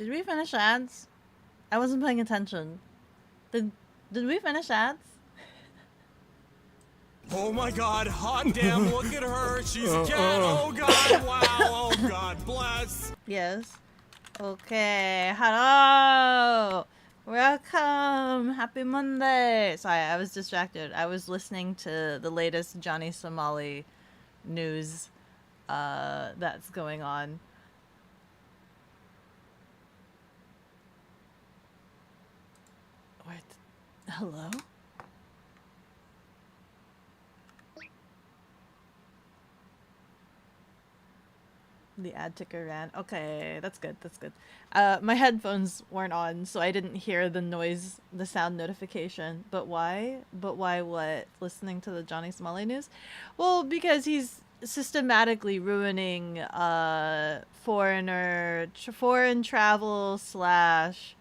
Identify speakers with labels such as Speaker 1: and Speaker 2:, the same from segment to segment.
Speaker 1: Did we finish ads? I wasn't paying attention. Did we finish ads?
Speaker 2: Oh my god, hot damn, look at her, she's dead, oh god, wow, oh god, bless.
Speaker 1: Yes. Okay, hello! Welcome! Happy Monday! Sorry, I was distracted. I was listening to the latest Johnny Somali news that's going on. What? Hello? The ad ticker ran. Okay, that's good. That's good. My headphones weren't on, so I didn't hear the noise, the sound notification. But why? But why what? Listening to the Johnny Smalley news? Well, because he's systematically ruining foreign travel slash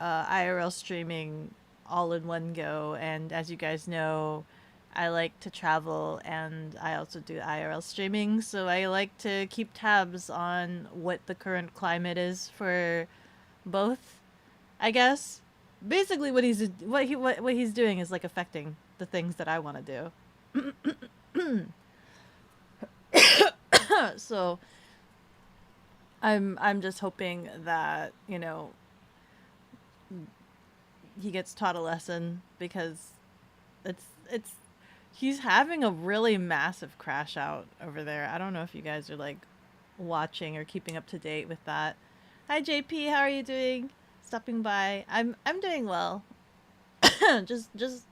Speaker 1: IRL streaming all in one go. And as you guys know, I like to travel and I also do IRL streaming, so I like to keep tabs on what the current climate is for both, I guess. Basically what he's doing is like affecting the things that I want to do. So I'm just hoping that, you know, he gets taught a lesson, because it's he's having a really massive crash out over there. I don't know if you guys are like watching or keeping up to date with that. Hi JP, how are you doing? Stopping by. I'm doing well. just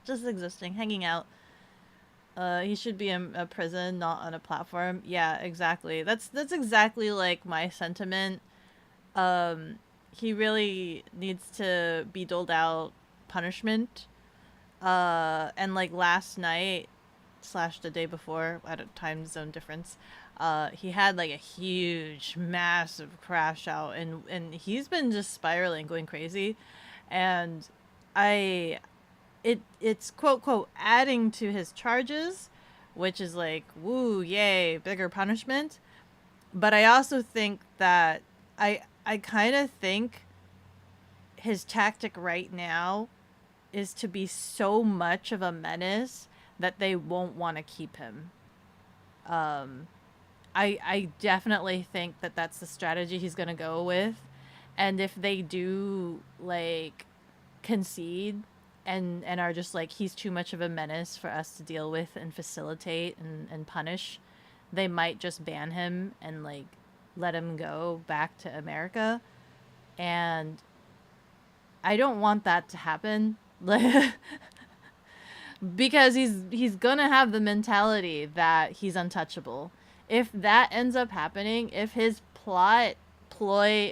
Speaker 1: existing, hanging out. He should be in a prison, not on a platform. Yeah, exactly. That's exactly like my sentiment. He really needs to be doled out punishment. And like last night slash the day before, at a time zone difference, he had like a huge massive crash out, and he's been just spiraling, going crazy. And it's quote quote adding to his charges, which is like, woo, yay, bigger punishment. But I also think that I kind of think his tactic right now is to be so much of a menace that they won't want to keep him. I definitely think that that's the strategy he's going to go with. And if they do like concede and are just like, he's too much of a menace for us to deal with and facilitate and punish, they might just ban him and like let him go back to America. And I don't want that to happen. Because he's gonna have the mentality that he's untouchable. If that ends up happening, if his ploy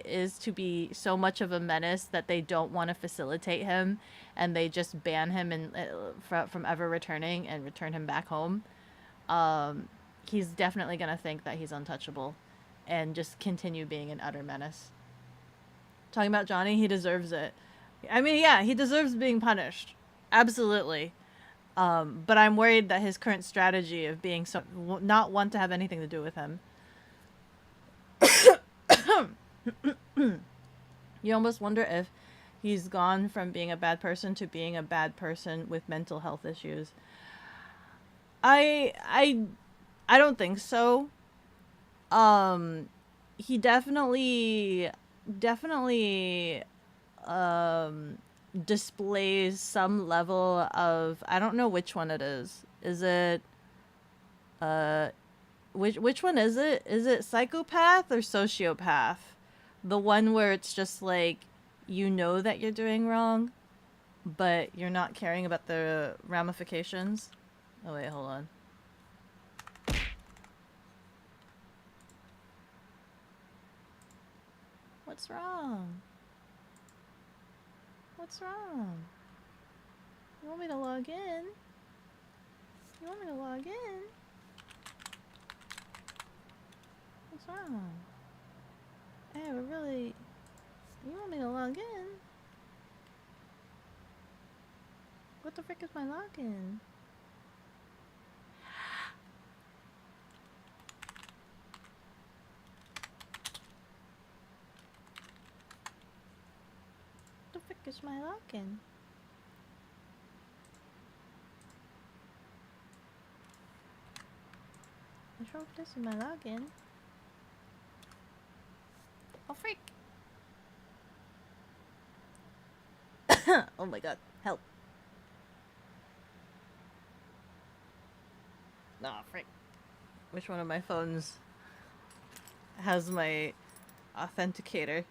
Speaker 1: is to be so much of a menace that they don't want to facilitate him and they just ban him and from ever returning and return him back home, he's definitely gonna think that he's untouchable and just continue being an utter menace. Talking about Johnny, he deserves it. I mean, yeah, he deserves being punished. Absolutely. But I'm worried that his current strategy of being so not want to have anything to do with him. You almost wonder if he's gone from being a bad person to being a bad person with mental health issues. I don't think so. He definitely displays some level of, I don't know which one it is. Is it which one is it? Is it psychopath or sociopath? The one where it's just like, you know that you're doing wrong, but you're not caring about the ramifications. Oh wait, hold on. What's wrong? What's wrong? You want me to log in? You want me to log in? What's wrong? Hey, we're really... You want me to log in? What the frick is my login? is my login? I hope this is my login. Oh freak! Oh my god, help. Nah, frick. Which one of my phones has my authenticator?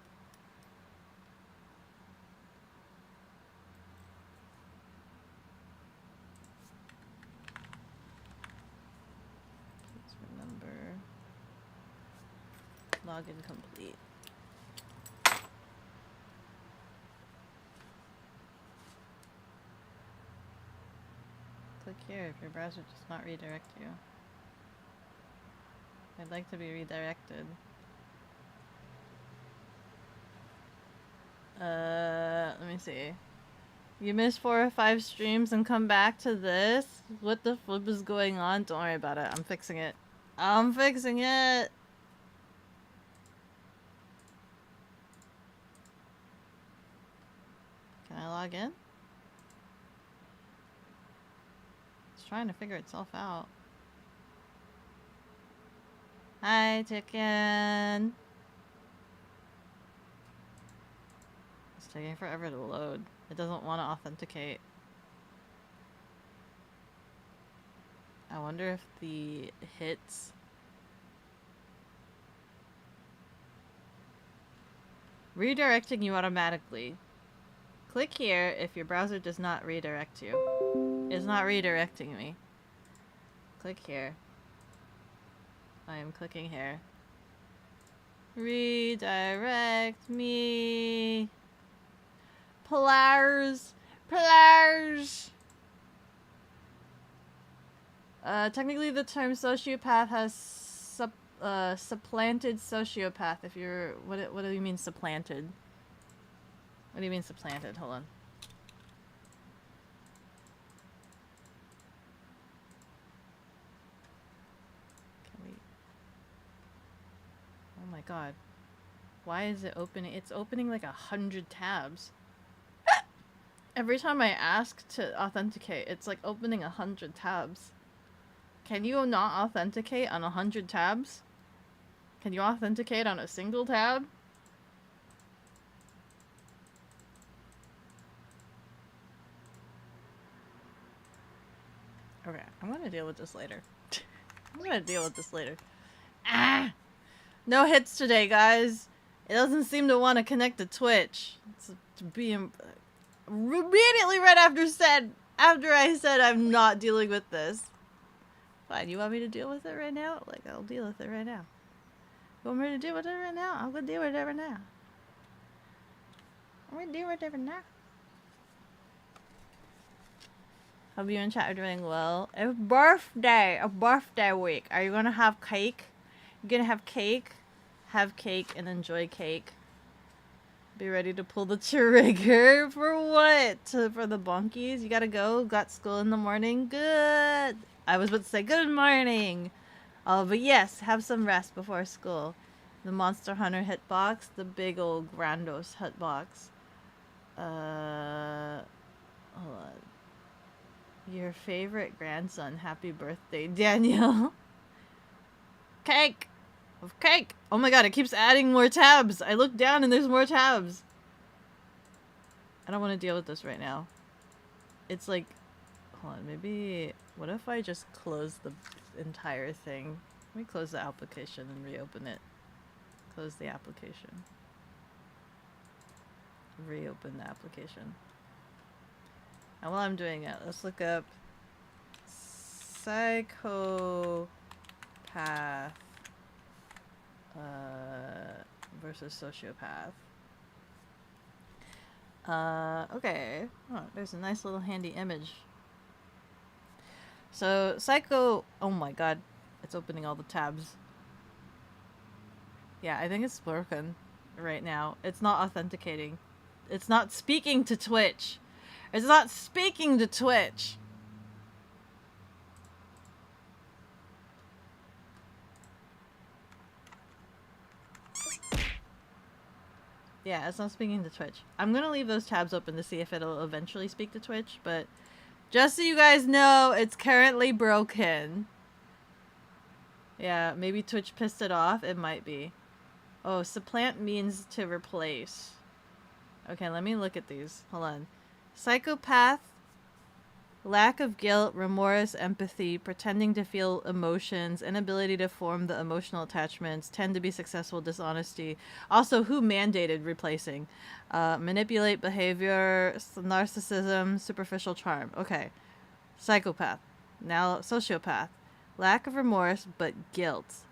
Speaker 1: Please remember. Login complete. Click here if your browser does not redirect you. I'd like to be redirected. Let me see. You missed 4 or 5 streams and come back to this? What the flip is going on? Don't worry about it. I'm fixing it. I'm fixing it! Can I log in? It's trying to figure itself out. Hi, chicken. It's taking forever to load. It doesn't want to authenticate. I wonder if the hits... Redirecting you automatically. Click here if your browser does not redirect you. It's not redirecting me. Click here. I am clicking here. Redirect me. Plars. Plars. Technically the term sociopath has supplanted sociopath. If you're... What do you mean supplanted? What do you mean supplanted? Hold on. Can we... Oh my god. Why is it opening? It's opening like 100 tabs. Every time I ask to authenticate, it's like opening 100 tabs. Can you not authenticate on 100 tabs? Can you authenticate on a single tab? Okay, I'm gonna deal with this later. I'm gonna deal with this later. Ah! No hits today, guys. It doesn't seem to want to connect to Twitch. It's to be immediately right after I said I'm not dealing with this. Fine, you want me to deal with it right now? Like, I'll deal with it right now. You want me to deal with it right now? I'm gonna deal with it right now. I'm gonna deal with it right now. Hope you and chat are doing well. It's a birthday week. Are you gonna have cake? You're gonna have cake? Have cake and enjoy cake. Be ready to pull the trigger. For what? For the bonkies? You gotta go? Got school in the morning? Good! I was about to say good morning! Oh, but yes, have some rest before school. The Monster Hunter hitbox. The big old Grandos hitbox. Hold on. Your favorite grandson. Happy birthday, Daniel. Cake! Of cake! Oh my god, it keeps adding more tabs! I look down and there's more tabs! I don't want to deal with this right now. It's like... Hold on, maybe... What if I just close the entire thing? Let me close the application and reopen it. Close the application. Reopen the application. And while I'm doing it, let's look up psychopath versus sociopath. Okay. Oh, there's a nice little handy image. So, oh my god, it's opening all the tabs. Yeah, I think it's broken right now. It's not authenticating. It's not speaking to Twitch. It's not speaking to Twitch. Yeah, it's not speaking to Twitch. I'm gonna leave those tabs open to see if it'll eventually speak to Twitch, but just so you guys know, it's currently broken. Yeah, maybe Twitch pissed it off. It might be. Oh, supplant means to replace. Okay, let me look at these. Hold on. Psychopath, lack of guilt, remorse, empathy, pretending to feel emotions, inability to form the emotional attachments, tend to be successful, dishonesty. Also, who mandated replacing? Manipulate behavior, narcissism, superficial charm. Okay. Psychopath. Now, sociopath. Lack of remorse, but guilt.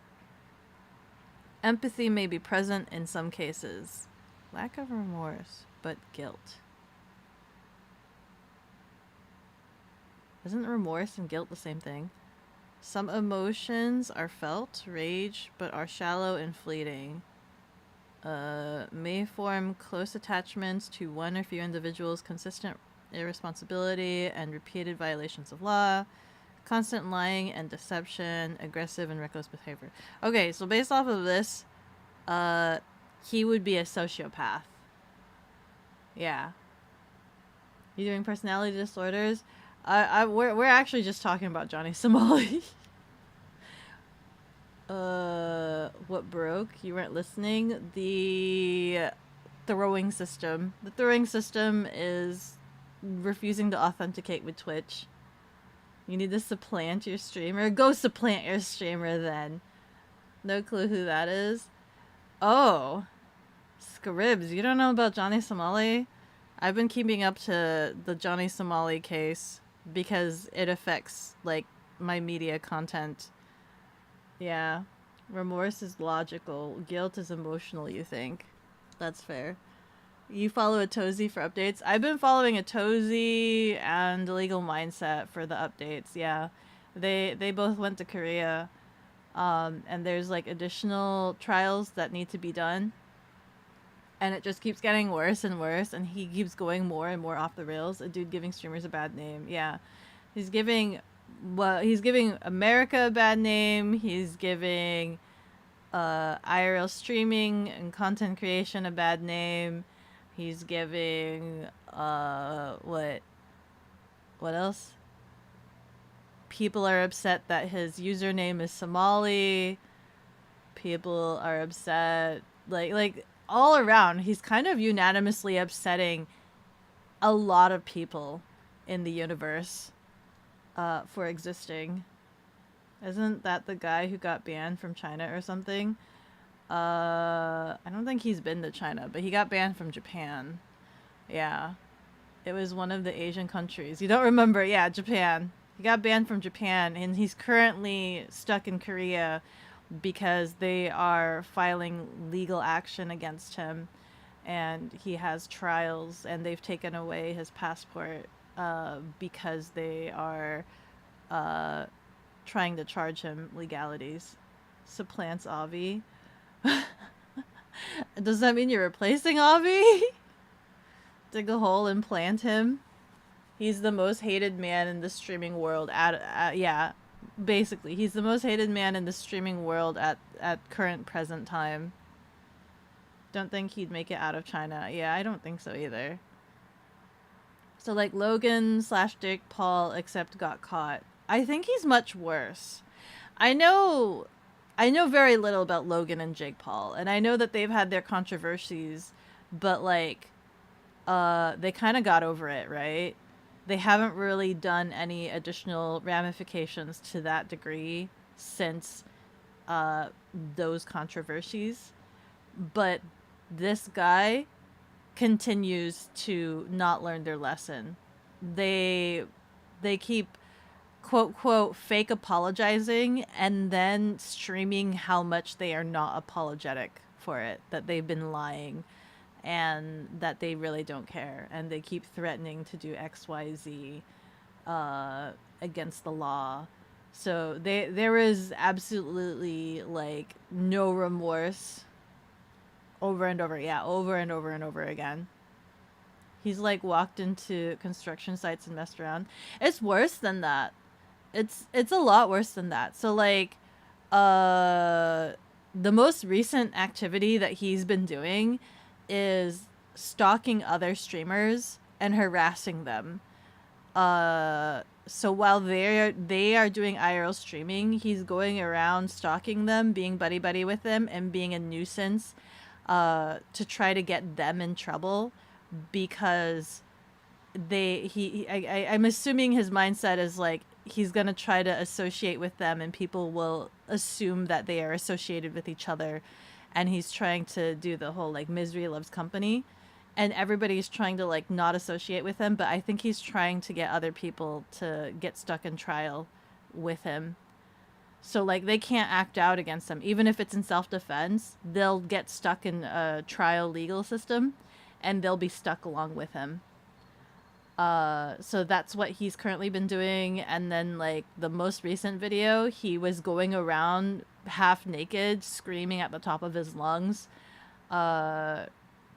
Speaker 1: Empathy may be present in some cases. Lack of remorse, but guilt. Isn't remorse and guilt the same thing? Some emotions are felt, rage, but are shallow and fleeting. May form close attachments to one or few individuals, consistent irresponsibility and repeated violations of law, constant lying and deception, aggressive and reckless behavior. Okay, so based off of this, he would be a sociopath. Yeah. You doing personality disorders? We're actually just talking about Johnny Somali. What broke? You weren't listening. The throwing system. The throwing system is refusing to authenticate with Twitch. You need to supplant your streamer. Go supplant your streamer then. No clue who that is. Oh. Scribs, you don't know about Johnny Somali? I've been keeping up to the Johnny Somali case because it affects, like, my media content. Yeah. Remorse is logical. Guilt is emotional, you think. That's fair. You follow Atozy for updates? I've been following Atozy and Legal Mindset for the updates, yeah. They both went to Korea. And there's, like, additional trials that need to be done. And it just keeps getting worse and worse, and he keeps going more and more off the rails. A dude giving streamers a bad name. Yeah. He's giving America a bad name. He's giving IRL streaming and content creation a bad name. He's giving what else? People are upset that his username is Somali. People are upset like all around. He's kind of unanimously upsetting a lot of people in the universe for existing. Isn't that the guy who got banned from China or something? I don't think he's been to China, but he got banned from Japan. Yeah. It was one of the Asian countries. You don't remember? Yeah, Japan. He got banned from Japan, and he's currently stuck in Korea because they are filing legal action against him, and he has trials, and they've taken away his passport because they are trying to charge him legalities. Supplants Avi. Does that mean you're replacing Avi? Dig a hole and plant him? He's the most hated man in the streaming world yeah. Basically, he's the most hated man in the streaming world at current present time. Don't think he'd make it out of China. Yeah, I don't think so either. So, like, Logan / Jake Paul, except got caught. I think he's much worse. I know very little about Logan and Jake Paul, and I know that they've had their controversies, but, like, they kind of got over it, right? They haven't really done any additional ramifications to that degree since those controversies. But this guy continues to not learn their lesson. They keep quote quote fake apologizing and then streaming how much they are not apologetic for it, that they've been lying and that they really don't care, and they keep threatening to do XYZ against the law. So there is absolutely, like, no remorse over and over. Yeah, over and over and over again. He's, like, walked into construction sites and messed around. It's worse than that. It's a lot worse than that. So, like, the most recent activity that he's been doing is stalking other streamers and harassing them. So while they are doing IRL streaming, he's going around stalking them, being buddy buddy with them, and being a nuisance to try to get them in trouble because I'm assuming his mindset is like he's gonna try to associate with them and people will assume that they are associated with each other, and he's trying to do the whole like misery loves company, and everybody's trying to like not associate with him, but I think he's trying to get other people to get stuck in trial with him. So like they can't act out against him even if it's in self-defense. They'll get stuck in a trial legal system and they'll be stuck along with him. So that's what he's currently been doing. And then like the most recent video, he was going around half naked, screaming at the top of his lungs,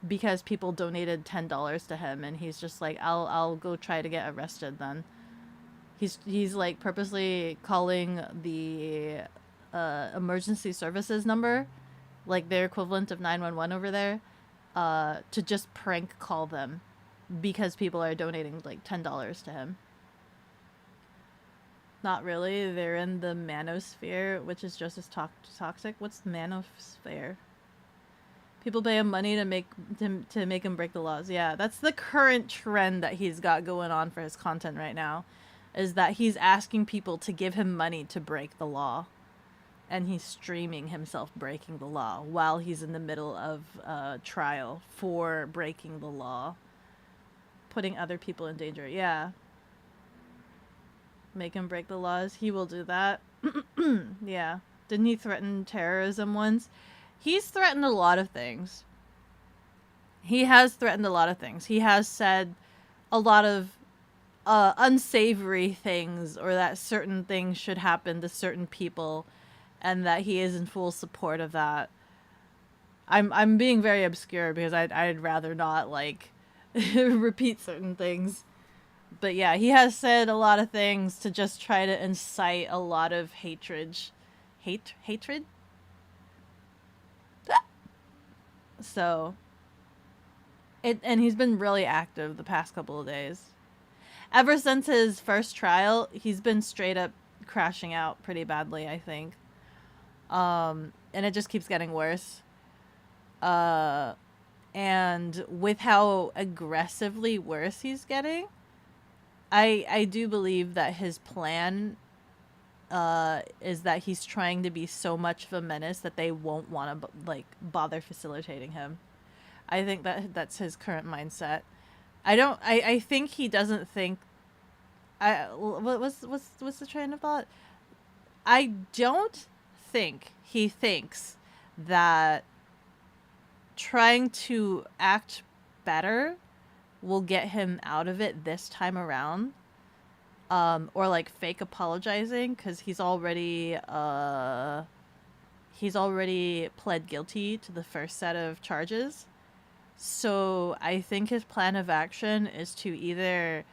Speaker 1: because people donated $10 to him, and he's just like, I'll go try to get arrested then. He's like purposely calling the emergency services number, like their equivalent of 911 over there, to just prank call them because people are donating like $10 to him. Not really. They're in the manosphere, which is just as toxic. What's the manosphere? People pay him money to make him break the laws. Yeah, that's the current trend that he's got going on for his content right now, is that he's asking people to give him money to break the law, and he's streaming himself breaking the law while he's in the middle of a trial for breaking the law, putting other people in danger. Yeah. Make him break the laws. He will do that. Yeah. Didn't he threaten terrorism once? He's threatened a lot of things. He has threatened a lot of things. He has said a lot of unsavory things, or that certain things should happen to certain people, and that he is in full support of that. I'm being very obscure because I'd rather not like repeat certain things. But yeah, he has said a lot of things to just try to incite a lot of hatred. Hatred? So, and he's been really active the past couple of days. Ever since his first trial, he's been straight up crashing out pretty badly, I think. And it just keeps getting worse. And with how aggressively worse he's getting, I do believe that his plan is that he's trying to be so much of a menace that they won't want to like bother facilitating him. I think that's his current mindset. I think he doesn't think. What's the train of thought? I don't think he thinks that trying to act better will get him out of it this time around. Or like fake apologizing, because he's already pled guilty to the first set of charges. So I think his plan of action is to either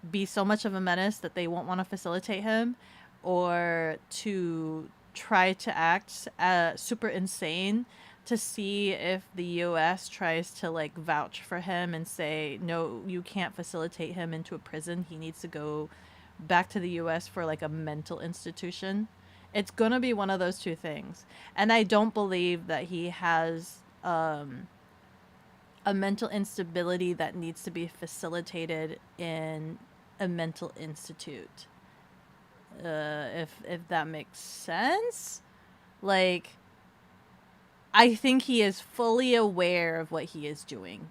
Speaker 1: be so much of a menace that they won't want to facilitate him, or to try to act super insane to see if the US tries to like vouch for him and say, no, you can't facilitate him into a prison. He needs to go back to the US for like a mental institution. It's gonna be one of those two things. And I don't believe that he has a mental instability that needs to be facilitated in a mental institute. If that makes sense. Like, I think he is fully aware of what he is doing.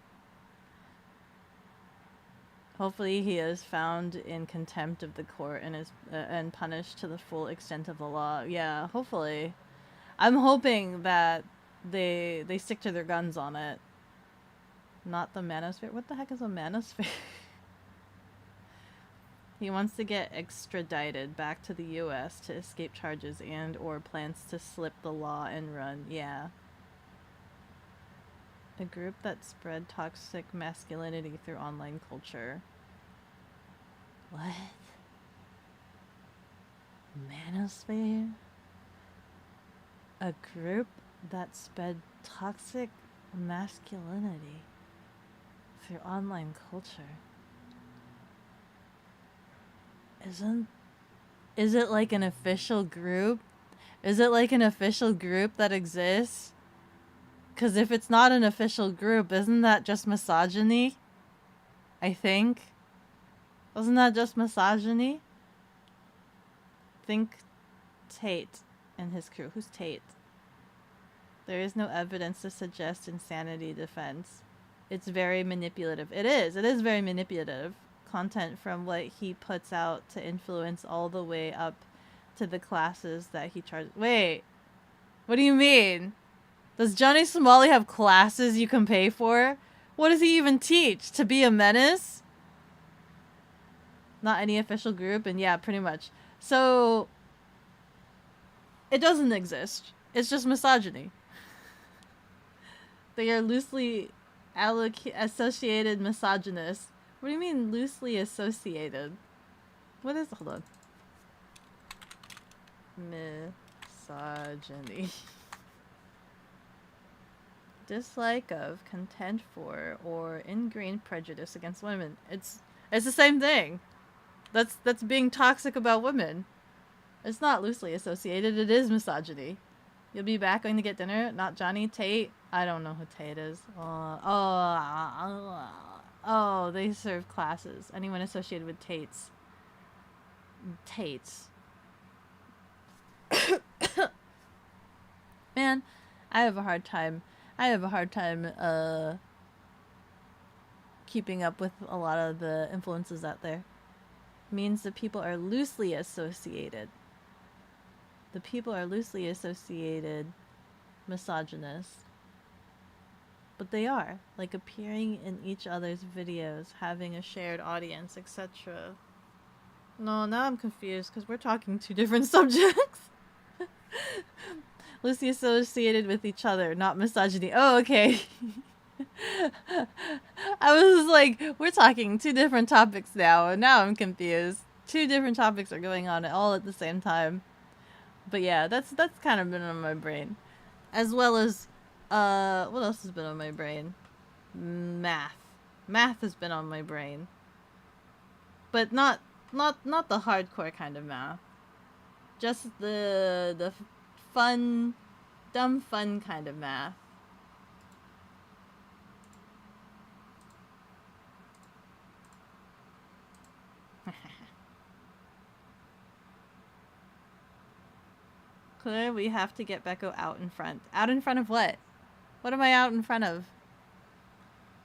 Speaker 1: Hopefully he is found in contempt of the court and is and punished to the full extent of the law. Yeah, hopefully. I'm hoping that they stick to their guns on it. Not the manosphere. What the heck is a manosphere? He wants to get extradited back to the US to escape charges and or plans to slip the law and run. Yeah. A group that spread toxic masculinity through online culture. What? Manosphere? A group that spread toxic masculinity through online culture. Is it like an official group? Is it like an official group that exists? Because if it's not an official group, isn't that just misogyny? I think. Wasn't that just misogyny? Think Tate and his crew. Who's Tate? There is no evidence to suggest insanity defense. It's very manipulative. It is. It is very manipulative. Content from what he puts out to influence all the way up to the classes that he charges. Wait. What do you mean? Does Johnny Somali have classes you can pay for? What does he even teach? To be a menace? Not any official group? And yeah, pretty much. So, it doesn't exist. It's just misogyny. They are loosely associated misogynists. What do you mean loosely associated? What is... Hold on. Misogyny. Dislike of, contempt for, or ingrained prejudice against women. It's the same thing. That's being toxic about women. It's not loosely associated. It is misogyny. You'll be back going to get dinner? Not Johnny Tate? I don't know who Tate is. Oh, they serve classes. Anyone associated with Tates. Tates. Man, I have a hard time keeping up with a lot of the influences out there. Means that people are loosely associated. The people are loosely associated misogynists. But they are, like, appearing in each other's videos, having a shared audience, etc. No, now I'm confused, because we're talking two different subjects. Loosely associated with each other, not misogyny. Oh, okay. I was like, we're talking two different topics now, and now I'm confused. Two different topics are going on all at the same time. But yeah, that's kind of been on my brain. As well as, what else has been on my brain? Math. Math has been on my brain. But not the hardcore kind of math. Just the fun, dumb fun kind of math. Claire, we have to get Becco out in front. Out in front of what? What am I out in front of?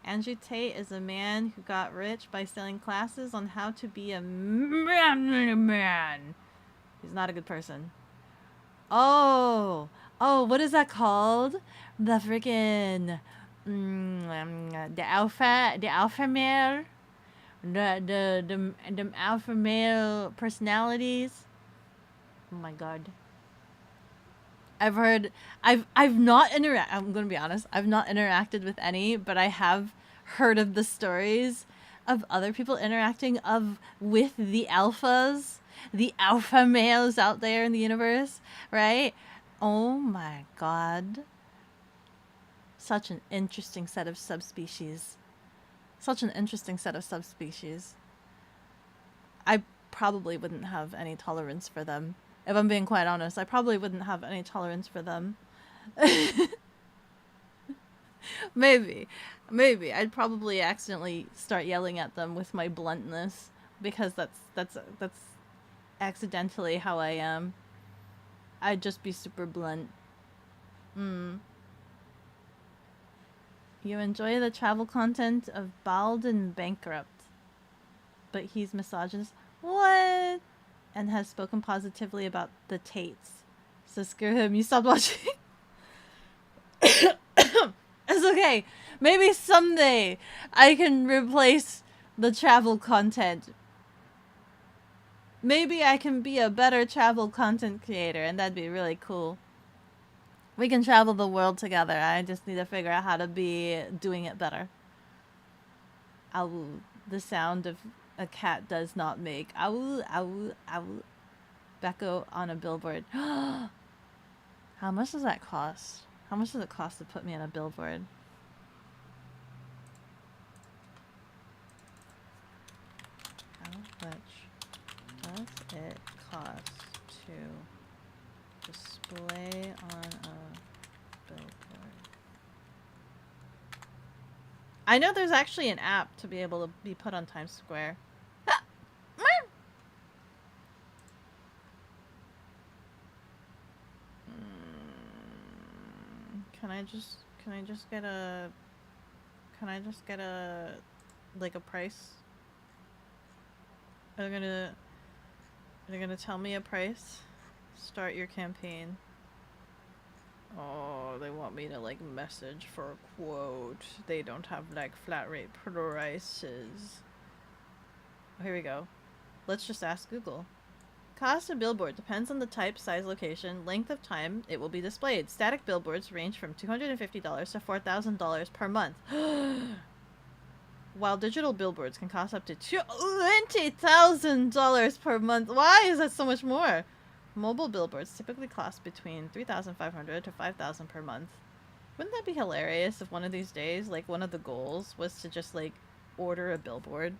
Speaker 1: Andrew Tate is a man who got rich by selling classes on how to be a man. He's not a good person. Oh, what is that called? The freaking the alpha male, the alpha male personalities. Oh my god. I've not I'm gonna be honest, I've not interacted with any, but I have heard of the stories of other people interacting with the alphas, the alpha males out there in the universe, right? Oh my god. Such an interesting set of subspecies. I probably wouldn't have any tolerance for them. If I'm being quite honest, I probably wouldn't have any tolerance for them. Maybe. I'd probably accidentally start yelling at them with my bluntness, because that's accidentally how I am. I'd just be super blunt. You enjoy the travel content of Bald and Bankrupt, but he's misogynist. What? And has spoken positively about the Tates. So screw him. You stopped watching. It's okay. Maybe someday I can replace the travel content. Maybe I can be a better travel content creator, and that'd be really cool. We can travel the world together. I just need to figure out how to be doing it better. Ow. The sound of a cat does not make. Ow, ow, ow. Becco on a billboard. How much does that cost? How much does it cost to put me on a billboard? cost to display on a billboard? I know there's actually an app to be able to be put on Times Square. Can I just get a like a price? Are they gonna tell me a price? Start your campaign. Oh, they want me to like message for a quote. They don't have like flat rate prices. Oh, here we go. Let's just ask Google. Cost of billboard depends on the type, size, location, length of time it will be displayed. Static billboards range from $250 to $4,000 per month. While digital billboards can cost up to $20,000 per month. Why is that so much more? Mobile billboards typically cost between $3,500 to $5,000 per month. Wouldn't that be hilarious if one of these days, like, one of the goals was to just, like, order a billboard?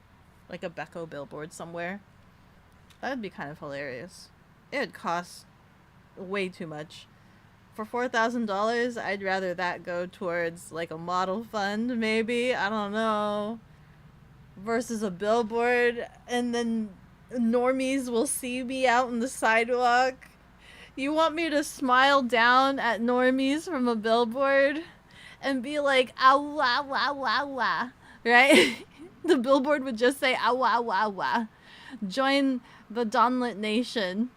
Speaker 1: Like a Beko billboard somewhere? That would be kind of hilarious. It would cost way too much. For $4,000, I'd rather that go towards, like, a model fund, maybe? I don't know. Versus a billboard, and then normies will see me out on the sidewalk. You want me to smile down at normies from a billboard and be like, ow, wah, wah, wah, wah, right? The billboard would just say, ow, wah, wah, wah. Join the Donlet Nation.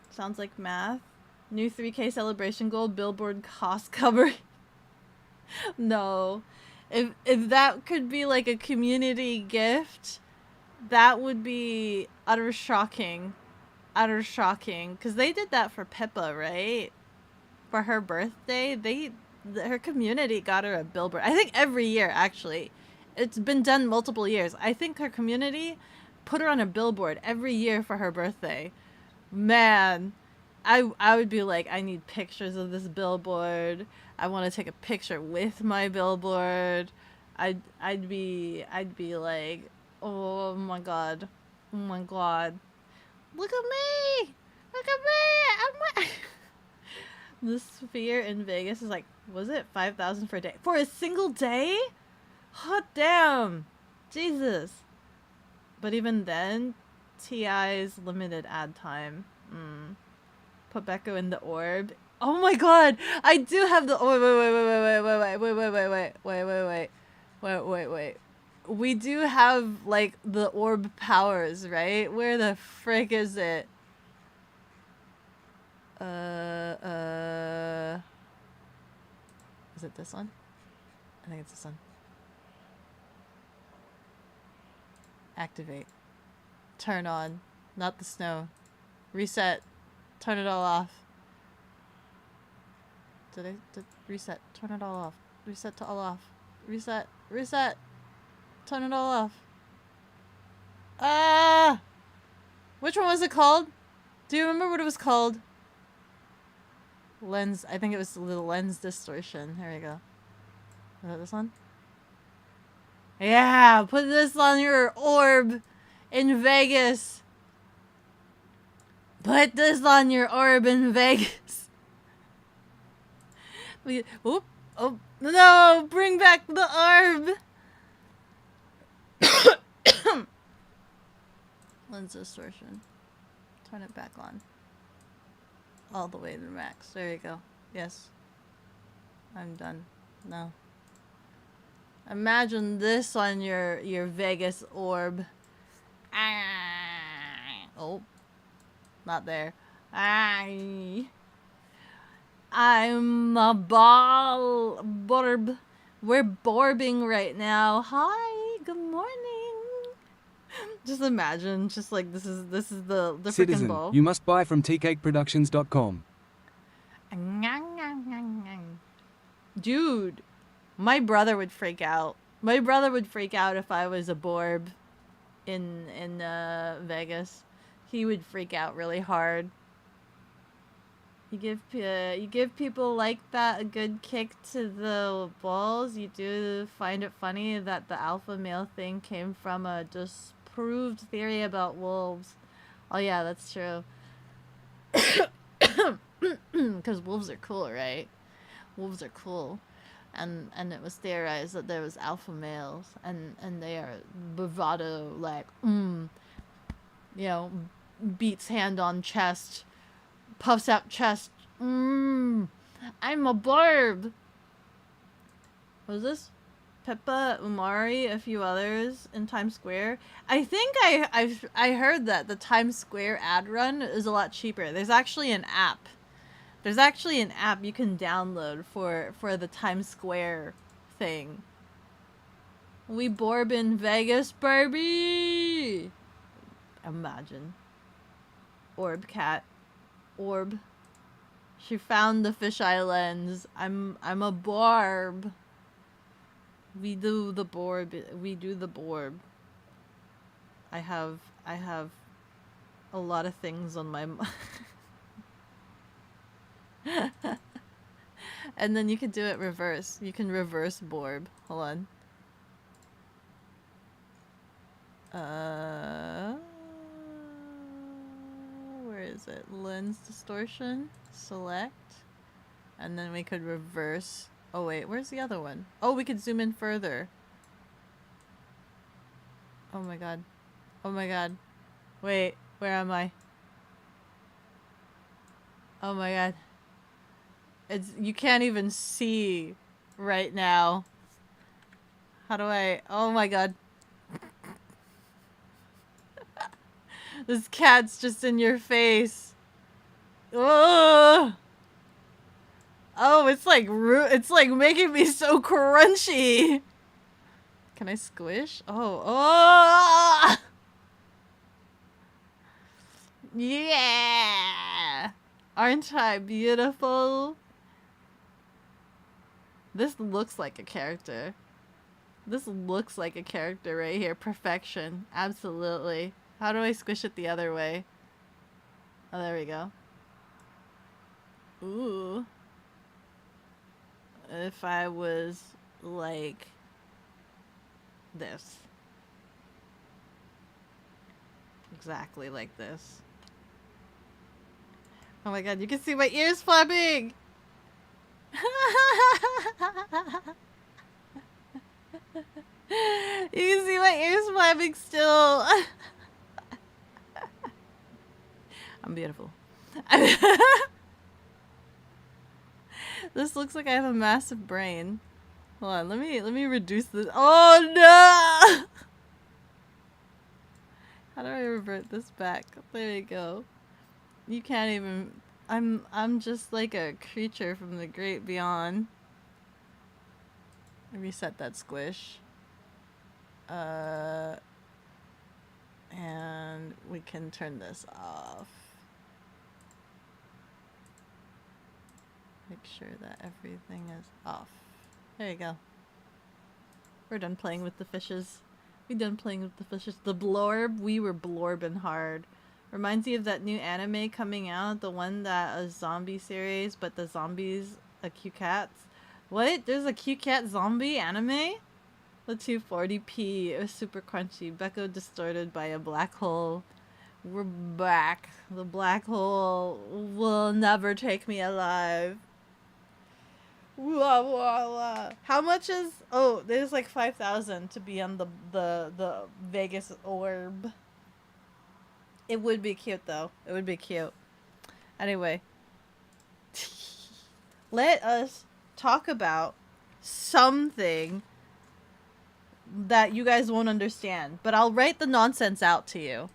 Speaker 1: Sounds like math. New 3K celebration goal, billboard cost cover. No. If that could be like a community gift, that would be utter shocking. Utter shocking. Because they did that for Pippa, right? For her birthday, her community got her a billboard. I think every year, actually. It's been done multiple years. I think her community put her on a billboard every year for her birthday. Man, I would be like, I need pictures of this billboard. I want to take a picture with my billboard. I'd be like, oh my god, oh my god, look at me, The Sphere in Vegas is like, was it 5,000 for a day? For a single day? Hot damn, Jesus. But even then, TI's limited ad time. Put Beko in the orb. Oh my god! I do have the. Wait. We do have like the orb powers, right? Where the frick is it? Is it this one? I think it's this one. Activate. Turn on. Not the snow. Reset. Turn it all off. Reset. Turn it all off. Reset to all off. Reset. Turn it all off. Ah! Which one was it called? Do you remember what it was called? Lens. I think it was the lens distortion. Here we go. Is that this one? Yeah! Put this on your orb in Vegas. Put this on your orb in Vegas. Oh, no! Bring back the orb! Lens distortion. Turn it back on. All the way to the max. There you go. Yes. I'm done. No. Imagine this on your Vegas orb. Oh. Not there. I'm a borb. We're borbing right now. Hi, good morning. Just imagine, just like this is the freaking ball.
Speaker 3: You must buy from tcakeproductions.com.
Speaker 1: Dude, my brother would freak out. My brother would freak out if I was a borb in Vegas. He would freak out really hard. You give people like that a good kick to the balls. You do find it funny that the alpha male thing came from a unproved theory about wolves. Oh yeah, that's true. Because wolves are cool, right? Wolves are cool. And it was theorized that there was alpha males, and they are bravado, like, you know, beats hand on chest, puffs out chest. I'm a barb. Was this Pippa, Umari, a few others in Times Square? I think I heard that the Times Square ad run is a lot cheaper. There's actually an app. There's actually an app you can download for the Times Square thing. We borb in Vegas, Barbie! Imagine. Orb cat. Orb. She found the fisheye lens. I'm a barb. We do the borb. We do the borb. I have a lot of things on my and then you can do it reverse. You can reverse borb. Hold on. Where is it? Lens distortion. Select. And then we could reverse. Oh wait, where's the other one? Oh, we could zoom in further. Oh my god. Oh my god. Wait, where am I? Oh my god. It's, you can't even see right now. How do I? Oh my god. This cat's just in your face. Oh. Oh, it's like making me so crunchy. Can I squish? Oh, oh. Yeah. Aren't I beautiful? This looks like a character. This looks like a character right here. Perfection. Absolutely. How do I squish it the other way? Oh, there we go. Ooh. If I was like this. Exactly like this. Oh my god, you can see my ears flapping! You can see my ears flapping still. I'm beautiful. This looks like I have a massive brain. Hold on, let me reduce this. Oh no! How do I revert this back? There you go. You can't even. I'm just like a creature from the great beyond. Reset that squish. And we can turn this off. Make sure that everything is off. There you go. We're done playing with the fishes. We done playing with the fishes. The blorb, we were blorbing hard. Reminds me of that new anime coming out, the one that a zombie series, but the zombies are cute cats. What? There's a cute cat zombie anime? The 240p. It was super crunchy. Beko distorted by a black hole. We're back. The black hole will never take me alive. Wah, wah, wah. How much is... Oh, there's like 5,000 to be on the Vegas orb. It would be cute, though. It would be cute. Anyway. Let us talk about something that you guys won't understand. But I'll write the nonsense out to you.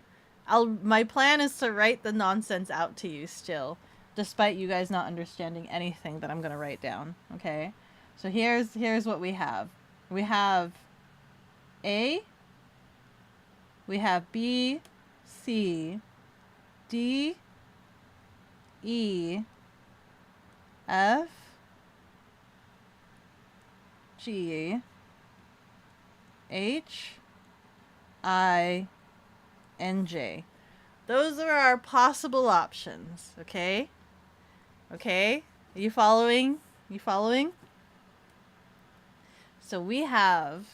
Speaker 1: My plan is to write the nonsense out to you still. Despite you guys not understanding anything that I'm going to write down. Okay? So here's what we have. We have A. We have B, C, D, E, F, G, H, I, and J. Those are our possible options, okay? Okay? Are you following? You following? So we have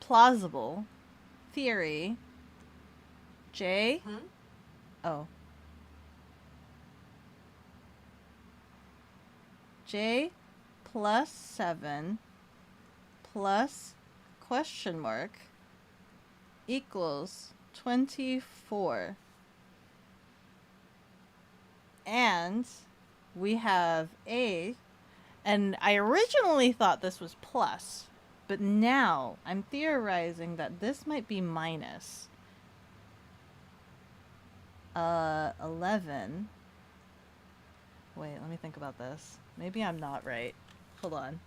Speaker 1: plausible theory, J. Oh. J plus 7 plus question mark equals 24. And we have A, and I originally thought this was plus, but now I'm theorizing that this might be minus. 11. Wait, let me think about this. Maybe I'm not right. Hold on.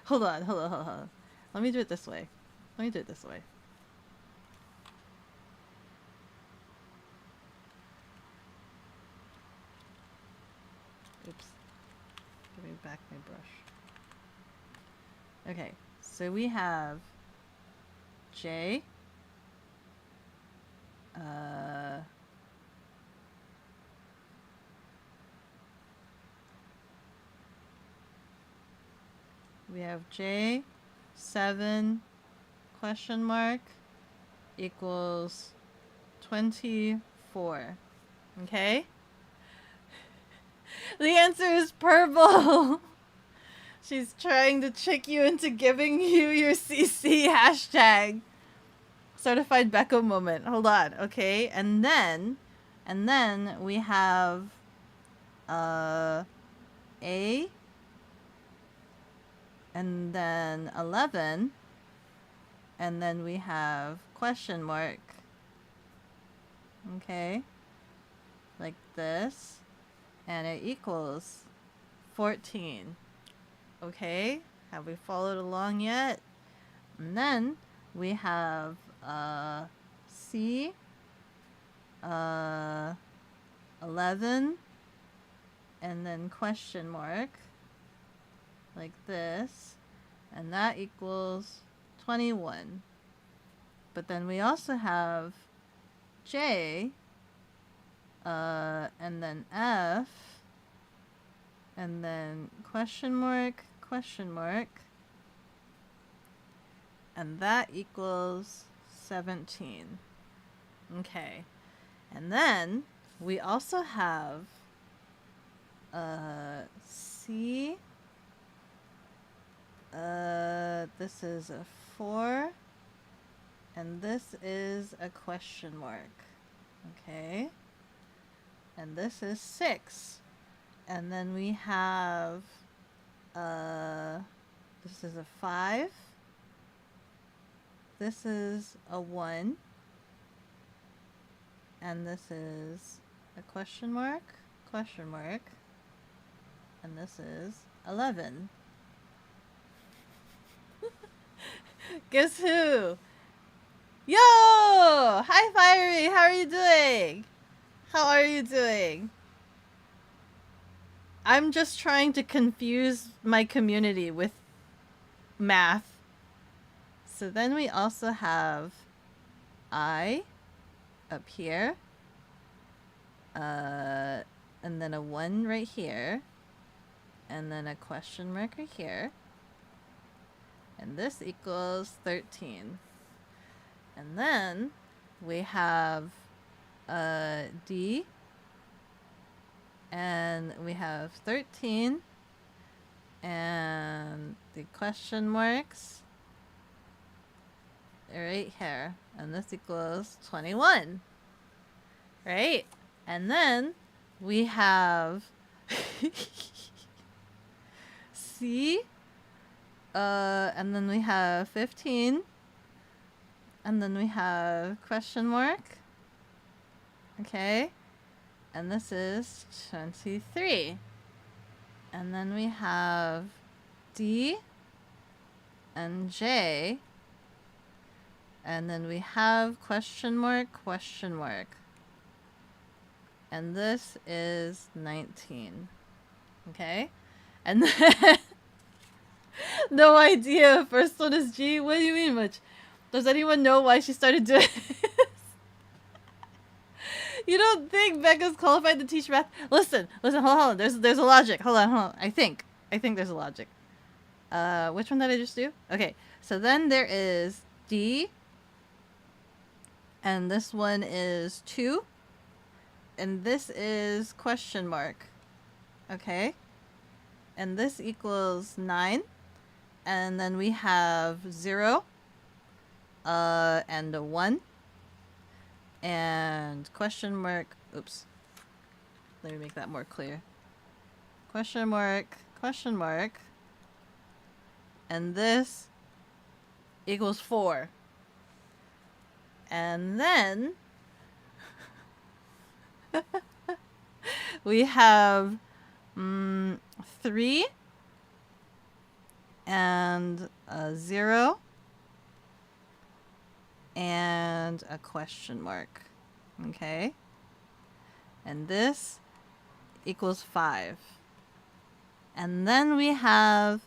Speaker 1: Hold on. Let me do it this way. Oops. Give me back my brush. Okay, so we have J. We have J 7 question mark equals 24. Okay? The answer is purple. She's trying to trick you into giving you your CC hashtag. Certified Becko moment. Hold on, okay? And then we have A, and then 11, and then we have question mark. Okay? Like this. And it equals 14. Okay? Have we followed along yet? And then we have C 11 and then question mark like this, and that equals 21. But then we also have J and then F and then question mark, and that equals 17. Okay. And then we also have C. This is a 4. And this is a question mark. Okay. And this is 6. And then we have this is a 5. This is a 1. And this is a question mark. And this is 11. Guess who? Yo! Hi, Fiery! How are you doing? I'm just trying to confuse my community with math. So then we also have I up here. And then a 1 right here. And then a question mark right here. And this equals 13. And then we have D. And we have 13. And the question marks are right here. And this equals 21. Right? And then we have C. And then we have 15. And then we have question mark. Okay. And this is 23. And then we have D and J. And then we have question mark. And this is 19. Okay? And then no idea. First one is G. What do you mean, much? Does anyone know why she started doing this? You don't think Becca's qualified to teach math? Listen, hold on. There's a logic. Hold on. I think. I think there's a logic. Which one did I just do? Okay, so then there is D. And this one is 2. And this is question mark. Okay. And this equals 9. And then we have 0. And a 1. And question mark. Oops. Let me make that more clear. Question mark. Question mark. And this equals 4. And then we have 3 and a 0 and a question mark. Okay. And this equals 5. And then we have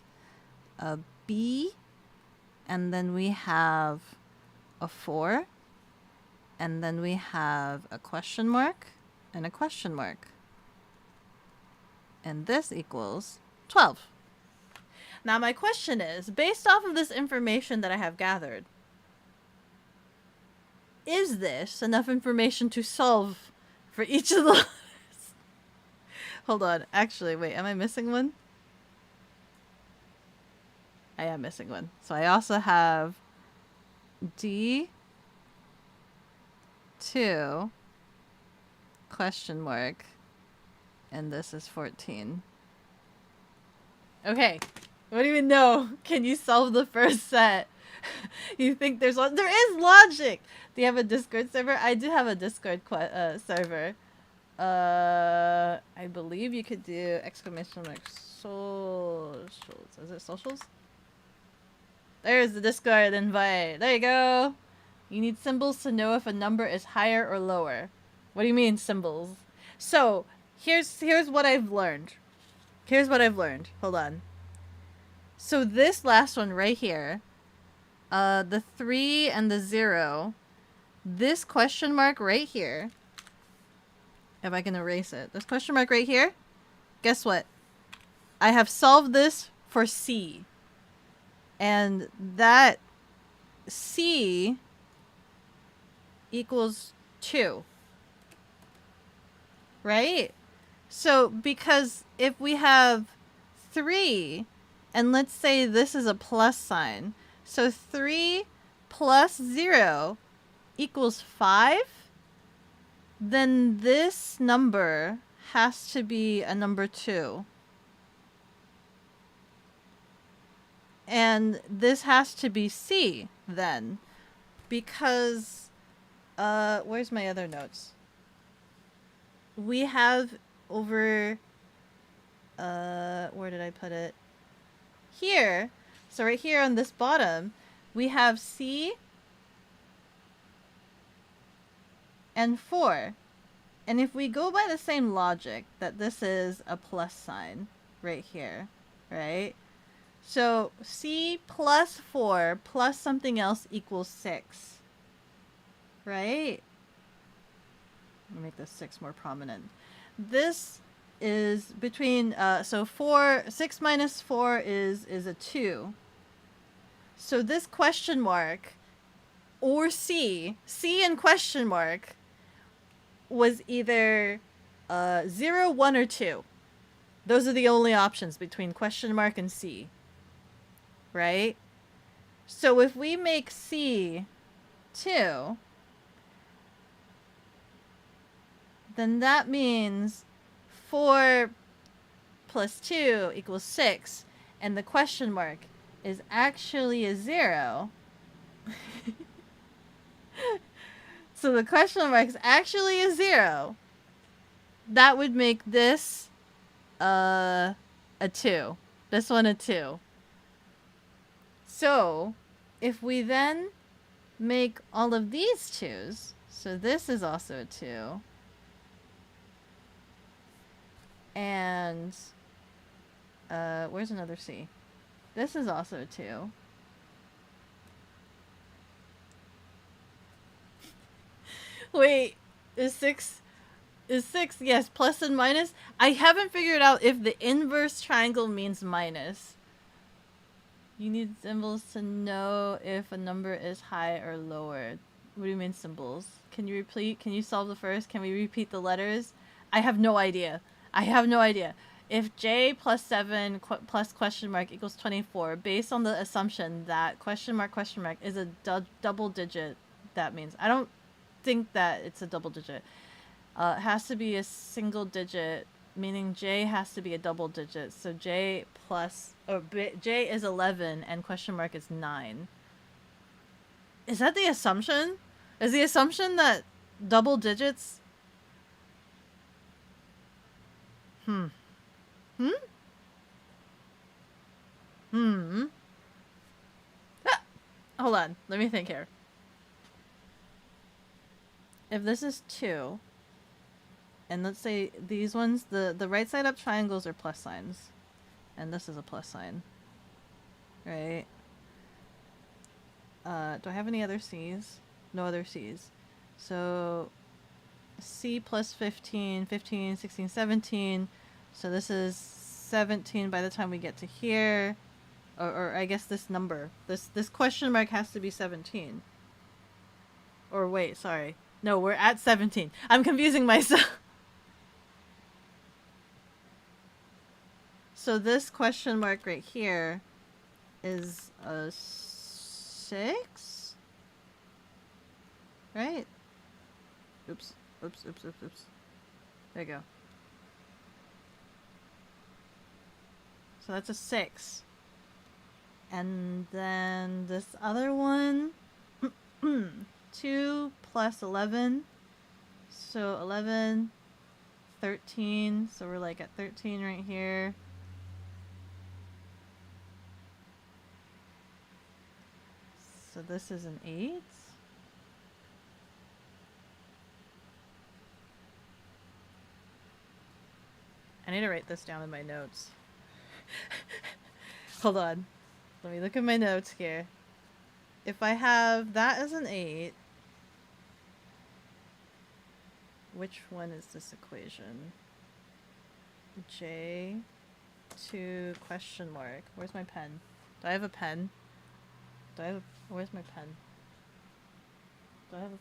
Speaker 1: a B, and then we have a 4, and then we have a question mark and a question mark. And this equals 12. Now my question is, based off of this information that I have gathered, is this enough information to solve for each of the letters? Hold on. Actually, wait, am I missing one? I am missing one. So I also have D2 question mark, and this is 14. Okay. What do you know? Can you solve the first set? You think there is logic. Do you have a Discord server? I do have a Discord server. I believe you could do exclamation mark socials. Is it socials? There's the Discord invite. There you go. You need symbols to know if a number is higher or lower. What do you mean symbols? So here's what I've learned. Hold on. So this last one right here, the 3 and the 0, this question mark right here, if I can erase it, this question mark right here, guess what? I have solved this for C. And that C equals 2. Right? So, because if we have 3, and let's say this is a plus sign, so 3 plus 0 equals 5, then this number has to be a number 2. And this has to be C then, because where's my other notes? We have over where did I put it? Here. So right here on this bottom, we have C and 4. And if we go by the same logic that this is a plus sign right here, right? So C plus 4 plus something else equals 6. Right? Let me make this 6 more prominent. This is between, so 6 minus 4 is a 2. So this question mark, or C and question mark, was either 0, 1, or 2. Those are the only options between question mark and C. Right? So if we make C 2, then that means 4 plus 2 equals 6, and the question mark is actually a 0. So the question mark is actually a 0. That would make this a 2. This one a 2. So if we then make all of these 2s, so this is also a 2. And where's another C? This is also a 2. Wait, is 6 is 6. Yes, plus and minus. I haven't figured out if the inverse triangle means minus. You need symbols to know if a number is high or lower. What do you mean symbols? Can you repeat? Can you solve the first? Can we repeat the letters? I have no idea. I have no idea. If j plus 7 plus question mark equals 24, based on the assumption that question mark is a double digit, that means. I don't think that it's a double digit. It has to be a single digit, meaning j has to be a double digit. So j is 11 and question mark is 9. Is that the assumption? Is the assumption that double digits? Hmm. Ah, hold on. Let me think here. If this is 2, and let's say these ones, the right side up triangles are plus signs. And this is a plus sign. Right? Do I have any other C's? No other C's. So C plus 15, 15, 16, 17. So this is 17 by the time we get to here. Or I guess this number. This question mark has to be 17. Or wait, sorry. No, we're at 17. I'm confusing myself. So this question mark right here is a 6? Right? Oops. There you go. So that's a 6. And then this other one, 2 plus 11. So 11, 13. So we're like at 13 right here. So this is an 8. I need to write this down in my notes. Hold on. Let me look at my notes here. If I have that as an 8, which one is this equation? J to question mark. Where's my pen? Do I have a pen? Where's my pen? Do I have a...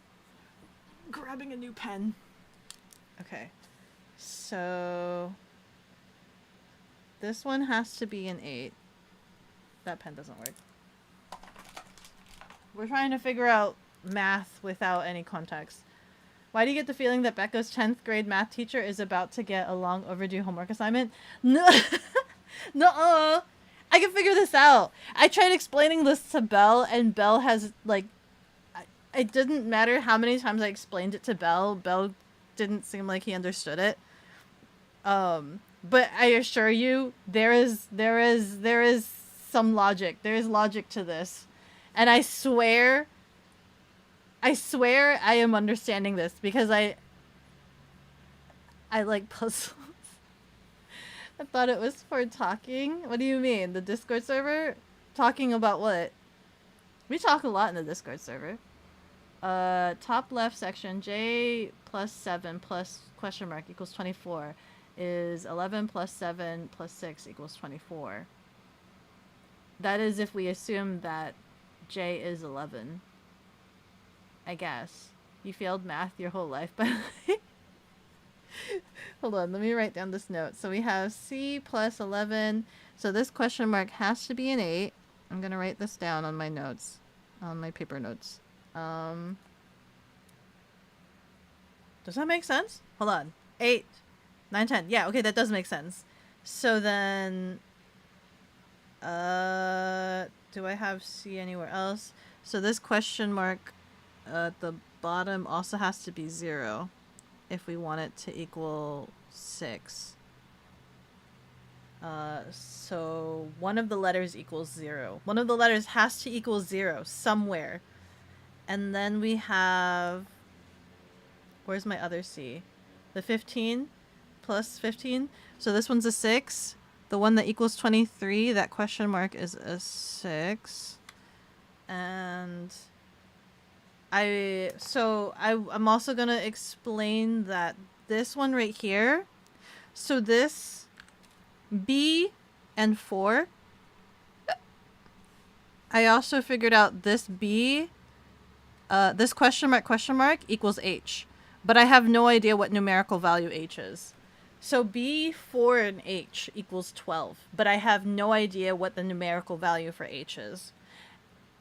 Speaker 1: Grabbing a new pen. Okay. So... this one has to be an 8. That pen doesn't work. We're trying to figure out math without any context. Why do you get the feeling that Becca's 10th grade math teacher is about to get a long overdue homework assignment? No. Nuh-uh. I can figure this out. I tried explaining this to Belle, and Belle has, like... it didn't matter how many times I explained it to Belle. Belle didn't seem like he understood it. But I assure you, there is some logic. There is logic to this. And I swear I am understanding this because I like puzzles. I thought it was for talking. What do you mean? The Discord server? Talking about what? We talk a lot in the Discord server. Top left section, J plus 7 plus question mark equals 24 is 11 plus 7 plus 6 equals 24. That is if we assume that J is 11. I guess. You failed math your whole life, but... Hold on, let me write down this note. So we have C plus 11. So this question mark has to be an 8. I'm going to write this down on my notes. On my paper notes. Does that make sense? Hold on. 8, 9, 10. Yeah, okay, that does make sense. So then... do I have C anywhere else? So this question mark at the bottom also has to be 0 if we want it to equal 6. So one of the letters equals 0. One of the letters has to equal 0 somewhere. And then we have... where's my other C? The 15 plus 15. So this one's a 6. The one that equals 23, that question mark is a 6. And I'm also going to explain that this one right here. So this B and 4. I also figured out this B, this question mark equals H. But I have no idea what numerical value H is. So B, 4, and H equals 12. But I have no idea what the numerical value for H is.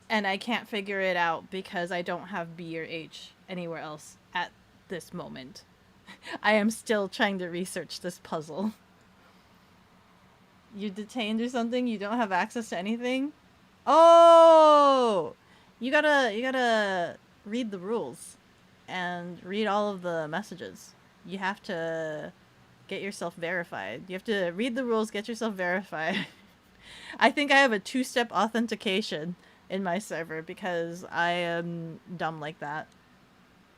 Speaker 1: And I can't figure it out because I don't have B or H anywhere else at this moment. I am still trying to research this puzzle. You detained or something? You don't have access to anything? Oh! You gotta read the rules and read all of the messages. You have to get yourself verified. You have to read the rules, get yourself verified. I think I have a 2-step authentication in my server because I am dumb like that.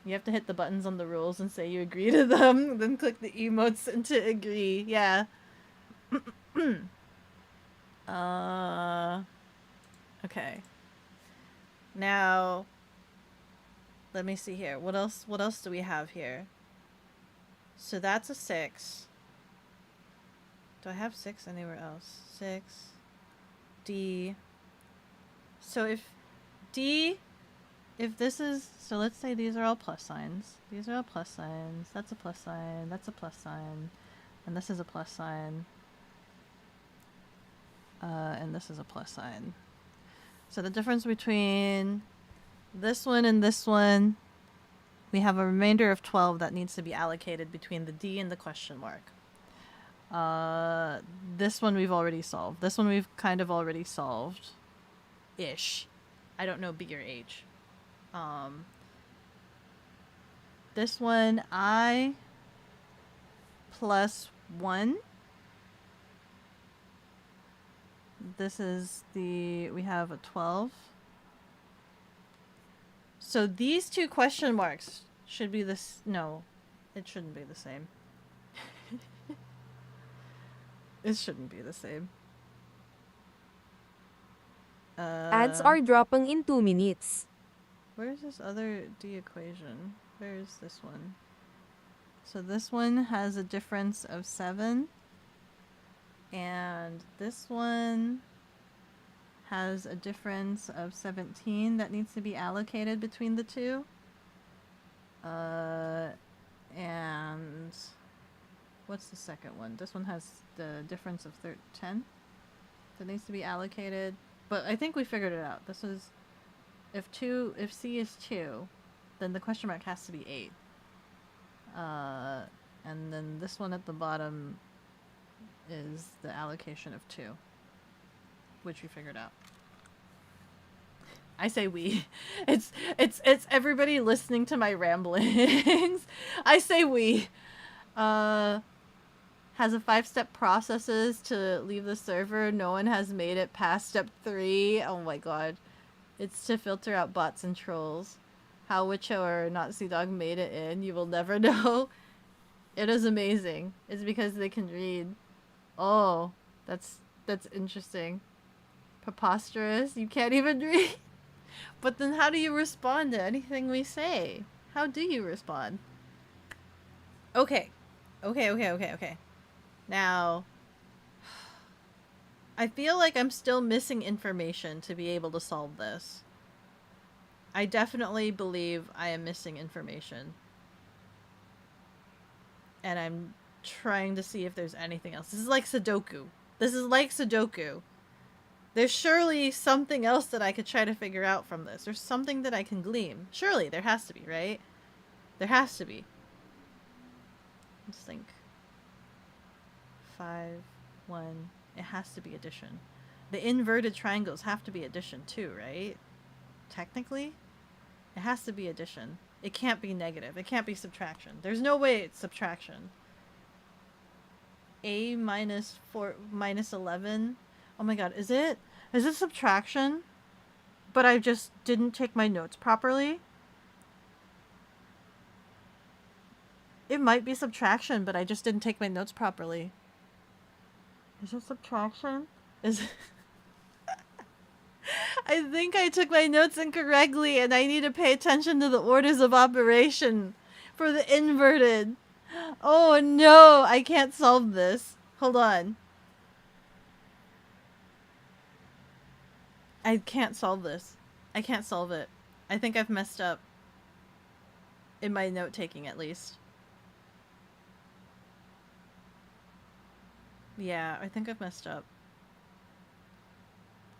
Speaker 1: You have to hit the buttons on the rules and say you agree to them, then click the emotes and to agree. Yeah. Okay. Now, let me see here. What else do we have here? So that's a 6. Do I have 6 anywhere else? 6. D. So if this is, so let's say these are all plus signs. These are all plus signs. That's a plus sign. That's a plus sign. And this is a plus sign. And this is a plus sign. So the difference between this one and this one, we have a remainder of 12 that needs to be allocated between the D and the question mark. This one we've already solved. This one we've kind of already solved. Ish. I don't know B or H. This one, I plus 1. This is we have a 12. So these two question marks should be this. No, it shouldn't be the same. It shouldn't be the same.
Speaker 4: Ads are dropping in 2 minutes.
Speaker 1: Where's this other D equation? Where's this one? So this one has a difference of 7. And this one has a difference of 17 that needs to be allocated between the two. And what's the second one? This one has the difference of 10 that needs to be allocated. But I think we figured it out. This is if C is 2, then the question mark has to be 8. And then this one at the bottom is the allocation of 2, which we figured out. I say we. It's everybody listening to my ramblings. I say we. Has a 5-step processes to leave the server. No one has made it past step 3. Oh my god. It's to filter out bots and trolls. How Wicho or Nazi Dog made it in, you will never know. It is amazing. It's because they can read. Oh, that's interesting. Preposterous. You can't even read. But then how do you respond to anything we say? How do you respond? Okay. Now, I feel like I'm still missing information to be able to solve this. I definitely believe I am missing information. And I'm trying to see if there's anything else. This is like Sudoku. There's surely something else that I could try to figure out from this. There's something that I can glean. Surely, there has to be, right? There has to be. Let's think. 5, 1. It has to be addition. The inverted triangles have to be addition too, right? Technically, it has to be addition. It can't be negative. It can't be subtraction. There's no way it's subtraction. A minus 4 minus 11. Oh my god, is it subtraction? But I just didn't take my notes properly? It might be subtraction, but I just didn't take my notes properly. Is it subtraction? I think I took my notes incorrectly and I need to pay attention to the orders of operation for the inverted. Oh no, I can't solve this. Hold on. I can't solve this. I can't solve it. I think I've messed up. In my note taking, at least. Yeah, I think I've messed up.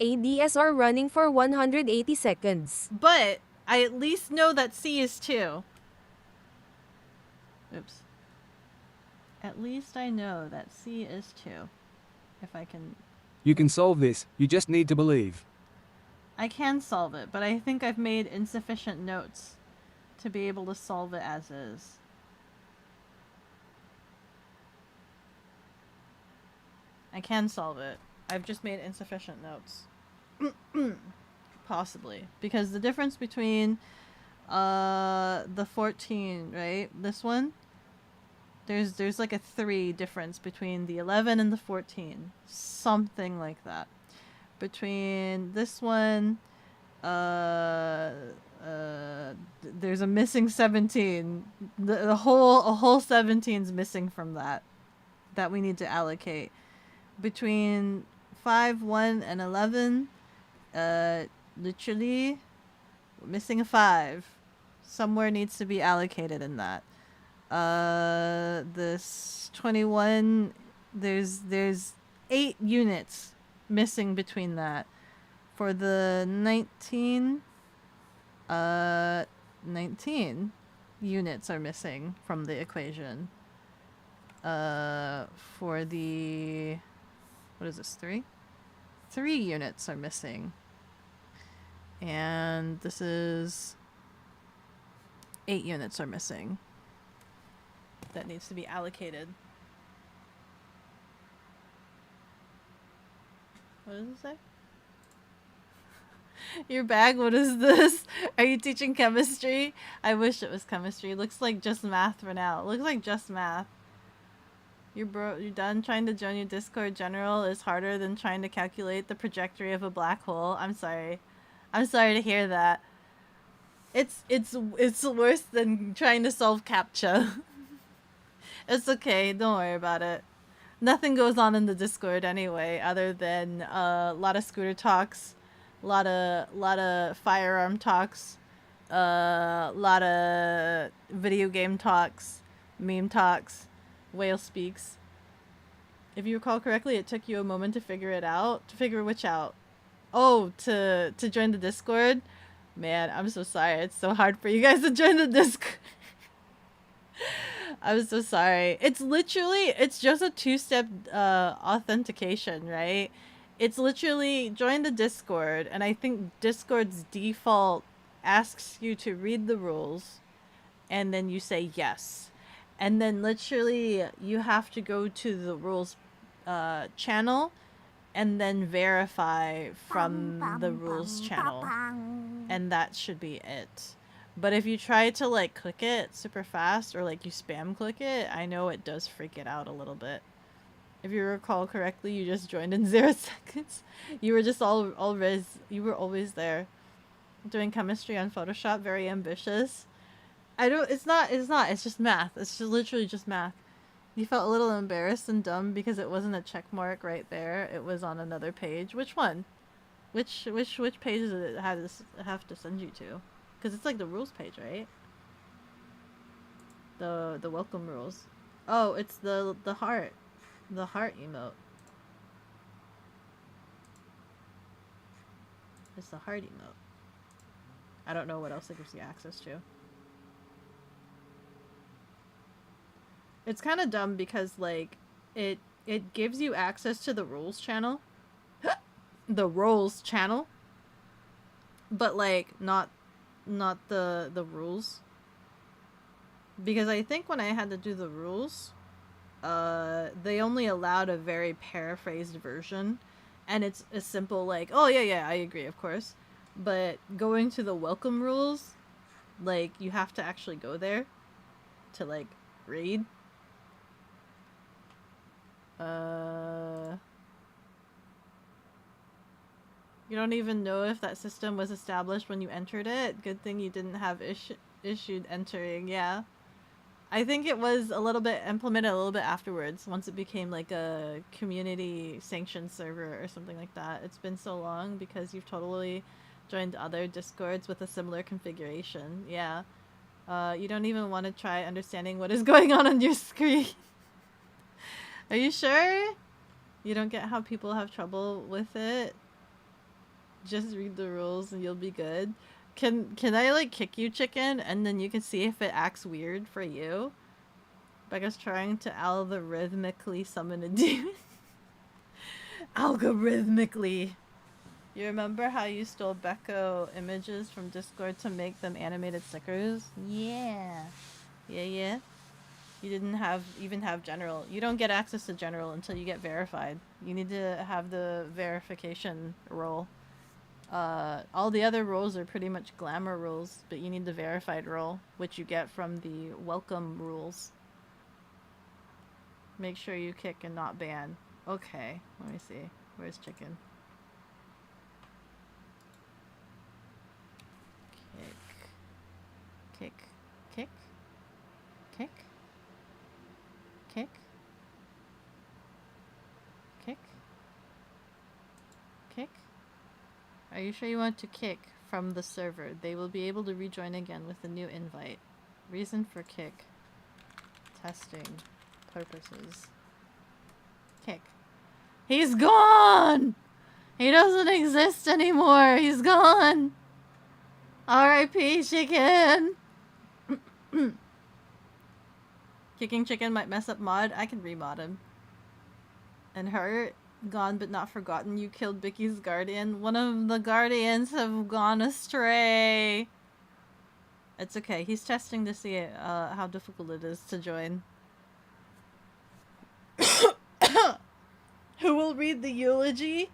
Speaker 4: ADSR running for 180 seconds.
Speaker 1: But I at least know that C is 2. Oops. At least I know that C is 2. If I can...
Speaker 3: You can solve this, you just need to believe.
Speaker 1: I can solve it, but I think I've made insufficient notes to be able to solve it as is. I can solve it. I've just made insufficient notes. Possibly. Because the difference between the 14, right? This one? There's like a 3 difference between the 11 and the 14. Something like that. Between this one, there's a missing 17. A whole 17's missing from that we need to allocate. Between 5, 1, and 11, literally missing a 5. Somewhere needs to be allocated in that. This 21, there's 8 units missing between that. For the 19, 19 units are missing from the equation. For the, what is this, 3? 3 units are missing. And this is 8 units are missing. That needs to be allocated. What does it say? Your bag, what is this? Are you teaching chemistry? I wish it was chemistry. It looks like just math for now. It looks like just math. You're done trying to join your Discord general is harder than trying to calculate the trajectory of a black hole. I'm sorry. I'm sorry to hear that. It's worse than trying to solve CAPTCHA. It's okay. Don't worry about it. Nothing goes on in the Discord anyway, other than a lot of scooter talks, a lot of firearm talks, a lot of video game talks, meme talks, whale speaks. If you recall correctly, it took you a moment to figure it out. To figure which out? Oh, to join the Discord? Man, I'm so sorry. It's so hard for you guys to join the Discord. I'm so sorry. It's just a 2-step authentication, right? It's literally join the Discord, and I think Discord's default asks you to read the rules, and then you say yes. And then literally you have to go to the rules channel and then verify from the rules channel. And that should be it. But if you try to like click it super fast or like you spam click it, I know it does freak it out a little bit. If you recall correctly, you just joined in 0 seconds. You were just you were always there. Doing chemistry on Photoshop, very ambitious. It's just math. It's just literally just math. You felt a little embarrassed and dumb because it wasn't a check mark right there. It was on another page. Which one? Which page does it have to send you to? Because it's like the rules page, right? The welcome rules. Oh, it's the heart. The heart emote. It's the heart emote. I don't know what else it gives you access to. It's kind of dumb because like it gives you access to the rules channel. The roles channel. But like not the rules. Because I think when I had to do the rules, they only allowed a very paraphrased version, and it's a simple like, oh yeah, I agree, of course. But going to the welcome rules, like you have to actually go there to like read. You don't even know if that system was established when you entered it. Good thing you didn't have issued entering, yeah. I think it was a little bit implemented a little bit afterwards, once it became like a community sanctioned server or something like that. It's been so long because you've totally joined other Discords with a similar configuration. Yeah. You don't even want to try understanding what is going on your screen. Are you sure? You don't get how people have trouble with it? Just read the rules and you'll be good. Can I like kick you, chicken, and then you can see if it acts weird for you? Becca's trying to algorithmically summon a demon. Algorithmically. You remember how you stole Becco images from Discord to make them animated stickers? Yeah. Yeah. You didn't even have general. You don't get access to general until you get verified. You need to have the verification role. All the other roles are pretty much glamour rules, but you need the verified role, which you get from the welcome rules. Make sure you kick and not ban. Okay, let me see. Where's chicken? Kick. Kick. Kick. Kick. Kick. Kick. Are you sure you want to kick from the server? They will be able to rejoin again with a new invite. Reason for kick. Testing purposes. Kick. He's gone! He doesn't exist anymore. He's gone. R.I.P. chicken. Kicking chicken might mess up mod. I can remod him. And her, gone but not forgotten. You killed Vicky's guardian. One of the guardians have gone astray. It's okay. He's testing to see how difficult it is to join. Who will read the eulogy?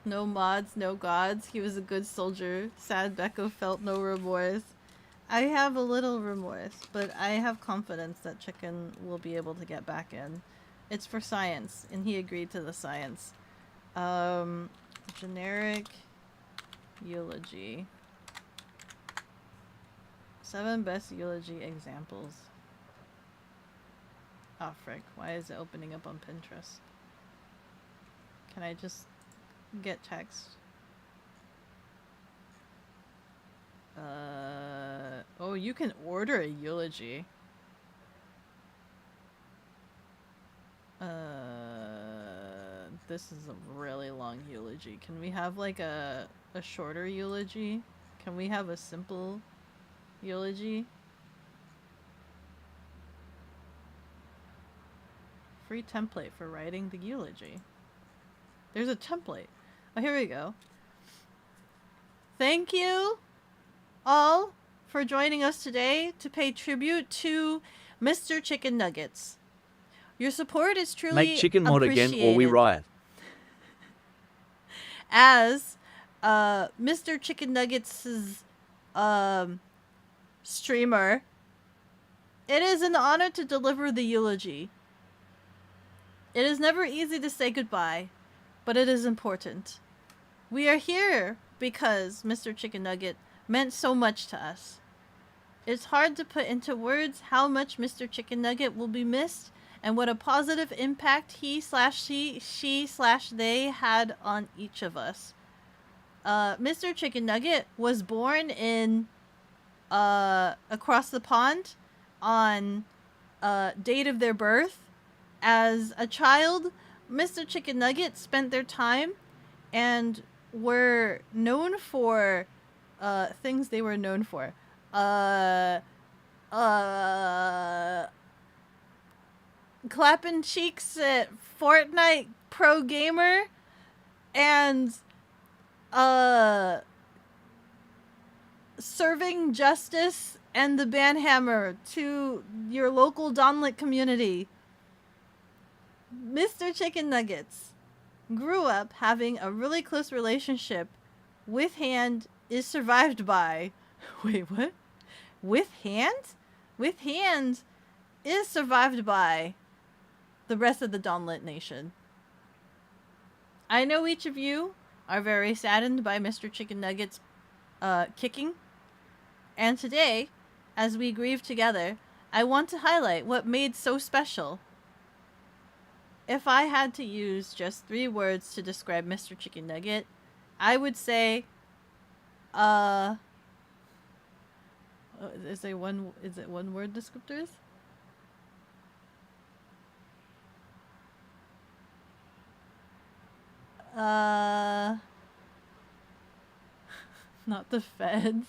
Speaker 1: No mods, no gods. He was a good soldier. Sad Becco felt no remorse. I have a little remorse, but I have confidence that Chicken will be able to get back in. It's for science, and he agreed to the science. Generic eulogy. 7 best eulogy examples. Oh frick, why is it opening up on Pinterest? Can I just get text? Oh, you can order a eulogy. This is a really long eulogy. Can we have like a shorter eulogy? Can we have a simple eulogy? Free template for writing the eulogy. There's a template. Oh, here we go. Thank you all for joining us today to pay tribute to Mr. Chicken Nuggets. Your support is truly
Speaker 5: Make chicken mod again or we riot.
Speaker 1: As Mr. Chicken Nuggets' streamer, it is an honor to deliver the eulogy. It is never easy to say goodbye, but it is important. We are here because Mr. Chicken Nugget meant so much to us. It's hard to put into words how much Mr. Chicken Nugget will be missed and what a positive impact he/she/they had on each of us. Mr. Chicken Nugget was born in across the pond on date of their birth. As a child, Mr. Chicken Nugget spent their time and were known for things they were known for. Clapping cheeks at Fortnite Pro Gamer and serving justice and the banhammer to your local Donlet community. Mr. Chicken Nuggets grew up having a really close relationship with Hand is survived by... Wait, what? With Hand? With Hand is survived by the rest of the Donlet Nation. I know each of you are very saddened by Mr. Chicken Nuggets kicking. And today, as we grieve together, I want to highlight what made so special. If I had to use just 3 words to describe Mr. Chicken Nugget, I would say, is it one word descriptors? Not the feds.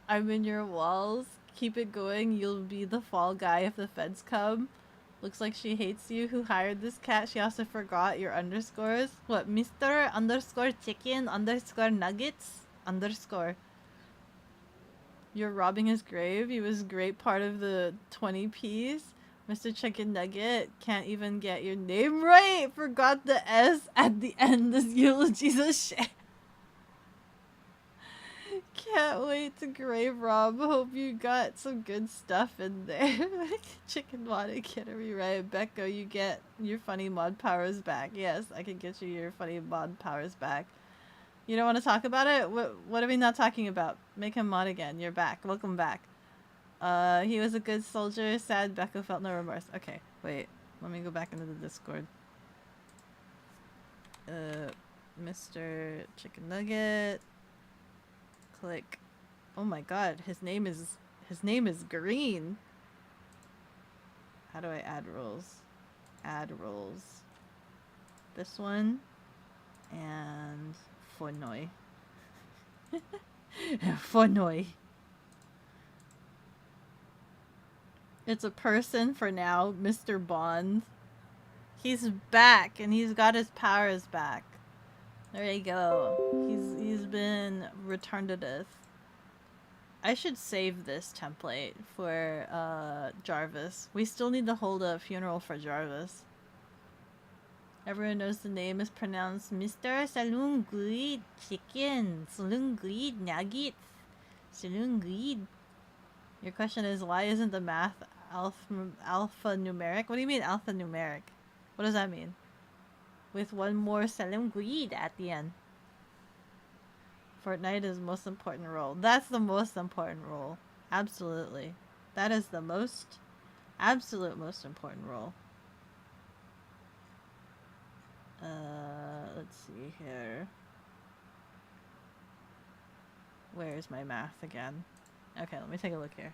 Speaker 1: I'm in your walls. Keep it going. You'll be the fall guy if the feds come. Looks like she hates you. Who hired this cat? She also forgot your underscores. What, Mr. underscore chicken underscore nuggets underscore. You're robbing his grave. He was a great part of the 20 piece. Mr. Chicken Nugget can't even get your name right. Forgot the S at the end. This eulogy's a shit. Can't wait to grave rob. Hope you got some good stuff in there. Chicken Mod get a rewrite. Becco, you get your funny mod powers back. Yes, I can get you your funny mod powers back. You don't want to talk about it? What are we not talking about? Make him mod again. You're back. Welcome back. He was a good soldier. Sad Becco felt no remorse. Okay, wait. Let me go back into the Discord. Mr. Chicken Nugget. Click. Oh my god, his name is green. How do I add roles? Add roles. This one. And Fonoy. Fonoy. It's a person for now, Mr. Bond. He's back and he's got his powers back. There you go. He's been returned to death. I should save this template for Jarvis. We still need to hold a funeral for Jarvis. Everyone knows the name is pronounced Mr. Saloon Good Chicken. Saloon Good Nuggets. Saloon Good. Your question is, why isn't the math alphanumeric? What do you mean alphanumeric? What does that mean? With one more Salim Guid at the end. Fortnite is the most important role. That's the most important role. Absolutely. That is the absolute most important role. Let's see here. Where's my math again? Okay, let me take a look here.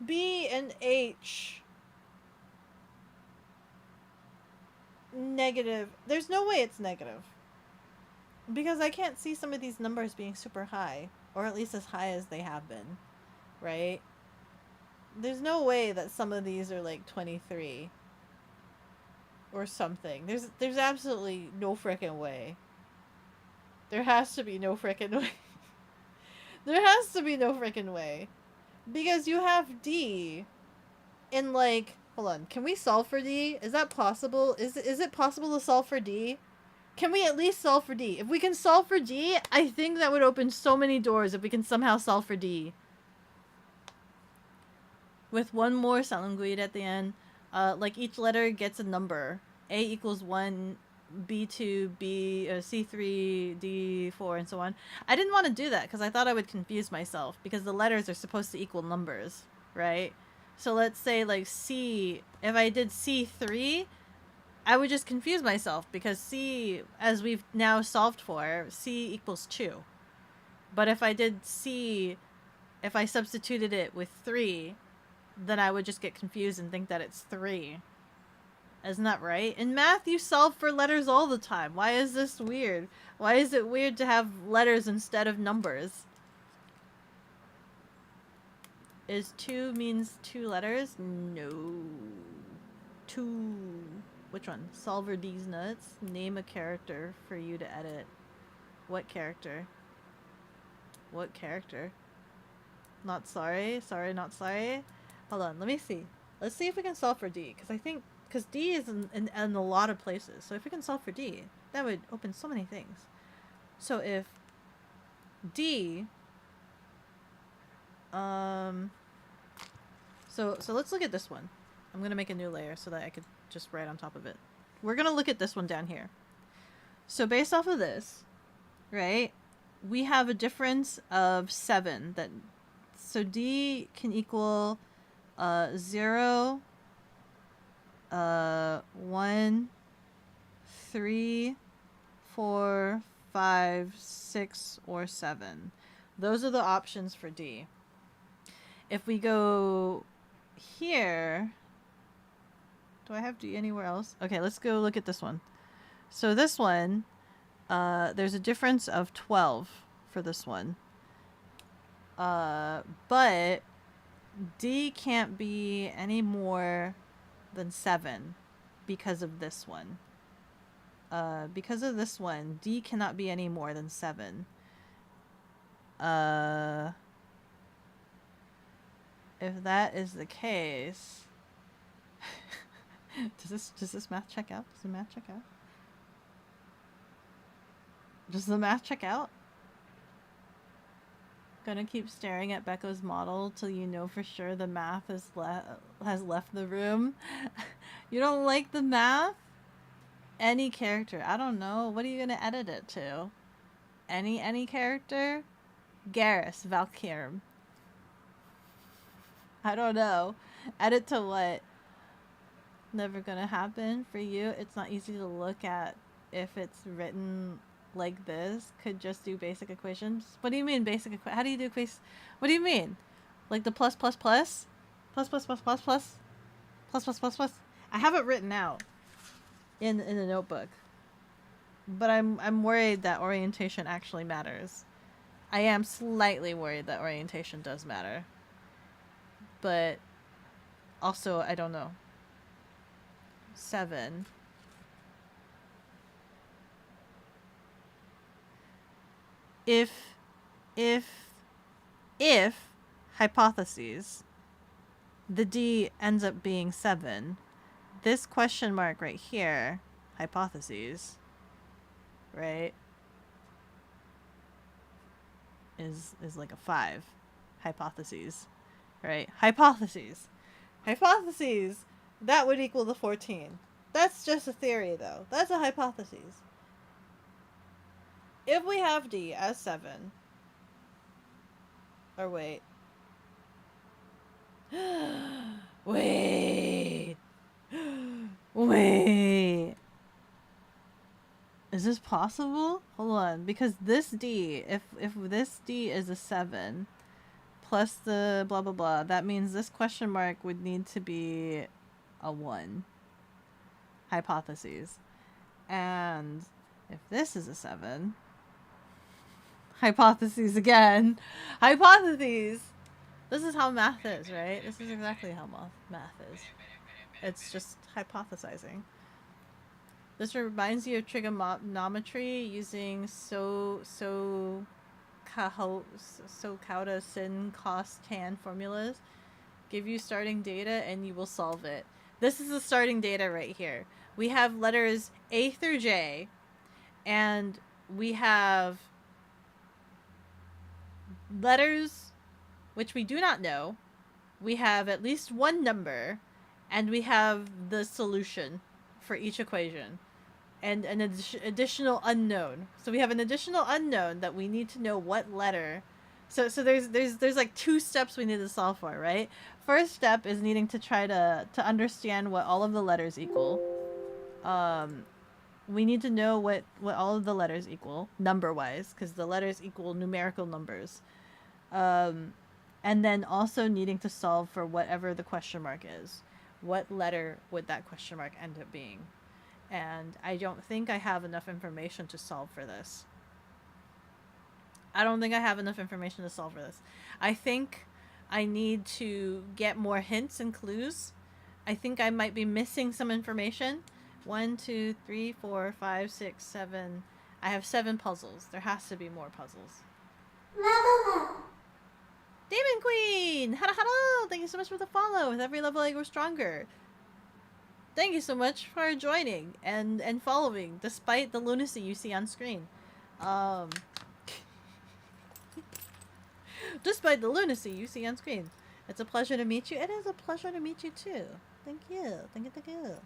Speaker 1: B and H. Negative. There's no way it's negative. Because I can't see some of these numbers being super high. Or at least as high as they have been. Right? There's no way that some of these are like 23. Or something. There's absolutely no frickin' way. There has to be no frickin' way. There has to be no frickin' way. Because you have D in like... Hold on. Can we solve for D? Is that possible? Is it possible to solve for D? Can we at least solve for D? If we can solve for D, I think that would open so many doors if we can somehow solve for D. With one more Salanguid at the end. Like each letter gets a number. A equals 1, B2, C3, D4, and so on. I didn't want to do that because I thought I would confuse myself because the letters are supposed to equal numbers, right? So let's say like C, if I did C3, I would just confuse myself because C, as we've now solved for, C equals 2. But if I did C, if I substituted it with 3, then I would just get confused and think that it's 3. Isn't that right? In math, you solve for letters all the time. Why is this weird? Why is it weird to have letters instead of numbers? Is 2 means 2 letters? No. 2. Which one? Solver D's nuts. Name a character for you to edit. What character? What character? Not sorry. Sorry, not sorry. Hold on, let me see. Let's see if we can solve for D. Because D is in a lot of places. So if we can solve for D, that would open so many things. So if D... So let's look at this one. I'm going to make a new layer so that I could just write on top of it. We're going to look at this one down here. So based off of this, right, we have a difference of 7 that So D can equal 0, 1, 3, 4, 5, 6, or 7. Those are the options for D. If we go here, do I have D anywhere else? Okay, let's go look at this one. So this one, there's a difference of 12 for this one. But D can't be any more than 7 because of this one. Because of this one, D cannot be any more than 7. If that is the case, does this math check out? Does the math check out? Does the math check out? Gonna keep staring at Becco's model till you know for sure the math has left the room. You don't like the math? Any character. I don't know. What are you gonna edit it to? Any character? Garrus, Valkyrie. I don't know. Edit to what? Never gonna happen for you. It's not easy to look at if it's written like this. Could just do basic equations. What do you mean basic equations? How do you do equations? What do you mean? Like the plus plus plus? Plus plus plus plus plus? Plus plus plus plus? I have it written out in the notebook. But I'm worried that orientation actually matters. I am slightly worried that orientation does matter. But also, I don't know. 7. If hypotheses, the D ends up being 7, this question mark right here, hypotheses, right, is like a 5. Hypotheses, right? Hypotheses, that would equal the 14. That's just a theory, though. That's a hypothesis. If we have D as 7, or wait, wait, is this possible? Hold on, because this D, if this D is a 7 plus the blah blah blah, that means this question mark would need to be a 1. Hypotheses. And if this is a 7, hypotheses again. Hypotheses! This is how math is, right? This is exactly how math is. It's just hypothesizing. This reminds you of trigonometry using SOHCAHTOA sin cos tan formulas. Give you starting data and you will solve it. This is the starting data right here. We have letters A through J, and we have letters which we do not know. We have at least one number, and we have the solution for each equation, and an additional unknown. So we have an additional unknown that we need to know what letter. So there's like 2 steps we need to solve for, right? First step is needing to try to understand what all of the letters equal. We need to know what all of the letters equal number-wise, because the letters equal numerical numbers. And then also needing to solve for whatever the question mark is. What letter would that question mark end up being? And I don't think I have enough information to solve for this. I think I need to get more hints and clues. I think I might be missing some information. 1, 2, 3, 4, 5, 6, 7. I have 7 puzzles. There has to be more puzzles. Demon Queen! Hello! Thank you so much for the follow. With every level I grow stronger. Thank you so much for joining and following, despite the lunacy you see on screen. Despite the lunacy you see on screen. It's a pleasure to meet you. It is a pleasure to meet you too. Thank you. Thank you.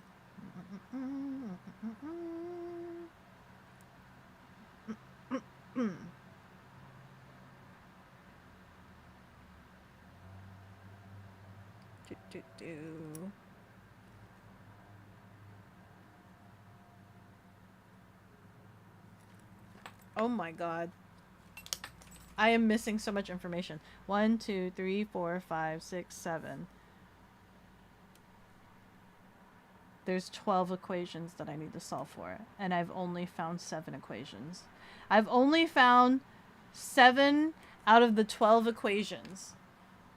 Speaker 1: Oh my god. I am missing so much information. 1, 2, 3, 4, 5, 6, 7. There's 12 equations that I need to solve for, and I've only found 7 equations. I've only found 7 out of the 12 equations.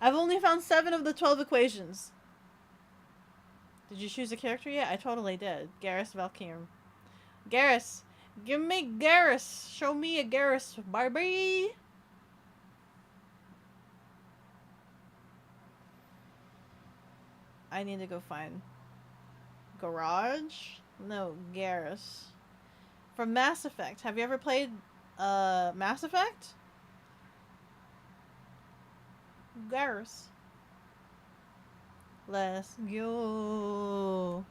Speaker 1: I've only found 7 of the 12 equations. Did you choose a character yet? I totally did. Garrus Valkyrie. Garrus! Give me Garrus! Show me a Garrus, Barbie! I need to go find Garage? No, Garrus. From Mass Effect. Have you ever played Mass Effect? Garrus. Let's go.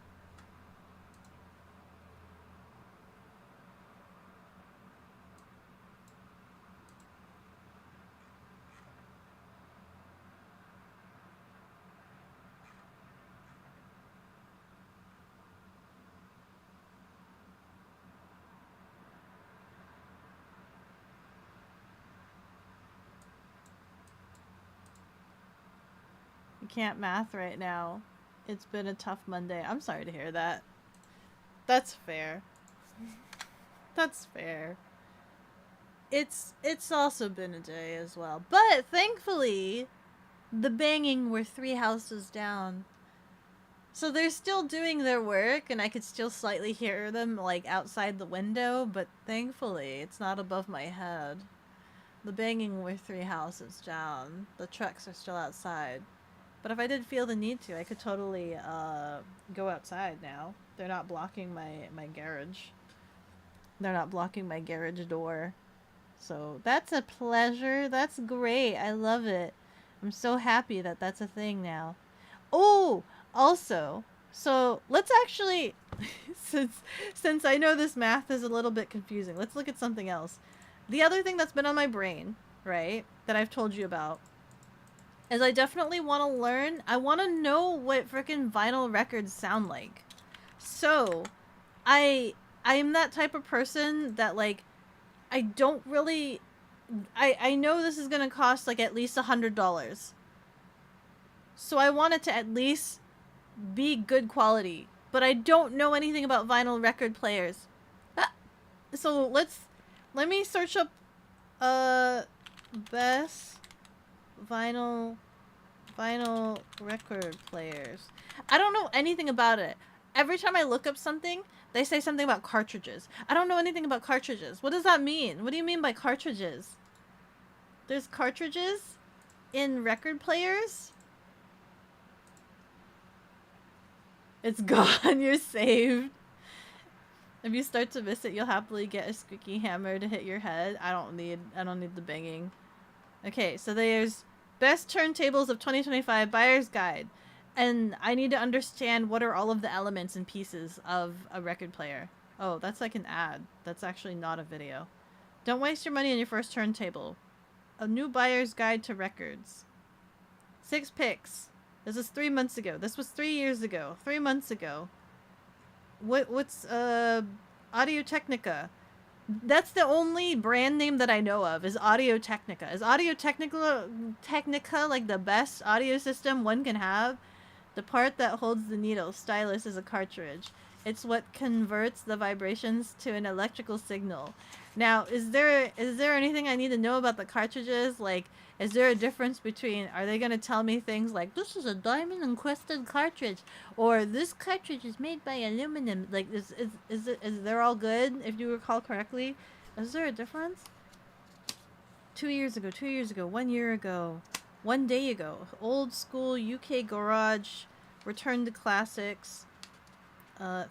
Speaker 1: You can't math right now. It's been a tough Monday. I'm sorry to hear that. That's fair. That's fair. It's also been a day as well. But thankfully, the banging were 3 houses down. So they're still doing their work, and I could still slightly hear them, like, outside the window, but thankfully, it's not above my head. The banging were 3 houses down. The trucks are still outside. But if I did feel the need to, I could totally go outside now. They're not blocking my garage. They're not blocking my garage door. So that's a pleasure. That's great. I love it. I'm so happy that that's a thing now. Oh, also, so let's actually, since I know this math is a little bit confusing, let's look at something else. The other thing that's been on my brain, right, that I've told you about, is I definitely want to learn. I want to know what frickin' vinyl records sound like. So, I am that type of person that, like, I don't really... I know this is gonna cost, like, at least $100. So I want it to at least be good quality. But I don't know anything about vinyl record players. So let me search up, best vinyl record players. I don't know anything about it. Every time I look up something, they say something about cartridges. I don't know anything about cartridges. What does that mean? What do you mean by cartridges? There's cartridges in record players? It's gone. You're saved. If you start to miss it, you'll happily get a squeaky hammer to hit your head. I don't need the banging. Okay, so there's Best Turntables of 2025 Buyer's Guide. And I need to understand what are all of the elements and pieces of a record player. Oh, that's like an ad. That's actually not a video. Don't waste your money on your first turntable. A new buyer's guide to records. 6 picks. This is 3 months ago. This was 3 years ago. 3 months ago. What's Audio-Technica? That's the only brand name that I know of, is Audio-Technica. Is Audio-Technica like the best audio system one can have? The part that holds the needle, stylus, is a cartridge. It's what converts the vibrations to an electrical signal. Now, is there anything I need to know about the cartridges? Like, is there a difference between, are they going to tell me things like, this is a diamond encrusted cartridge, or this cartridge is made by aluminum? Like, is they're all good, if you recall correctly? Is there a difference? 2 years ago, 2 years ago, 1 year ago, 1 day ago, old school UK garage, return to classics.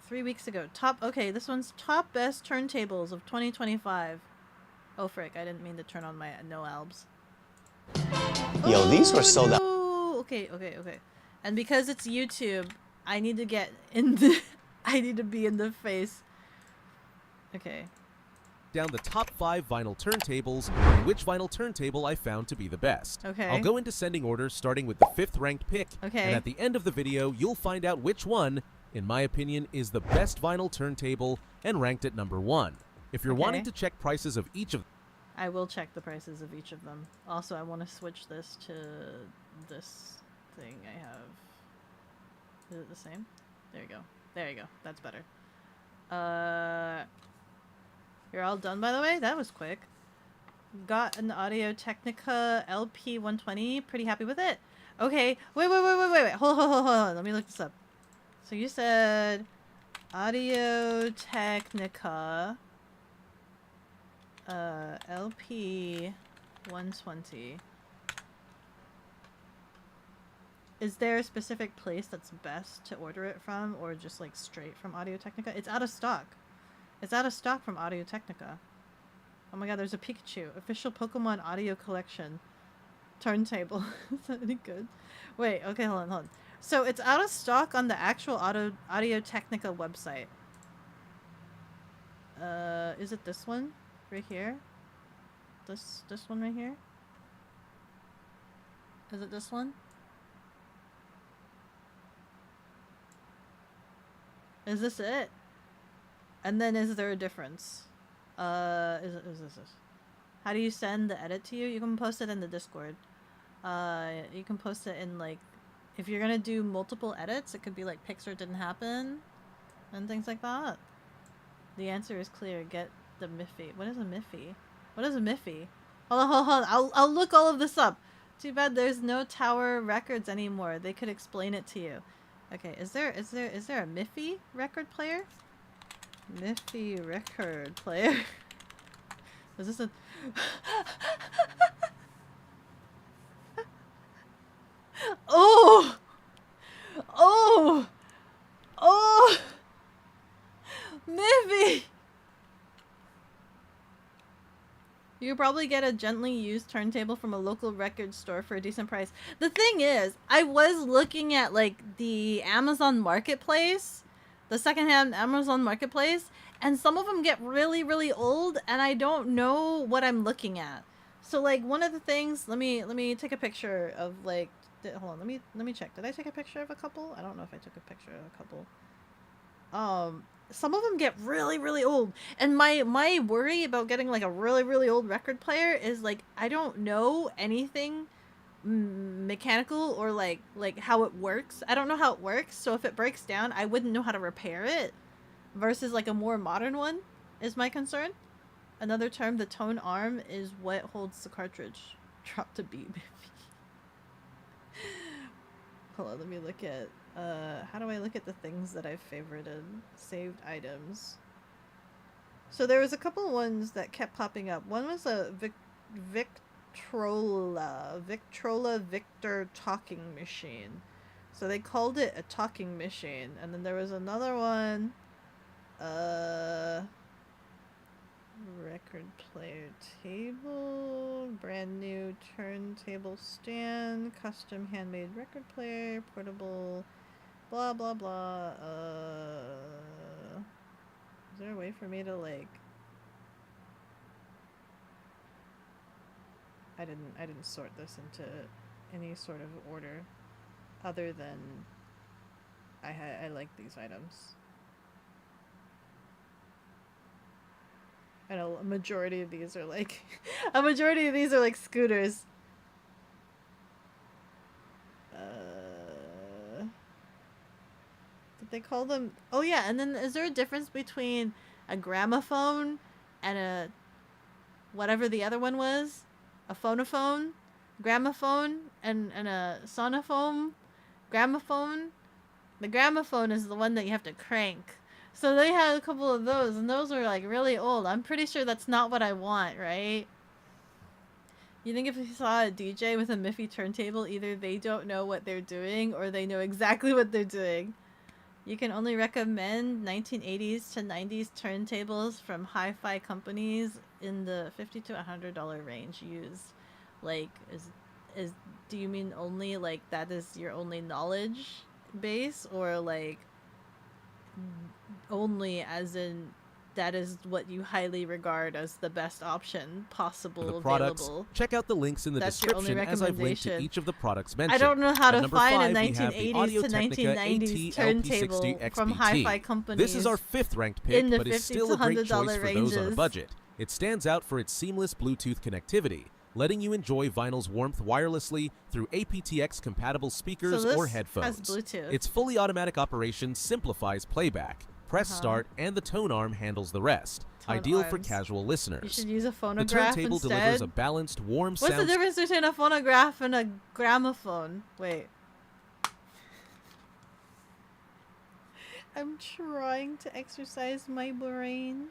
Speaker 1: 3 weeks ago. Okay, this one's top best turntables of 2025. Oh frick, I didn't mean to turn on my no albs.
Speaker 6: Yo, these were sold out.
Speaker 1: No! Okay. And because it's YouTube, I need to get in the I need to be in the face. Okay.
Speaker 2: down the top 5 vinyl turntables and which vinyl turntable I found to be the best.
Speaker 1: Okay.
Speaker 2: I'll go into sending order starting with the 5th ranked pick.
Speaker 1: Okay.
Speaker 2: And at the end of the video, you'll find out which one, in my opinion, is the best vinyl turntable and ranked at number 1. If you're wanting to check prices of each of
Speaker 1: I will check the prices of each of them. Also, I want to switch this to this thing I have. Is it the same? There you go. There you go. That's better. You're all done, by the way? That was quick. Got an Audio Technica LP 120. Pretty happy with it. Okay. Wait. Hold on. Let me look this up. So you said Audio Technica LP 120. Is there a specific place that's best to order it from, or just like straight from Audio Technica? It's out of stock. It's out of stock from Audio Technica. Oh my god, there's a Pikachu. Official Pokemon audio collection. Turntable. Is that any good? Wait, okay, hold on. So it's out of stock on the actual Audio Technica website. Is it this one? Right here? This one right here? Is it this one? Is this it? And then is there a difference? Is this? How do you send the edit to you? You can post it in the Discord. You can post it in, like, if you're gonna do multiple edits, it could be like Pixar didn't happen and things like that. The answer is clear. Get the Miffy. What is a Miffy? What is a Miffy? Hold on. I'll look all of this up. Too bad there's no Tower Records anymore. They could explain it to you. Okay, is there a Miffy record player? Miffy record player. Is this a Oh! Miffy! You probably get a gently used turntable from a local record store for a decent price. The thing is, I was looking at like the Amazon Marketplace, the secondhand Amazon Marketplace, and some of them get really, really old, and I don't know what I'm looking at. So like one of the things, let me take a picture of like, hold on, let me check. Did I take a picture of a couple? I don't know if I took a picture of a couple. Some of them get really, really old. And my worry about getting like a really, really old record player is like, I don't know anything mechanical or like how it works. I don't know how it works. So if it breaks down, I wouldn't know how to repair it versus like a more modern one is my concern. Another term, the tone arm is what holds the cartridge. Drop to beat. Hold on, let me look at how do I look at the things that I've favorited? Saved items. So there was a couple ones that kept popping up. One was a Victrola Victor talking machine. So they called it a talking machine. And then there was another one, record player table, brand new turntable stand, custom handmade record player, portable, blah blah blah. Is there a way for me to like? I didn't sort this into any sort of order, other than I like these items. I know a majority of these are like scooters. Did they call them? Oh yeah, and then is there a difference between a gramophone and a whatever the other one was? A phonophone, gramophone, and a sonophone, gramophone. The gramophone is the one that you have to crank. So they had a couple of those, and those were like really old. I'm pretty sure that's not what I want, right? You think if you saw a DJ with a Miffy turntable, either they don't know what they're doing or they know exactly what they're doing. You can only recommend 1980s to 90s turntables from hi-fi companies in the $50 to $100 range used. Like, do you mean only like that is your only knowledge base, or like only as in that is what you highly regard as the best option possible
Speaker 2: For the products,
Speaker 1: available.
Speaker 2: check out the links in the
Speaker 1: That's your only
Speaker 2: description as I've linked to
Speaker 1: recommendation.
Speaker 2: each of the products mentioned.
Speaker 1: I don't know how
Speaker 2: At
Speaker 1: to
Speaker 2: number
Speaker 1: find
Speaker 2: 5,
Speaker 1: a
Speaker 2: we have the
Speaker 1: 1980s to
Speaker 2: Audio-Technica
Speaker 1: 1990s turntable
Speaker 2: AT-LP60
Speaker 1: from
Speaker 2: XBT.
Speaker 1: hi-fi companies.
Speaker 2: This is our 5th ranked pick,
Speaker 1: in the
Speaker 2: but is
Speaker 1: $50
Speaker 2: still
Speaker 1: to
Speaker 2: a great
Speaker 1: $100
Speaker 2: choice for those on a
Speaker 1: ranges.
Speaker 2: budget. It stands out for its seamless Bluetooth connectivity, letting you enjoy vinyl's warmth wirelessly through aptX-compatible speakers
Speaker 1: So this
Speaker 2: or
Speaker 1: has
Speaker 2: headphones.
Speaker 1: Bluetooth.
Speaker 2: Its fully automatic operation simplifies playback. Press start, and the tone arm handles the rest.
Speaker 1: Tone
Speaker 2: Ideal for
Speaker 1: arms.
Speaker 2: casual
Speaker 1: You
Speaker 2: listeners.
Speaker 1: should use a
Speaker 2: The
Speaker 1: phonograph
Speaker 2: turntable
Speaker 1: instead.
Speaker 2: delivers a balanced, warm
Speaker 1: What's the
Speaker 2: sound.
Speaker 1: difference between a phonograph and a gramophone? Wait. I'm trying to exercise my brain.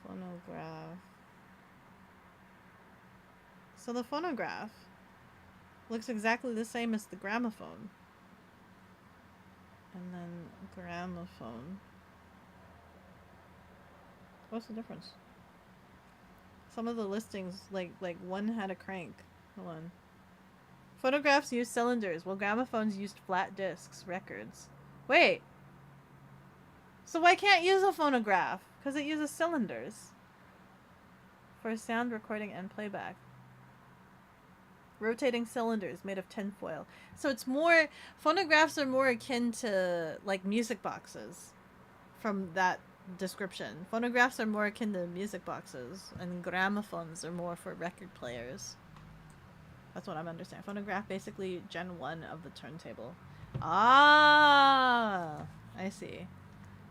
Speaker 1: Phonograph. So the phonograph looks exactly the same as the gramophone. And then gramophone. What's the difference? Some of the listings, like one had a crank. Hold on. Phonographs use cylinders, while gramophones used flat discs, records. Wait! So why can't use a phonograph? Because it uses cylinders. For sound recording and playback. Rotating cylinders made of tinfoil. So it's more... Phonographs are more akin to, like, music boxes. From that description. Phonographs are more akin to music boxes. And gramophones are more for record players. That's what I'm understanding. Phonograph, basically Gen 1 of the turntable. Ah! I see.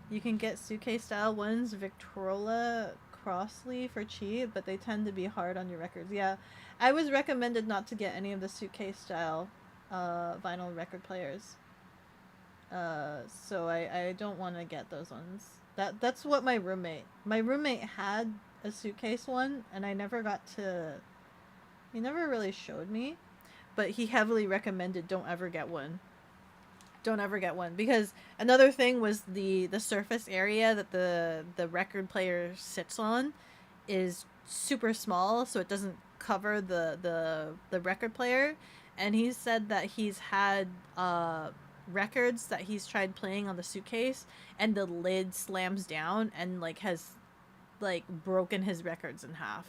Speaker 1: You can get suitcase-style ones, Victrola Crossley, for cheap, but they tend to be hard on your records. Yeah, I was recommended not to get any of the suitcase-style vinyl record players. So I don't want to get those ones. That's what my roommate had a suitcase one, and I never got to... He never really showed me, but he heavily recommended don't ever get one. Don't ever get one, because another thing was the surface area that the record player sits on is super small, so it doesn't cover the record player. And he said that he's had records that he's tried playing on the suitcase, and the lid slams down and has broken his records in half.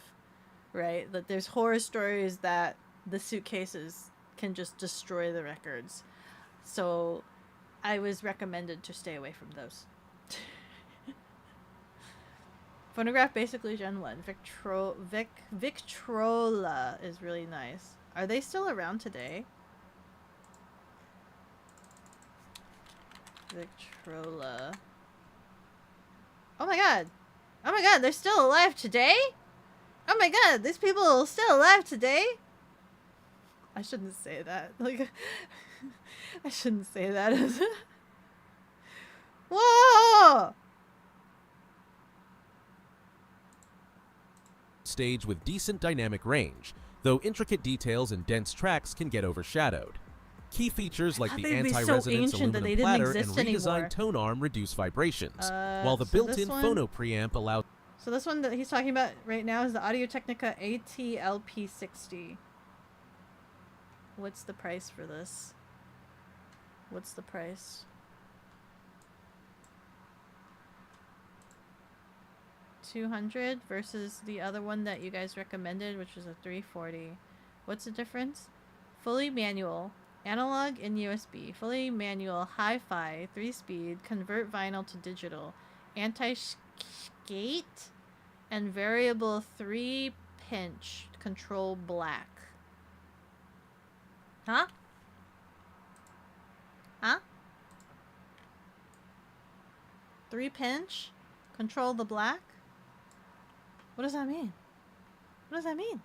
Speaker 1: Right? That there's horror stories that the suitcases can just destroy the records. So I was recommended to stay away from those. Phonograph, basically Gen 1. Victrola is really nice. Are they still around today? Victrola. Oh my god! Oh my god, they're still alive today? Oh my god, these people are still alive today? I shouldn't say that. I shouldn't say that. Whoa!
Speaker 2: Stage with decent dynamic range, though intricate details and dense tracks can get overshadowed. Key features like the
Speaker 1: they'd be so
Speaker 2: anti-resonance
Speaker 1: ancient that
Speaker 2: aluminum
Speaker 1: they didn't
Speaker 2: platter and
Speaker 1: exist anymore.
Speaker 2: redesigned tone arm reduce vibrations, while the
Speaker 1: So
Speaker 2: built-in
Speaker 1: this one-
Speaker 2: phono preamp allows...
Speaker 1: So this one that he's talking about right now is the Audio-Technica AT-LP60. What's the price for this? What's the price? $200 versus the other one that you guys recommended, which was a $340. What's the difference? Fully manual, analog and USB, fully manual, hi-fi, 3-speed, convert vinyl to digital, anti-skate, and variable 3-pinch, control black. Huh? Huh? 3-pinch? Control the black? What does that mean? What does that mean?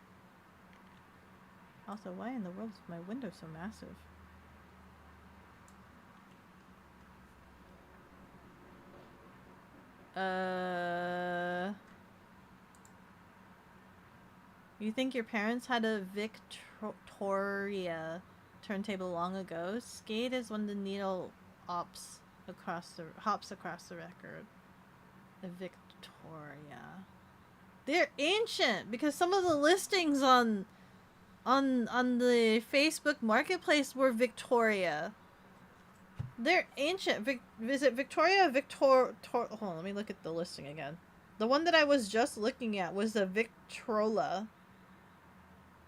Speaker 1: Also, why in the world is my window so massive? You think your parents had a Victoria turntable long ago? Skate is when the needle hops across the record. The Victoria. They're ancient because some of the listings on the Facebook Marketplace were Victoria. They're ancient. Visit Victoria Hold on, let me look at the listing again. The one that I was just looking at was the Victrola.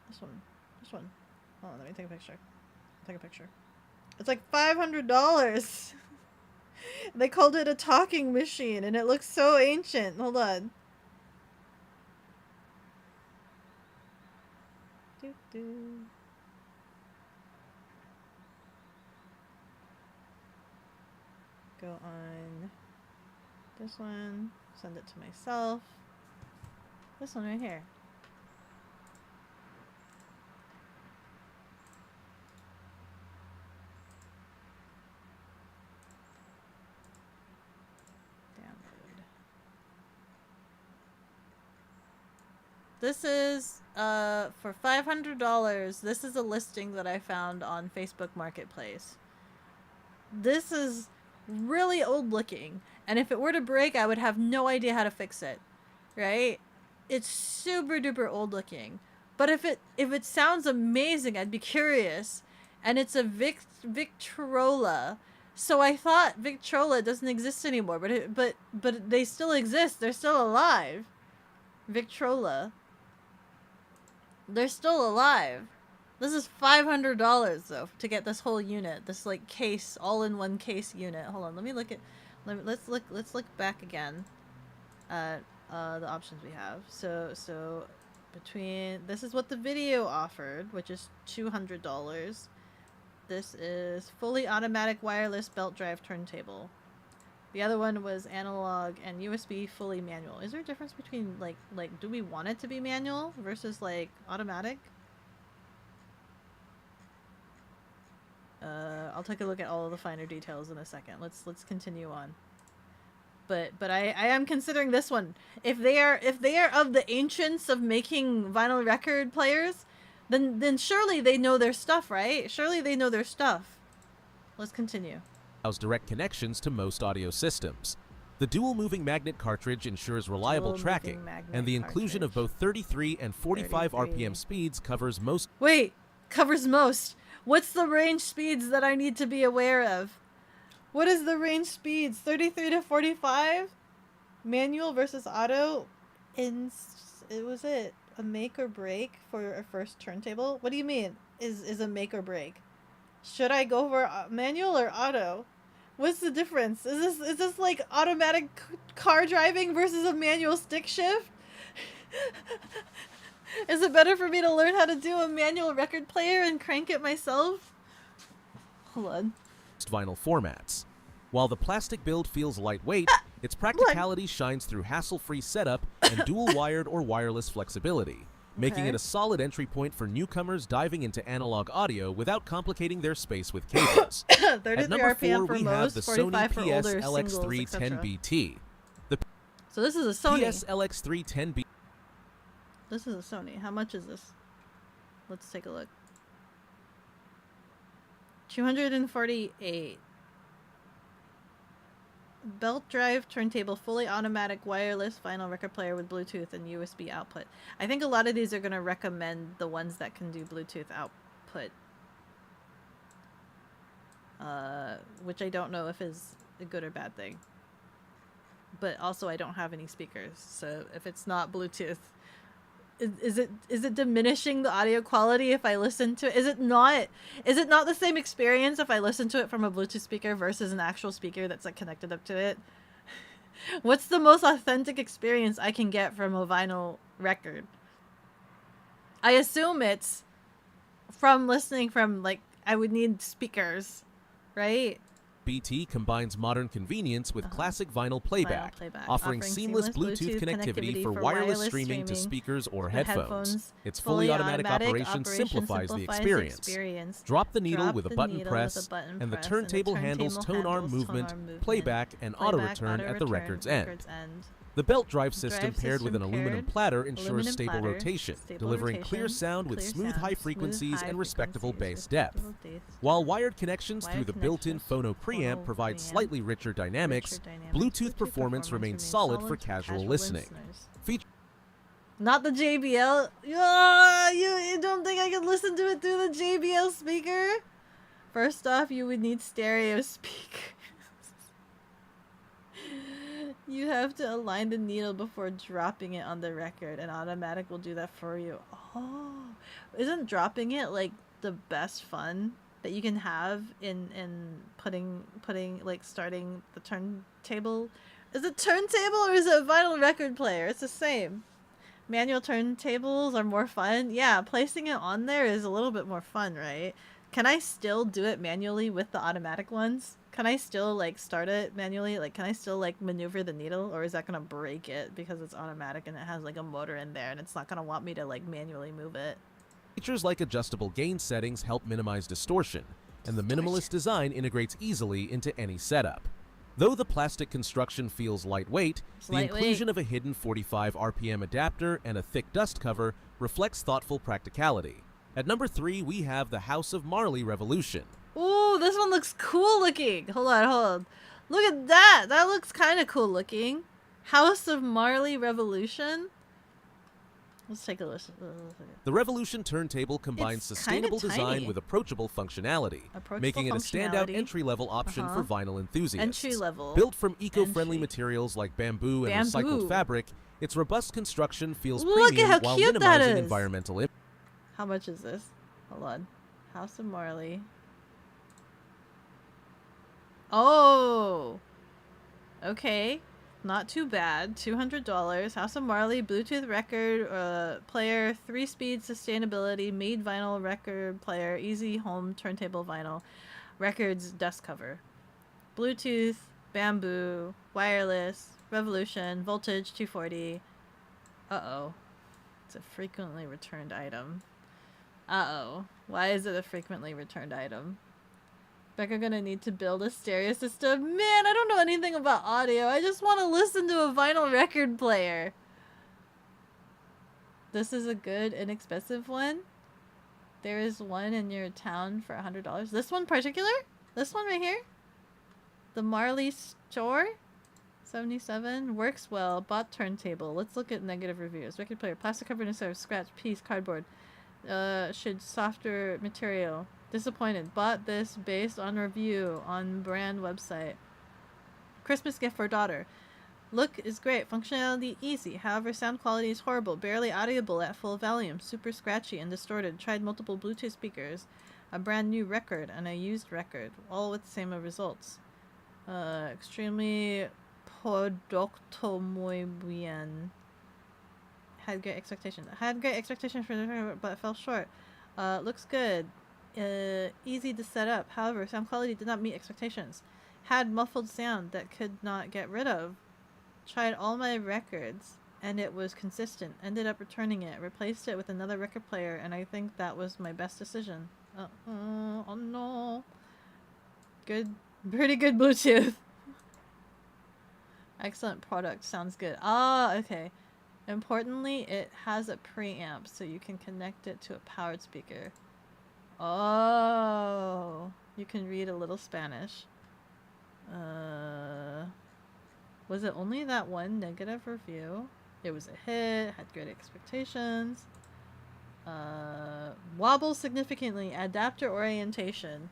Speaker 1: This one. Hold on, let me take a picture. It's like $500. They called it a talking machine, and it looks so ancient. Hold on. Go on this one. Send it to myself. This one right here. This is for $500. This is a listing that I found on Facebook Marketplace. This is really old looking, and if it were to break, I would have no idea how to fix it. Right? It's super duper old looking. But if it sounds amazing, I'd be curious. And it's a Victrola. So I thought Victrola doesn't exist anymore, but they still exist. They're still alive. Victrola. They're still alive. This is $500 though to get this whole unit, this like case, all-in-one case unit. Hold on, let's look back again at the options we have. So between this is what the video offered, which is $200. This is fully automatic wireless belt drive turntable. The other one was analog and USB fully manual. Is there a difference between like do we want it to be manual versus like automatic? I'll take a look at all of the finer details in a second. Let's continue on. But I am considering this one. If they are of the ancients of making vinyl record players, then surely they know their stuff, right? Surely they know their stuff. Let's continue.
Speaker 2: Allows direct connections to most audio systems. The dual moving magnet cartridge ensures reliable tracking, and the inclusion of both 33 and 45 RPM speeds covers most.
Speaker 1: Wait, covers most. What's the range speeds that I need to be aware of? What is the range speeds? 33 to 45? Manual versus auto? Was it a make or break for a first turntable? What do you mean? Is a make or break? Should I go for manual or auto? What's the difference? Is this like automatic car driving versus a manual stick shift? Is it better for me to learn how to do a manual record player and crank it myself? Hold on.
Speaker 2: Vinyl formats. While the plastic build feels lightweight, its practicality shines through hassle-free setup and dual wired or wireless flexibility, making it a solid entry point for newcomers diving into analog audio without complicating their space with cables. At number 4, we have the Sony PS-LX310BT.
Speaker 1: So this is a Sony.
Speaker 2: PS-LX310BT.
Speaker 1: This is a Sony. How much is this? Let's take a look. $248. Belt drive turntable, fully automatic wireless vinyl record player with Bluetooth and USB output. I think a lot of these are going to recommend the ones that can do Bluetooth output. Which I don't know if is a good or bad thing. But also I don't have any speakers, so if it's not Bluetooth, is it diminishing the audio quality if I listen to it? Is it not the same experience if I listen to it from a Bluetooth speaker versus an actual speaker that's like connected up to it? What's the most authentic experience I can get from a vinyl record? I assume it's from listening from, like, I would need speakers, right?
Speaker 2: BT combines modern convenience with classic vinyl playback, offering seamless Bluetooth connectivity for wireless streaming to speakers or headphones. Its fully automatic operation simplifies the experience. Drop the needle with a button press, and the turntable handles tone arm movement, playback, and auto-return at the record's end. The belt drive system paired with an aluminum platter ensures stable rotation, delivering clear sound with smooth high frequencies and respectable bass depth. While wired connections through the built-in phono preamp provide slightly richer dynamics, Bluetooth performance remains solid for casual listening.
Speaker 1: Not the JBL? You don't think I can listen to it through the JBL speaker? First off, you would need stereo speakers. You have to align the needle before dropping it on the record, and automatic will do that for you. Oh, isn't dropping it like the best fun that you can have in putting like starting the turntable? Is it turntable or is it a vinyl record player? It's the same. Manual turntables are more fun. Yeah, placing it on there is a little bit more fun, right? Can I still do it manually with the automatic ones? Can I still like start it manually? Like, can I still like maneuver the needle, or is that gonna break it because it's automatic and it has like a motor in there and it's not gonna want me to like manually move it?
Speaker 2: Features like adjustable gain settings help minimize distortion, and the minimalist design integrates easily into any setup. Though the plastic construction feels lightweight, the inclusion of a hidden 45 RPM adapter and a thick dust cover reflects thoughtful practicality. At number 3, we have the House of Marley Revolution.
Speaker 1: Ooh, this one looks cool looking. Hold on. Look at that. That looks kind of cool looking. House of Marley Revolution. Let's take a listen.
Speaker 2: The Revolution turntable combines sustainable design with approachable functionality, making it a standout entry-level option for vinyl enthusiasts.
Speaker 1: Entry-level.
Speaker 2: Built from eco-friendly materials like bamboo and recycled fabric, its robust construction feels premium while minimizing environmental impact.
Speaker 1: How much is this? Hold on. House of Marley. Oh! Okay. Not too bad. $200. House of Marley, Bluetooth record player, 3-speed sustainability, made vinyl record player, easy home turntable vinyl, records dust cover. Bluetooth, bamboo, wireless, Revolution, voltage 240. Uh-oh. It's a frequently returned item. Uh-oh. Why is it a frequently returned item? Becca gonna need to build a stereo system. Man, I don't know anything about audio. I just want to listen to a vinyl record player. This is a good, inexpensive one. There is one in your town for $100. This one particular? This one right here? The Marley Store? 77. Works well. Bought turntable. Let's look at negative reviews. Record player. Plastic covered instead of scratch. Piece. Cardboard. Should softer material. Disappointed. Bought this based on review on brand website. Christmas gift for daughter. Look is great. Functionality easy. However, sound quality is horrible. Barely audible at full volume. Super scratchy and distorted. Tried multiple Bluetooth speakers. A brand new record and a used record. All with the same results. Extremely producto muy bien. Had great expectations. Had great expectations for the record, but fell short. Looks good. Easy to set up. However, sound quality did not meet expectations. Had muffled sound that could not get rid of. Tried all my records and it was consistent. Ended up returning it. Replaced it with another record player, and I think that was my best decision. Oh no. Good. Pretty good Bluetooth. Excellent product. Sounds good. Ah, okay. Importantly, it has a preamp, so you can connect it to a powered speaker. Oh, you can read a little Spanish. Was it only that one negative review? It was a hit, had great expectations. Wobbles significantly, adapter orientation.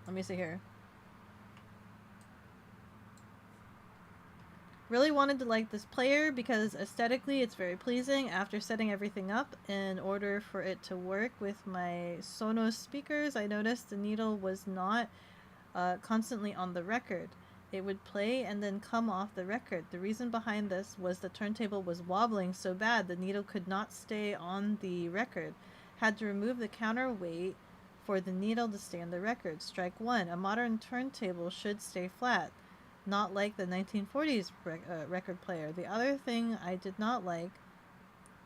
Speaker 1: Let me see here. Really wanted to like this player because aesthetically it's very pleasing. After setting everything up in order for it to work with my Sonos speakers, I noticed the needle was not constantly on the record. It would play and then come off the record. The reason behind this was the turntable was wobbling so bad the needle could not stay on the record. Had to remove the counterweight for the needle to stay on the record. Strike one. A modern turntable should stay flat. Not like the 1940s record player. The other thing I did not like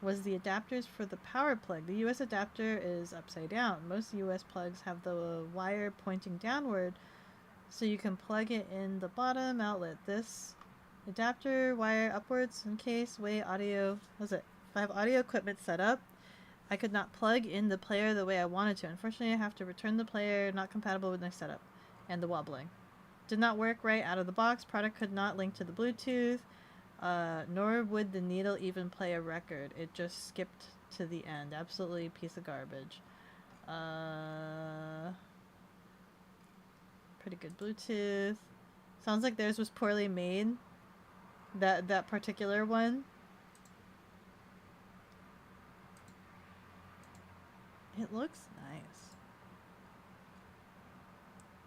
Speaker 1: was the adapters for the power plug. The US adapter is upside down. Most US plugs have the wire pointing downward, so you can plug it in the bottom outlet. This adapter wire upwards in case audio. If I have audio equipment set up, I could not plug in the player the way I wanted to. Unfortunately, I have to return the player, not compatible with my setup, and the wobbling. Did not work right out of the box. Product could not link to the Bluetooth, nor would the needle even play a record. It just skipped to the end. Absolutely a piece of garbage. Pretty good Bluetooth. Sounds like theirs was poorly made. That particular one. It looks nice.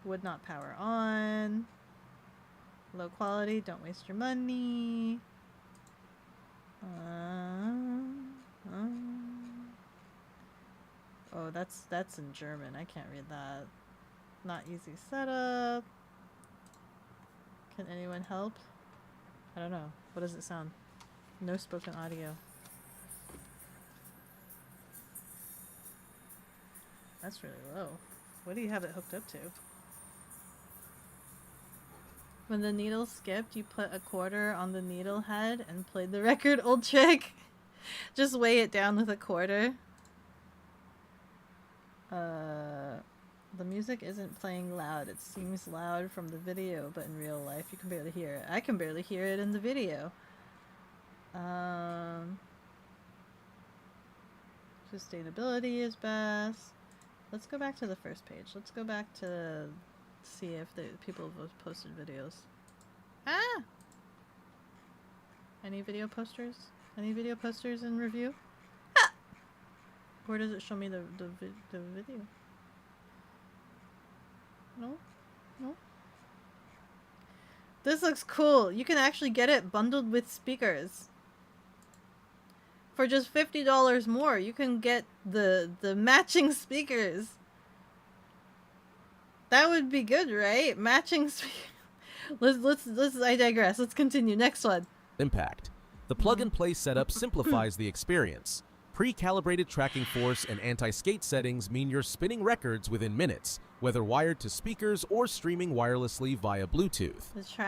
Speaker 1: Would not power on. Low quality, don't waste your money. Oh, that's in German. I can't read that. Not easy setup. Can anyone help? I don't know. What does it sound? No spoken audio. That's really low. What do you have it hooked up to? When the needle skipped, you put a quarter on the needle head and played the record. Old trick. Just weigh it down with a quarter. The music isn't playing loud. It seems loud from the video, but in real life you can barely hear it. I can barely hear it in the video. Sustainability is best. Let's go back to the first page. Let's go back to see if the people have posted videos. Ah! Any video posters? Any video posters in review? Ah! Where does it show me the video? No? No? This looks cool. You can actually get it bundled with speakers. For just $50 more, you can get the matching speakers. That would be good, right? Matching speakers. I digress. Let's continue. Next one.
Speaker 2: Impact. The plug-and-play setup simplifies the experience. Pre-calibrated tracking force and anti-skate settings mean you're spinning records within minutes, whether wired to speakers or streaming wirelessly via Bluetooth.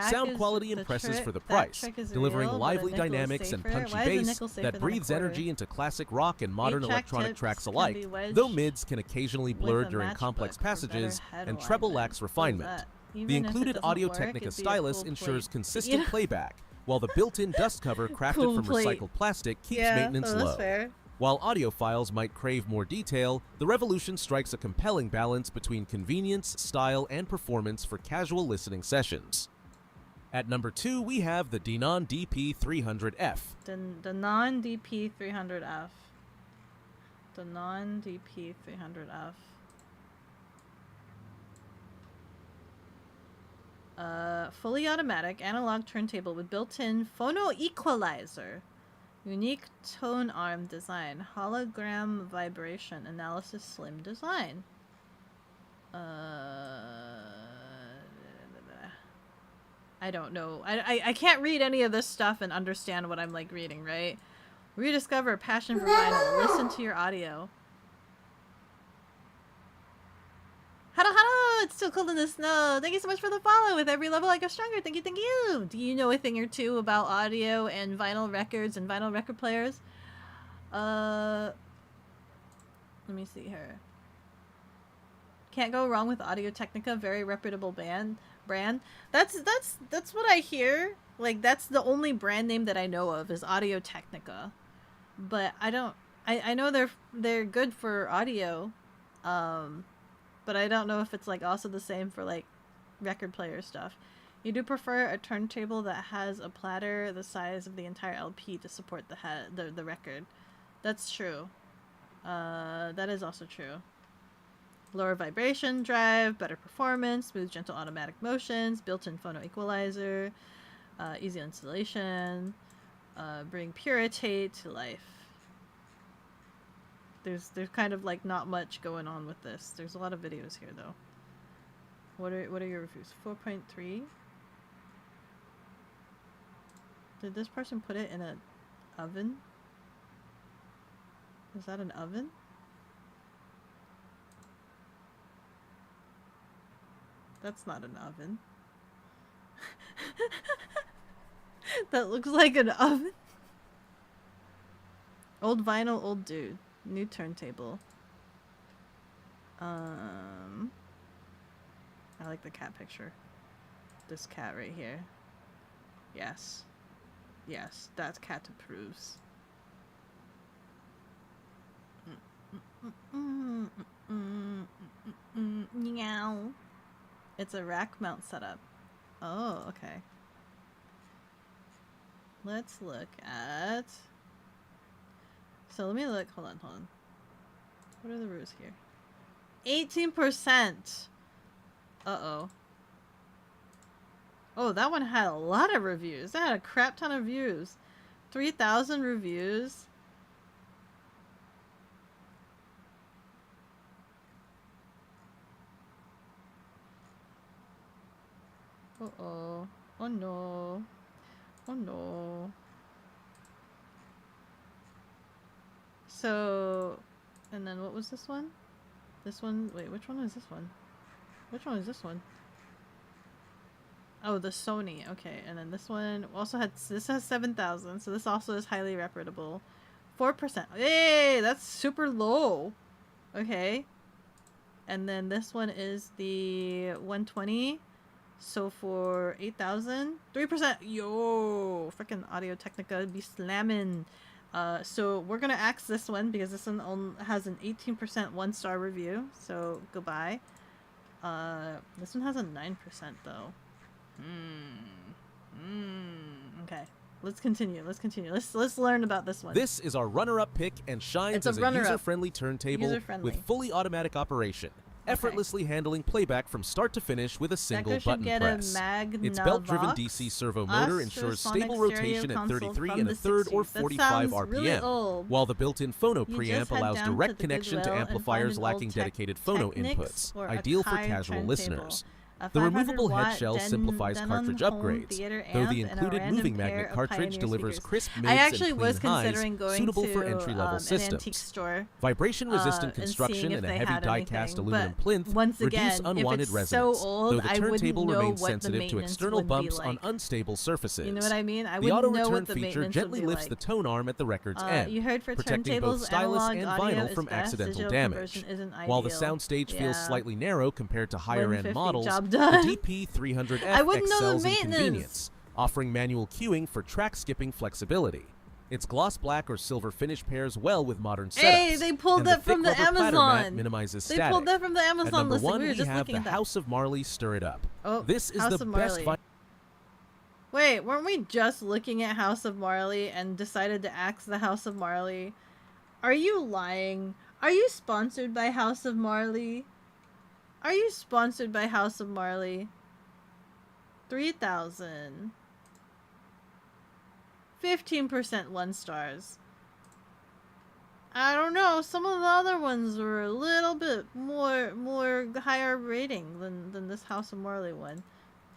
Speaker 2: Sound quality impresses for the price, delivering lively dynamics and punchy bass that breathes energy into classic rock and modern electronic tracks alike, though mids can occasionally blur during complex passages and treble lacks refinement. The included Audio-Technica stylus ensures consistent playback, while the built-in dust cover crafted from recycled plastic keeps maintenance low.
Speaker 1: Fair.
Speaker 2: While audiophiles might crave more detail, the Revolution strikes a compelling balance between convenience, style, and performance for casual listening sessions. At number 2, we have the Denon DP300F.
Speaker 1: Denon DP300F. Denon DP300F. Fully automatic analog turntable with built-in phono equalizer. Unique tone arm design. Hologram vibration analysis slim design. I don't know. I can't read any of this stuff and understand what I'm like reading, right? Rediscover a passion for vinyl. Listen to your audio. Hello, hello! It's still cold in the snow. Thank you so much for the follow. With every level I go stronger. Thank you, thank you! Do you know a thing or two about audio and vinyl records and vinyl record players? Let me see here. Can't go wrong with Audio-Technica. Very reputable brand. That's what I hear. Like, that's the only brand name that I know of is Audio-Technica. But I know they're good for audio. But I don't know if it's like also the same for like record player stuff. You do prefer a turntable that has a platter the size of the entire LP to support the record. That's true. That is also true. Lower vibration drive, better performance, smooth, gentle automatic motions, built-in phono equalizer, easy installation, bring purity to life. There's kind of like not much going on with this. There's a lot of videos here though. What are your reviews? 4.3. Did this person put it in an oven? Is that an oven? That's not an oven. That looks like an oven. Old vinyl, old dude. New turntable. I like the cat picture. This cat right here. Yes. Yes, that cat approves. It's a rack mount setup. Oh, okay. Let's look at... So let me look. Hold on. What are the reviews here? 18%! Uh-oh. Oh, that one had a lot of reviews. That had a crap ton of views. 3,000 reviews. Uh-oh. Oh no. Oh no. So, and then what was this one? This one, wait, which one is this one? Which one is this one? Oh, the Sony. Okay, and then this one also this has 7,000, so this also is highly reputable. 4%. Hey, that's super low. Okay. And then this one is the 120. So for 8,000, 3%. Yo, freaking Audio-Technica be slamming. So we're gonna axe this one because this one has an 18% 1-star review. So goodbye. This one has a 9% though. Okay. Let's continue. Let's learn about this one.
Speaker 2: This is our runner-up pick and shines as a user-friendly turntable with fully automatic operation. Effortlessly handling playback from start to finish with a single button press. Its belt-driven DC servo motor ensures stable rotation at 33 1/3 or 45 RPM, while the built-in phono preamp allows direct connection to amplifiers lacking dedicated phono inputs, ideal for casual listeners. The removable head shell simplifies cartridge upgrades, though the included moving magnet cartridge delivers crisp mids and clean highs, suitable for entry-level systems. Vibration-resistant construction and a heavy die-cast aluminum plinth reduce unwanted resonance, though the turntable remains sensitive to external bumps on unstable surfaces.
Speaker 1: You know what I mean? I
Speaker 2: the
Speaker 1: wouldn't know
Speaker 2: auto-return
Speaker 1: what the
Speaker 2: feature gently lifts
Speaker 1: like.
Speaker 2: the tone arm at the record's end,
Speaker 1: You heard for
Speaker 2: protecting both stylus and vinyl from accidental damage. While the soundstage feels slightly narrow compared to higher-end models, the DP300F excels in convenience, offering manual cueing for track skipping flexibility. Its gloss black or silver finish pairs well with modern setups.
Speaker 1: Hey, they pulled that from the Amazon.
Speaker 2: Minimizes
Speaker 1: They
Speaker 2: static.
Speaker 1: pulled that from the Amazon
Speaker 2: At number
Speaker 1: listing.
Speaker 2: one,
Speaker 1: we were just
Speaker 2: have
Speaker 1: looking
Speaker 2: the
Speaker 1: at that.
Speaker 2: House of Marley Stir It Up.
Speaker 1: Oh,
Speaker 2: this is
Speaker 1: House
Speaker 2: the
Speaker 1: of
Speaker 2: best.
Speaker 1: Wait, weren't we just looking at House of Marley and decided to axe the House of Marley? Are you lying? Are you sponsored by House of Marley? Are you sponsored by House of Marley? 3,000. 15% 1 stars. I don't know. Some of the other ones were a little bit more higher rating than this House of Marley one.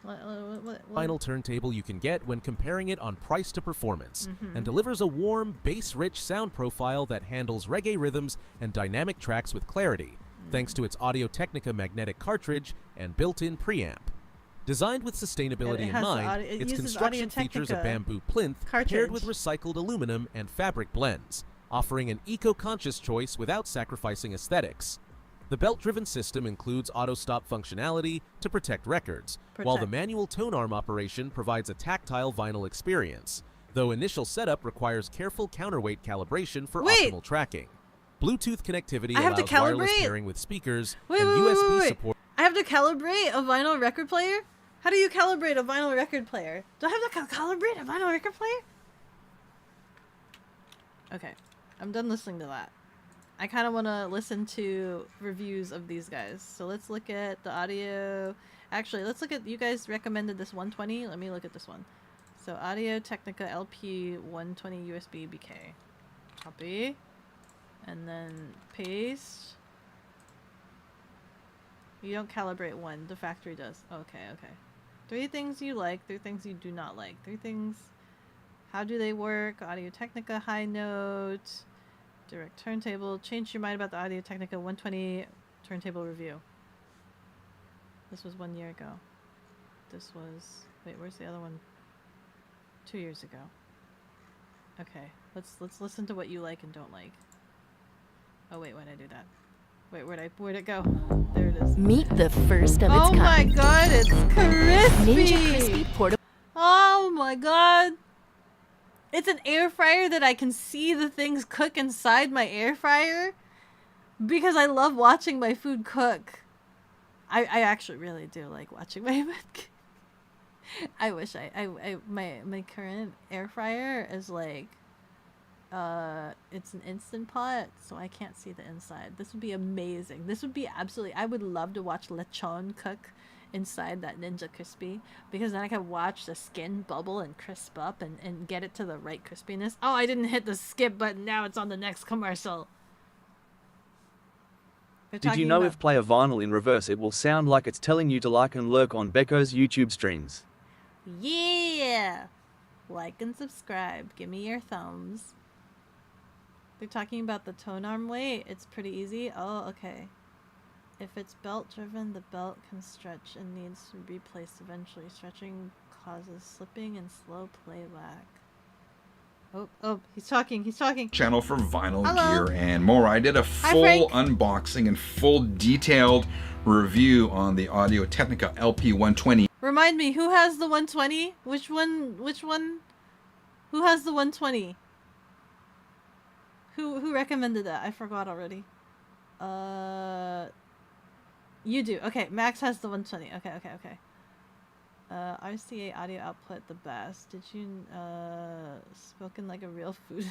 Speaker 1: What?
Speaker 2: Final turntable you can get when comparing it on price to performance, and delivers a warm, bass-rich sound profile that handles reggae rhythms and dynamic tracks with clarity, thanks to its Audio-Technica magnetic cartridge and built-in preamp. Designed with sustainability in mind, its construction features a bamboo plinth paired with recycled aluminum and fabric blends, offering an eco-conscious choice without sacrificing aesthetics. The belt-driven system includes auto-stop functionality to protect records, while the manual tone arm operation provides a tactile vinyl experience, though initial setup requires careful counterweight calibration for optimal tracking. Bluetooth connectivity allows wireless pairing with speakers, and USB support.
Speaker 1: I have to calibrate a vinyl record player? How do you calibrate a vinyl record player? Do I have to calibrate a vinyl record player? Okay, I'm done listening to that. I kind of want to listen to reviews of these guys. So let's look at the audio. Actually, let's look at, you guys recommended this 120. Let me look at this one. So Audio-Technica LP 120 USB BK. Copy. And then paste. You don't calibrate one. The factory does. Okay. 3 things you like, 3 things you do not like. 3 things. How do they work? Audio-Technica high note. Direct turntable. Change your mind about the Audio-Technica 120 turntable review. This was 1 year ago. This was... Wait, where's the other one? 2 years ago. Okay, let's listen to what you like and don't like. Oh wait, why'd I do that? Wait, where'd it go? There it is.
Speaker 7: Meet the first of its kind.
Speaker 1: Oh my god, it's crispy!
Speaker 7: Ninja Crispy Portable.
Speaker 1: Oh my god! It's an air fryer that I can see the things cook inside my air fryer because I love watching my food cook. I actually really do like watching my webcam. I wish my current air fryer is like, it's an Instant Pot, so I can't see the inside. This would be amazing. This would be absolutely, I would love to watch lechon cook inside that Ninja Crispy, because then I could watch the skin bubble and crisp up and get it to the right crispiness. Oh, I didn't hit the skip button. Now it's on the next commercial.
Speaker 5: Did you know if play a vinyl in reverse it will sound like it's telling you to like and lurk on Beko's YouTube streams?
Speaker 1: Yeah! Like and subscribe. Give me your thumbs. They're talking about the tone arm weight. It's pretty easy. Oh, okay. If it's belt driven, the belt can stretch and needs to be replaced eventually. Stretching causes slipping and slow playback. Oh, he's talking.
Speaker 8: Channel for vinyl gear and more. I did a full unboxing and full detailed review on the Audio-Technica LP120.
Speaker 1: Remind me, who has the 120? Which one? Who has the 120? Who recommended that? I forgot already. You do. Okay, Max has the 120. Okay. RCA audio output the best. Did you spoken like a real food?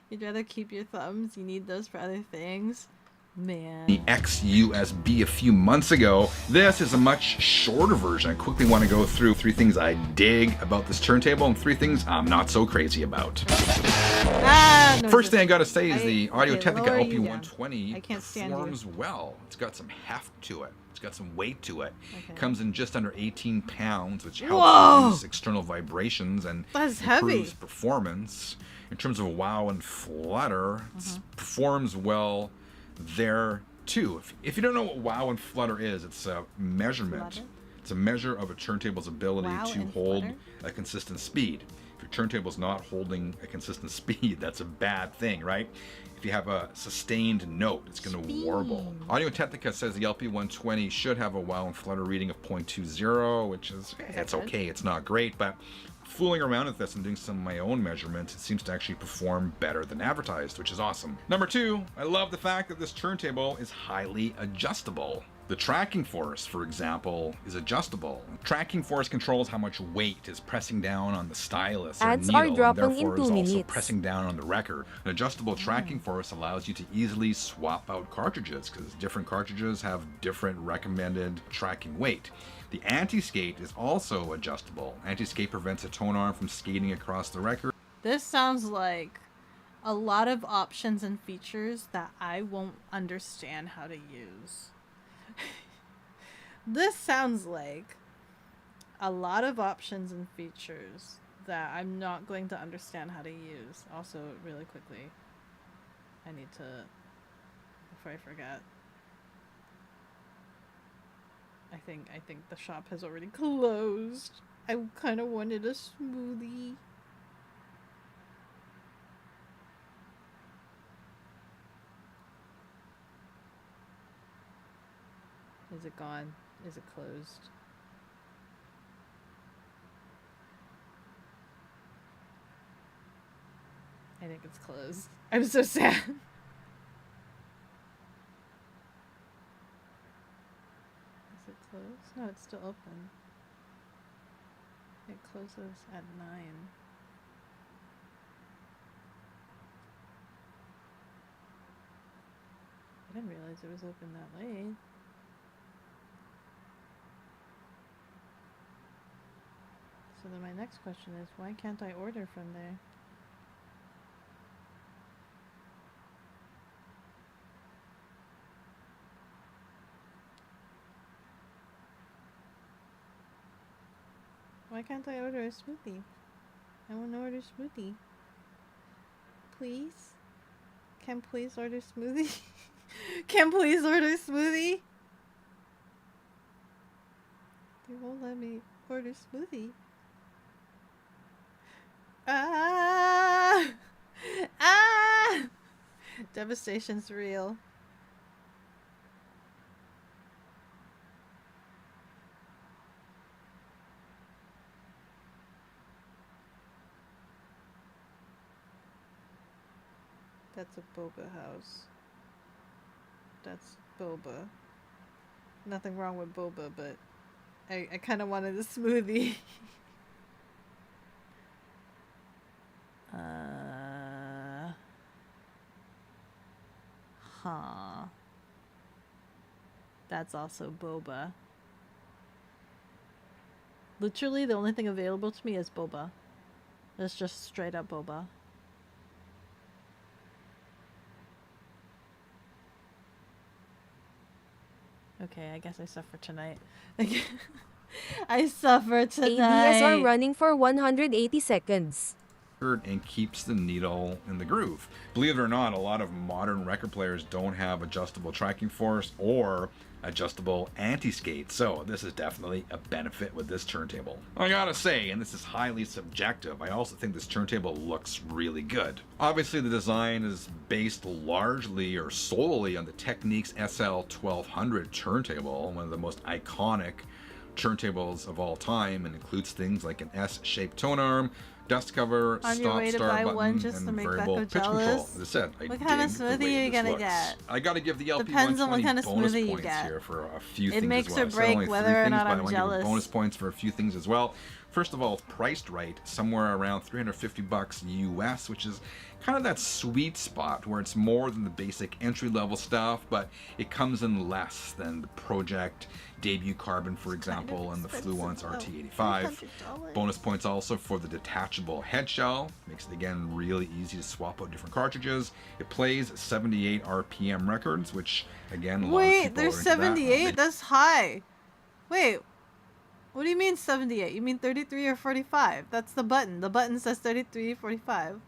Speaker 1: You'd rather keep your thumbs. You need those for other things. Man.
Speaker 8: The XUSB a few months ago. This is a much shorter version. I quickly want to go through 3 things I dig about this turntable and 3 things I'm not so crazy about. First thing I gotta say is the Audio-Technica LP120 performs well. It's got some heft to it. It's got some weight to it. Okay. Comes in just under 18 pounds, which helps reduce external vibrations and improves performance. In terms of wow and flutter, it performs well there too. If you don't know what wow and flutter is, it's a measurement. It's a measure of a turntable's ability to hold a consistent speed. If your turntable's not holding a consistent speed, that's a bad thing, right? If you have a sustained note, it's going to warble. Audio-Technica says the LP120 should have a wow and flutter reading of 0.20, which is, it's okay, it's not great, but fooling around with this and doing some of my own measurements, it seems to actually perform better than advertised, which is awesome. Number 2, I love the fact that this turntable is highly adjustable. The tracking force, for example, is adjustable. Tracking force controls how much weight is pressing down on the stylus or needle, and therefore is also pressing down on the record. An adjustable tracking force allows you to easily swap out cartridges, because different cartridges have different recommended tracking weight. The anti-skate is also adjustable. Anti-skate prevents a tone arm from skating across the record.
Speaker 1: This sounds like a lot of options and features that I won't understand how to use. This sounds like a lot of options and features that I'm not going to understand how to use. Also, really quickly, I need to, before I forget, I think the shop has already closed. I kind of wanted a smoothie. Is it gone? Is it closed? I think it's closed. I'm so sad. Is it closed? No, it's still open. It closes at 9. I didn't realize it was open that late. So then my next question is, why can't I order from there? Why can't I order a smoothie? I want to order a smoothie. Please? Can please order smoothie? Can please order smoothie? They won't let me order smoothie. Devastation's real. That's a boba house. That's boba. Nothing wrong with boba, but I kind of wanted a smoothie. Huh. That's also boba. Literally, the only thing available to me is boba. It's just straight up boba. Okay, I guess I suffer tonight. I suffer tonight.
Speaker 4: ABS are running for 180 seconds.
Speaker 8: And keeps the needle in the groove. Believe it or not, a lot of modern record players don't have adjustable tracking force or adjustable anti-skate, so this is definitely a benefit with this turntable. I gotta say, and this is highly subjective, I also think this turntable looks really good. Obviously the design is based largely or solely on the Technics SL1200 turntable, one of the most iconic turntables of all time, and includes things like an S-shaped tone arm, dust cover,
Speaker 1: on your way to buy one just to make Becco jealous?
Speaker 8: As I said,
Speaker 1: what kind of smoothie are you gonna get?
Speaker 8: I gotta give the LP
Speaker 1: Depends on what
Speaker 8: 120
Speaker 1: kind of
Speaker 8: bonus
Speaker 1: smoothie you
Speaker 8: points
Speaker 1: get.
Speaker 8: here for a few
Speaker 1: It
Speaker 8: things
Speaker 1: makes
Speaker 8: as well.
Speaker 1: or break whether or not I'm jealous.
Speaker 8: Bonus points for a few things as well. First of all, it's priced right, somewhere around $350 US, which is kind of that sweet spot where it's more than the basic entry-level stuff, but it comes in less than the Project Debut Carbon, for example, and the Fluence RT85. Bonus points also for the detachable head shell. Makes it, again, really easy to swap out different cartridges. It plays 78 RPM records, which, again, a lot of
Speaker 1: Wait,
Speaker 8: people
Speaker 1: there's
Speaker 8: are into that.
Speaker 1: 78? That's high. Wait. What do you mean 78? You mean 33 or 45? That's the button. The button says 33, 45.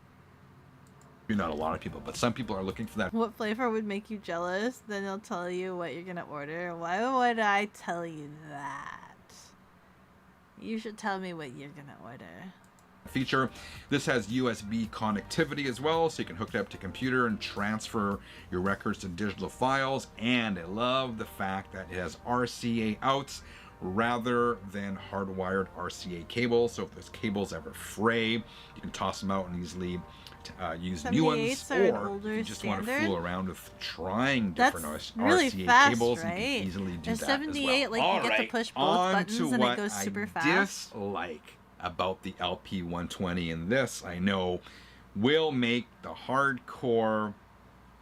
Speaker 8: Not a lot of people, but some people are looking for that.
Speaker 1: What flavor would make you jealous? Then they'll tell you what you're gonna order. Why would I tell you that? You should tell me what you're gonna order.
Speaker 8: Feature. This has USB connectivity as well, so you can hook it up to computer and transfer your records to digital files. And I love the fact that it has RCA outs rather than hardwired RCA cables. So if those cables ever fray, you can toss them out and easily use new ones, or if you just want to fool around with trying different RCA cables,
Speaker 1: right?
Speaker 8: you can easily do that
Speaker 1: 78,
Speaker 8: as well.
Speaker 1: like you get to push both buttons and it goes super fast.
Speaker 8: Dislike about the LP 120, and this I know will make the hardcore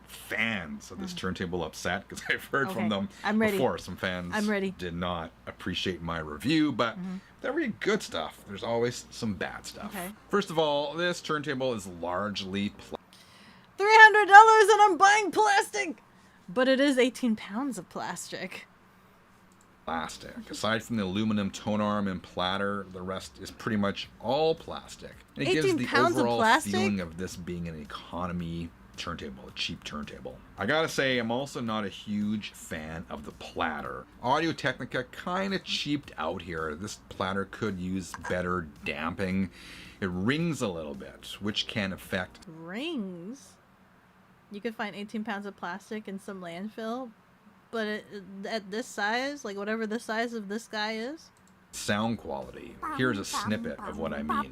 Speaker 8: fans of this turntable upset, because I've heard from them before. Some fans did not appreciate my review, but they're really good stuff. There's always some bad stuff. First of all, this turntable is largely
Speaker 1: $300 and I'm buying plastic! But it is 18 pounds of plastic.
Speaker 8: Aside from the aluminum tone arm and platter, the rest is pretty much all plastic. And it gives the overall feeling of this being an economy turntable, a cheap turntable. I gotta say, I'm also not a huge fan of the platter. Audio-Technica kind of cheaped out here. This platter could use better damping. It rings a little bit, which can affect...
Speaker 1: Rings? You could find 18 pounds of plastic in some landfill, but at this size, like whatever the size of this guy is...
Speaker 8: Sound quality. Here's a snippet of what I mean.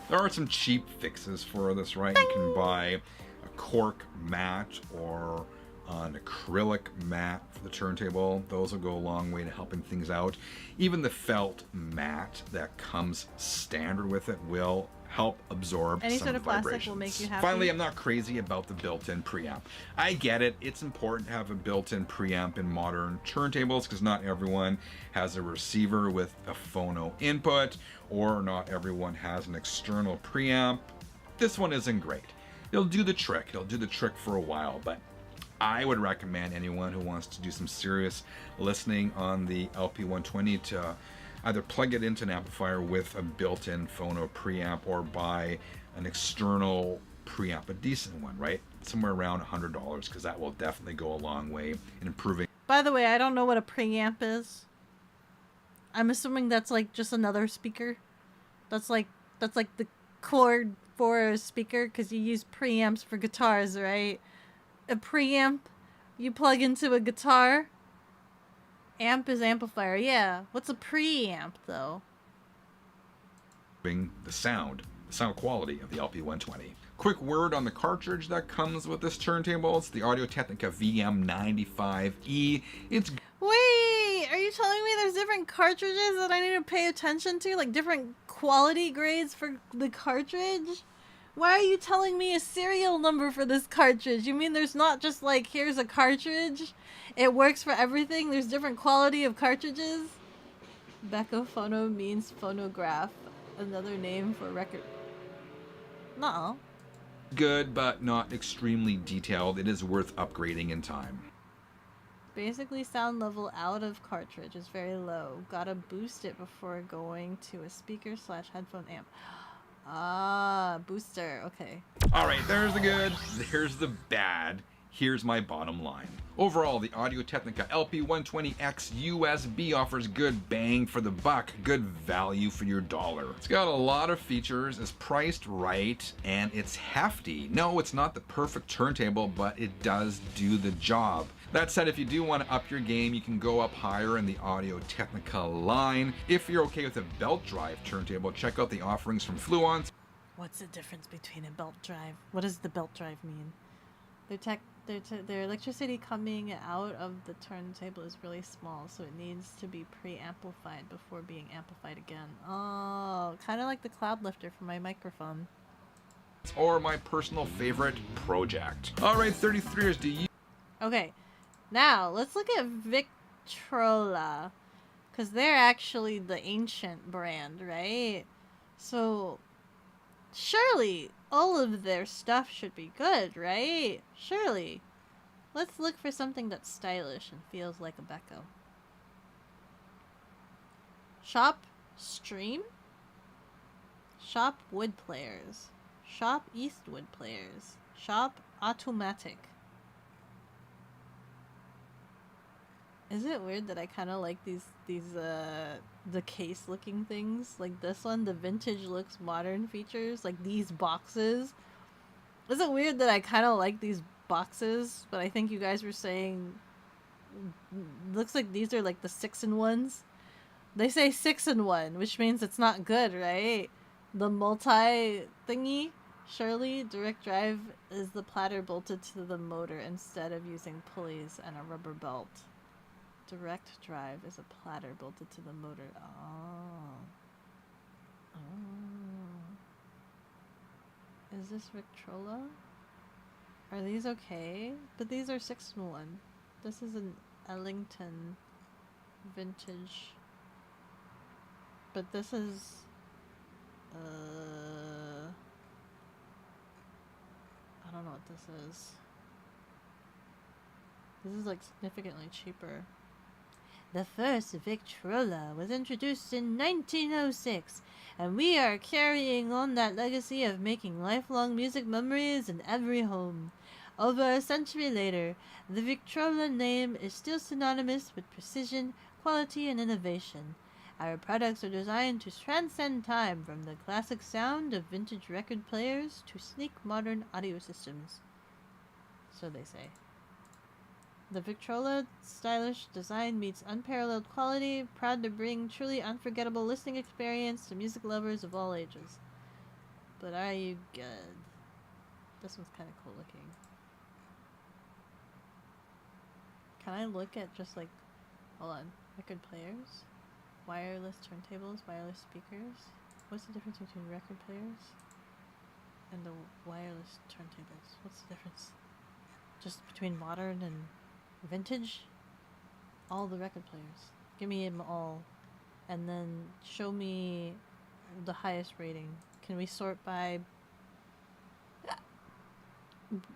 Speaker 8: There are some cheap fixes for this, right? You can buy a cork mat or an acrylic mat for the turntable. Those will go a long way to helping things out. Even the felt mat that comes standard with it will help absorb
Speaker 1: any
Speaker 8: some
Speaker 1: sort of plastic
Speaker 8: vibrations.
Speaker 1: will make you happy.
Speaker 8: Finally, I'm not crazy about the built-in preamp. I get it. It's important to have a built-in preamp in modern turntables because not everyone has a receiver with a phono input, or not everyone has an external preamp. This one isn't great. It'll do the trick. It'll do the trick for a while, but I would recommend anyone who wants to do some serious listening on the LP120 to either plug it into an amplifier with a built-in phono preamp or buy an external preamp, a decent one, right? Somewhere around $100, because that will definitely go a long way in improving.
Speaker 1: By the way, I don't know what a preamp is. I'm assuming that's like just another speaker. That's like the chord for a speaker, because you use preamps for guitars, right? A preamp you plug into a guitar. Amp is amplifier, yeah. What's a preamp, though?
Speaker 8: The sound quality of the LP120. Quick word on the cartridge that comes with this turntable. It's the Audio-Technica VM95E. It's...
Speaker 1: Wait, are you telling me there's different cartridges that I need to pay attention to? Like different quality grades for the cartridge? Why are you telling me a serial number for this cartridge? You mean there's not just like, here's a cartridge? It works for everything? There's different quality of cartridges? Bekophono means phonograph. Another name for record. No.
Speaker 8: Good, but not extremely detailed. It is worth upgrading in time.
Speaker 1: Basically, sound level out of cartridge is very low. Gotta boost it before going to a speaker/headphone amp. Ah, booster. Okay.
Speaker 8: Alright, there's the good, there's the bad. Here's my bottom line. Overall, the Audio-Technica LP120X USB offers good bang for the buck, good value for your dollar. It's got a lot of features, is priced right, and it's hefty. No, it's not the perfect turntable, but it does do the job. That said, if you do want to up your game, you can go up higher in the Audio-Technica line. If you're okay with a belt drive turntable, check out the offerings from Fluon.
Speaker 1: What's the difference between a belt drive? What does the belt drive mean? Their electricity coming out of the turntable is really small, so it needs to be pre-amplified before being amplified again. Oh, kind of like the cloud lifter for my microphone.
Speaker 8: Or my personal favorite, Project. Alright, 33ers, do you...
Speaker 1: Okay, now let's look at Victrola, because they're actually the ancient brand, right? So, surely all of their stuff should be good, right? Surely. Let's look for something that's stylish and feels like a Beko. Shop Stream? Shop Wood Players. Shop Eastwood Players. Shop Automatic. Is it weird that I kind of like these the case looking things? Like this one, the vintage looks modern features, like these boxes. Is it weird that I kind of like these boxes, but I think you guys were saying looks like these are like the 6-in-1s. They say 6-in-1, which means it's not good, right? The multi thingy. Surely direct drive is the platter bolted to the motor instead of using pulleys and a rubber belt. Direct drive is a platter bolted to the motor. Oh. Is this Victrola? Are these okay? But these are 6-in-1. This is an Ellington vintage. But this is... I don't know what this is. This is like significantly cheaper. The first Victrola was introduced in 1906, and we are carrying on that legacy of making lifelong music memories in every home. Over a century later, the Victrola name is still synonymous with precision, quality, and innovation. Our products are designed to transcend time, from the classic sound of vintage record players to sleek modern audio systems. So they say. The Victrola stylish design meets unparalleled quality, proud to bring truly unforgettable listening experience to music lovers of all ages. But are you good? This one's kind of cool looking. Can I look at just like, hold on, record players? Wireless turntables, wireless speakers? What's the difference between record players and the wireless turntables? What's the difference? Just between modern and vintage? All the record players. Give me them all. And then show me the highest rating. Can we sort by...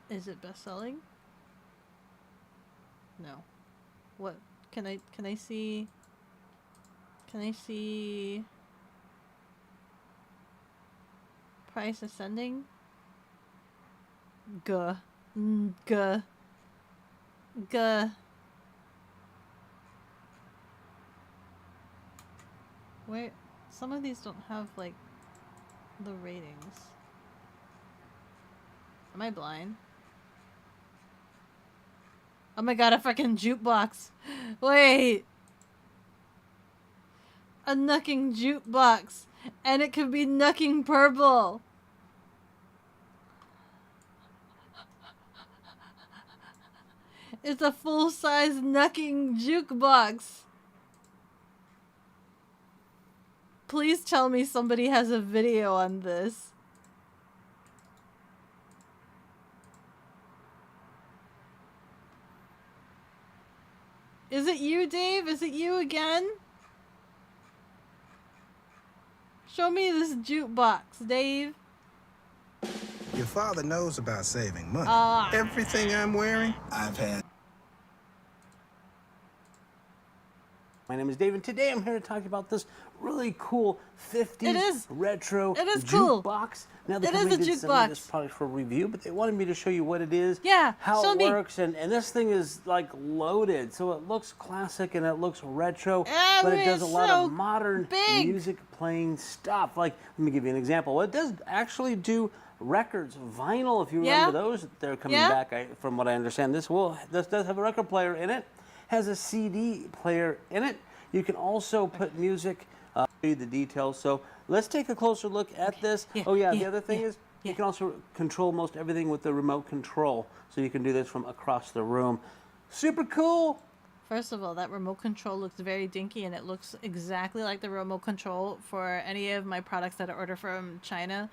Speaker 1: Is it best selling? No. What? Can I see... Can I see... Price ascending? Guh. Guh. Guh. Where... Some of these don't have, like, the ratings. Am I blind? Oh my god, a fucking jukebox! Wait! A knucking jukebox! And it could be knucking purple! It's a full-size knucking jukebox. Please tell me somebody has a video on this. Is it you, Dave? Is it you again? Show me this jukebox, Dave.
Speaker 9: Your father knows about saving money. Everything I'm wearing, I've had.
Speaker 10: My name is Dave, and today I'm here to talk about this really cool 50s retro jukebox. Now, the company did send me this product for review, but they wanted me to show you what it is, how it works, and this thing is like loaded, so it looks classic and it looks retro, but it does a lot of modern music playing stuff. Like, let me give you an example. Well, it does actually do records, vinyl, if you remember those. They're coming back, from what I understand. This does have a record player in it. Has a CD player in it. You can also put music, read the details. So let's take a closer look at this. The other thing is you can also control most everything with the remote control. So you can do this from across the room. Super cool.
Speaker 1: First of all, that remote control looks very dinky, and it looks exactly like the remote control for any of my products that I order from China.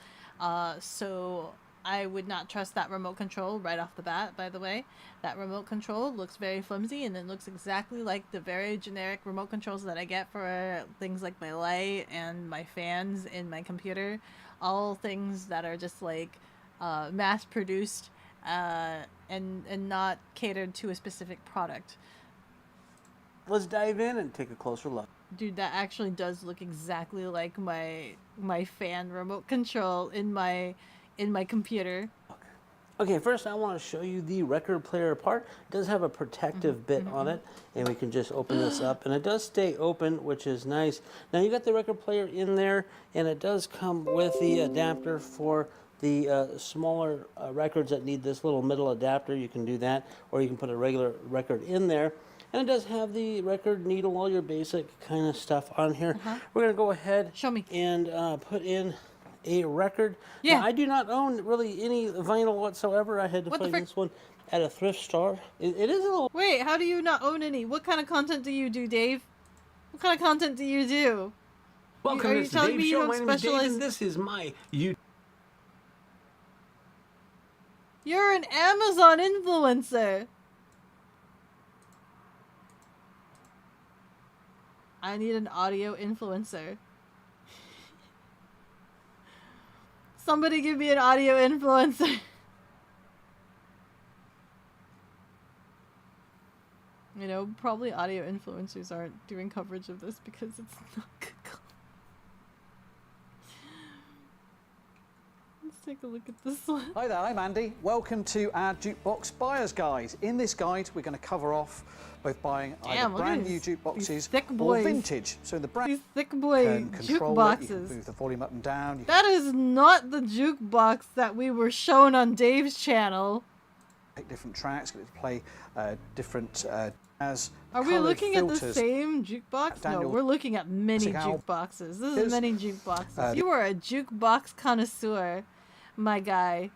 Speaker 1: So I would not trust that remote control right off the bat, by the way. That remote control looks very flimsy, and it looks exactly like the very generic remote controls that I get for things like my light and my fans in my computer. All things that are just like mass-produced and not catered to a specific product.
Speaker 10: Let's dive in and take a closer look.
Speaker 1: Dude, that actually does look exactly like my fan remote control in my computer.
Speaker 10: Okay, first I want to show you the record player part. It does have a protective bit on it, and we can just open this up, and it does stay open, which is nice. Now you got the record player in there, and it does come with the adapter for the smaller records that need this little middle adapter. You can do that, or you can put a regular record in there. And it does have the record needle, all your basic kind of stuff on here. We're going to go ahead and put in a record. Now, I do not own really any vinyl whatsoever. I had to find this one at a thrift store. It is a little...
Speaker 1: Wait, how do you not own any? What kind of content do you do, Dave? What kind of content do you do?
Speaker 10: Welcome to the Dave Show. My name is Dave, and this is my YouTube.
Speaker 1: You're an Amazon influencer. I need an audio influencer. Somebody give me an audio influencer. You know, probably audio influencers aren't doing coverage of this because it's not good. Let's take a look at this one.
Speaker 11: Hi there, I'm Andy. Welcome to our Jukebox Buyer's Guide. In this guide, we're going to cover off both buying either brand new jukeboxes or vintage. So the brand
Speaker 1: these thick boy
Speaker 11: can control
Speaker 1: jukeboxes.
Speaker 11: It, you can move the volume up and down.
Speaker 1: That is not the jukebox that we were shown on Dave's channel.
Speaker 11: Pick different tracks, get it to play different jazz.
Speaker 1: Are we looking at the same jukebox? No, we're looking at many jukeboxes. This is many jukeboxes. You are a jukebox connoisseur, my guy.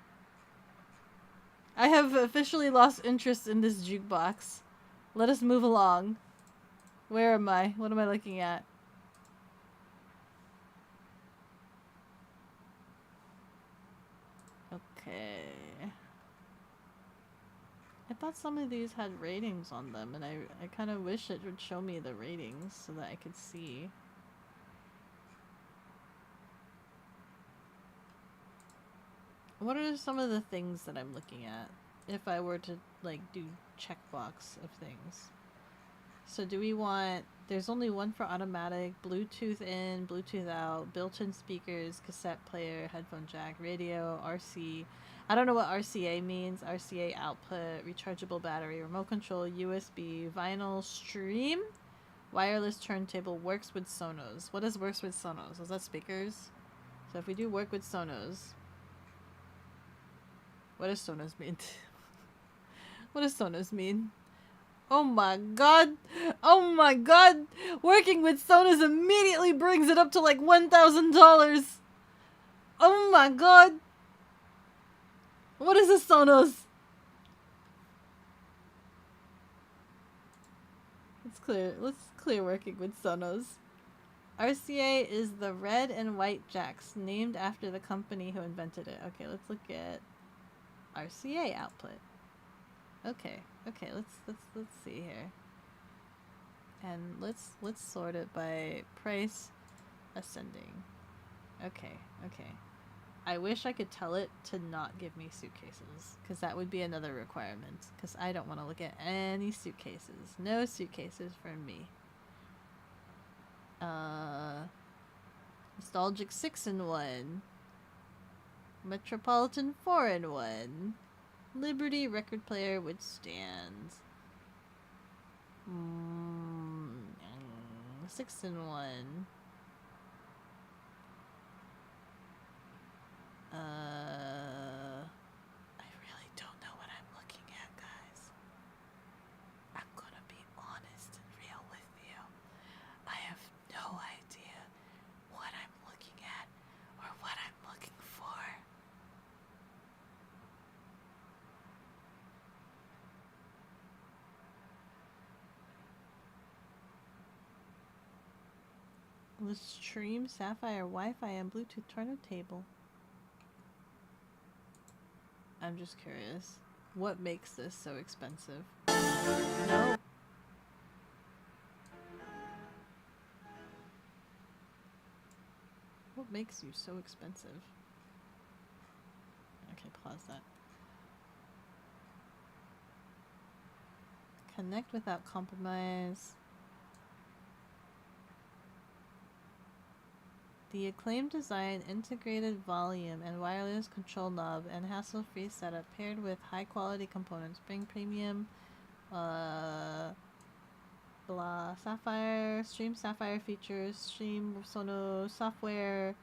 Speaker 1: I have officially lost interest in this jukebox. Let us move along. Where am I? What am I looking at? Okay. I thought some of these had ratings on them, and I kind of wish it would show me the ratings so that I could see. What are some of the things that I'm looking at if I were to like do checkbox of things? So do we want, there's only one for automatic, Bluetooth in, Bluetooth out, built-in speakers, cassette player, headphone jack, radio, RC. I don't know what RCA means. RCA output, rechargeable battery, remote control, USB, vinyl stream, wireless turntable, works with Sonos. What is works with Sonos? Is that speakers? So if we do work with Sonos, what does Sonos mean? What does Sonos mean? Oh my god! Oh my god! Working with Sonos immediately brings it up to like $1,000! Oh my god! What is a Sonos? clear working with Sonos. RCA is the red and white jacks, named after the company who invented it. Okay, let's look at RCA output. Okay, let's see here. And let's sort it by price ascending. Okay. I wish I could tell it to not give me suitcases, because that would be another requirement, because I don't want to look at any suitcases. No suitcases for me. Nostalgic 6-in-1. Metropolitan 4-in-1. Liberty record player which stands. 6-in-1. I really don't know what I'm looking at, guys. I'm gonna be honest and real with you. I have no idea what I'm looking at or what I'm looking for. Let's stream Sapphire Wi-Fi and Bluetooth turntable. I'm just curious. What makes this so expensive? No. What makes you so expensive? Okay, pause that. Connect without compromise. The acclaimed design, integrated volume and wireless control knob, and hassle-free setup paired with high-quality components bring premium stream Sapphire features, stream Sonos software,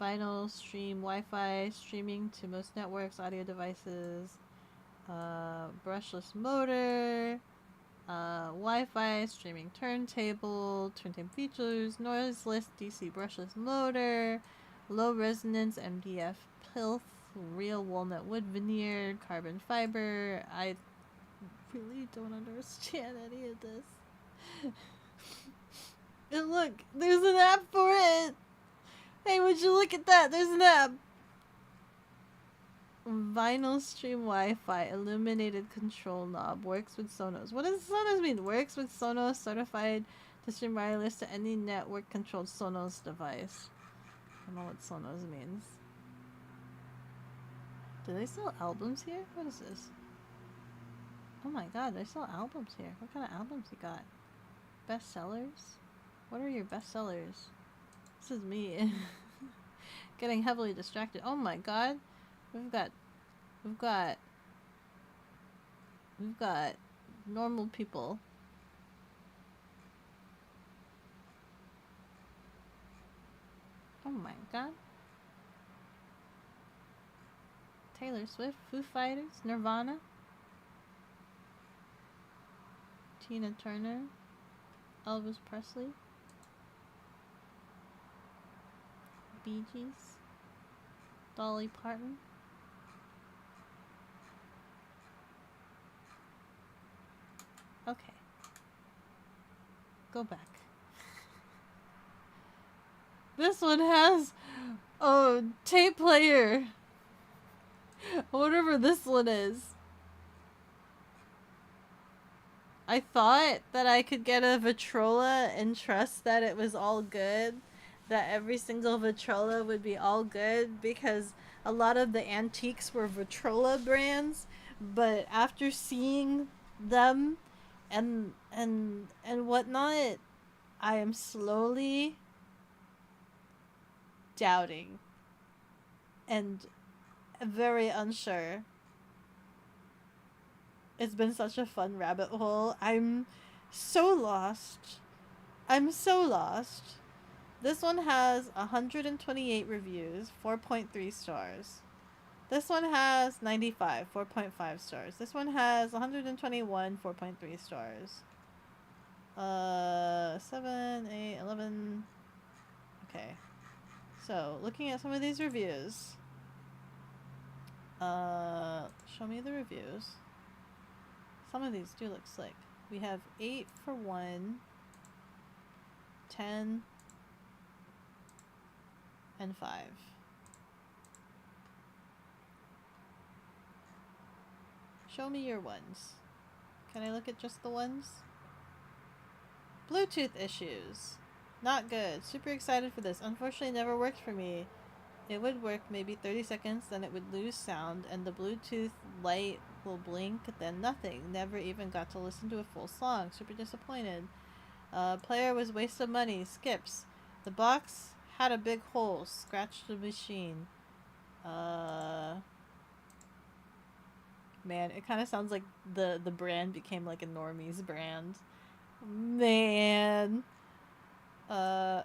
Speaker 1: vinyl, stream Wi-Fi, streaming to most networks, audio devices, brushless motor, Wi-Fi, streaming turntable features, noiseless DC brushless motor, low resonance MDF plinth, real walnut wood veneer, carbon fiber. I really don't understand any of this. And look, there's an app for it! Hey, would you look at that? There's an app! Vinyl stream Wi-Fi, illuminated control knob, works with Sonos. What does Sonos mean? Works with Sonos, certified to stream wireless to any network-controlled Sonos device. I don't know what Sonos means. Do they sell albums here? What is this? Oh my god, they sell albums here. What kind of albums you got? Bestsellers? What are your bestsellers? This is me. Getting heavily distracted. Oh my god. We've got normal people. Oh my god. Taylor Swift, Foo Fighters, Nirvana, Tina Turner, Elvis Presley, Bee Gees, Dolly Parton. Okay. Go back. This one has a tape player. Whatever this one is. I thought that I could get a Vitrola and trust that it was all good. That every single Vitrola would be all good because a lot of the antiques were Vitrola brands. But after seeing them and whatnot, I am slowly doubting and very unsure. It's been such a fun rabbit hole. I'm so lost. I'm so lost. This one has 128 reviews, 4.3 stars. This one has 95, 4.5 stars. This one has 121, 4.3 stars. 7, 8, 11. Okay. So, looking at some of these reviews. Show me the reviews. Some of these do look slick. We have 8 for 1, 10, and 5. Show me your ones. Can I look at just the ones? Bluetooth issues. Not good. Super excited for this. Unfortunately, never worked for me. It would work maybe 30 seconds, then it would lose sound, and the Bluetooth light will blink, then nothing. Never even got to listen to a full song. Super disappointed. Player was waste of money. Skips. The box had a big hole. Scratched the machine. Man, it kind of sounds like the brand became like a normies brand. Man.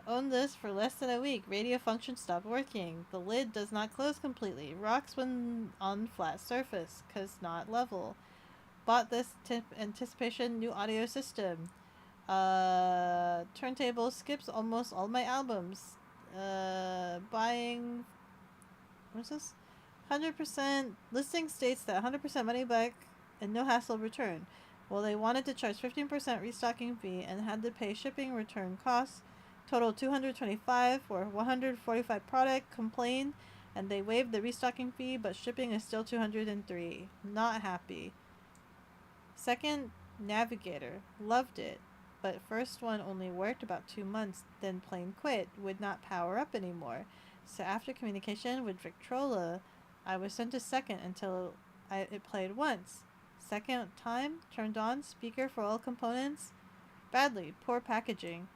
Speaker 1: Owned this for less than a week. Radio function stopped working. The lid does not close completely. Rocks when on flat surface, cause not level. Bought this anticipation new audio system. Turntable skips almost all my albums. Buying, what's this? 100% listing states that 100% money back and no hassle return. Well, they wanted to charge 15% restocking fee and had to pay shipping return costs. Total $225 for 145 product. Complained and they waived the restocking fee, but shipping is still $203. Not happy. Second Navigator, loved it, but first one only worked about 2 months, then plain quit, would not power up anymore. So after communication with Victrola, I was sent to second until it played once. Second time, turned on, speaker for all components. Badly, poor packaging.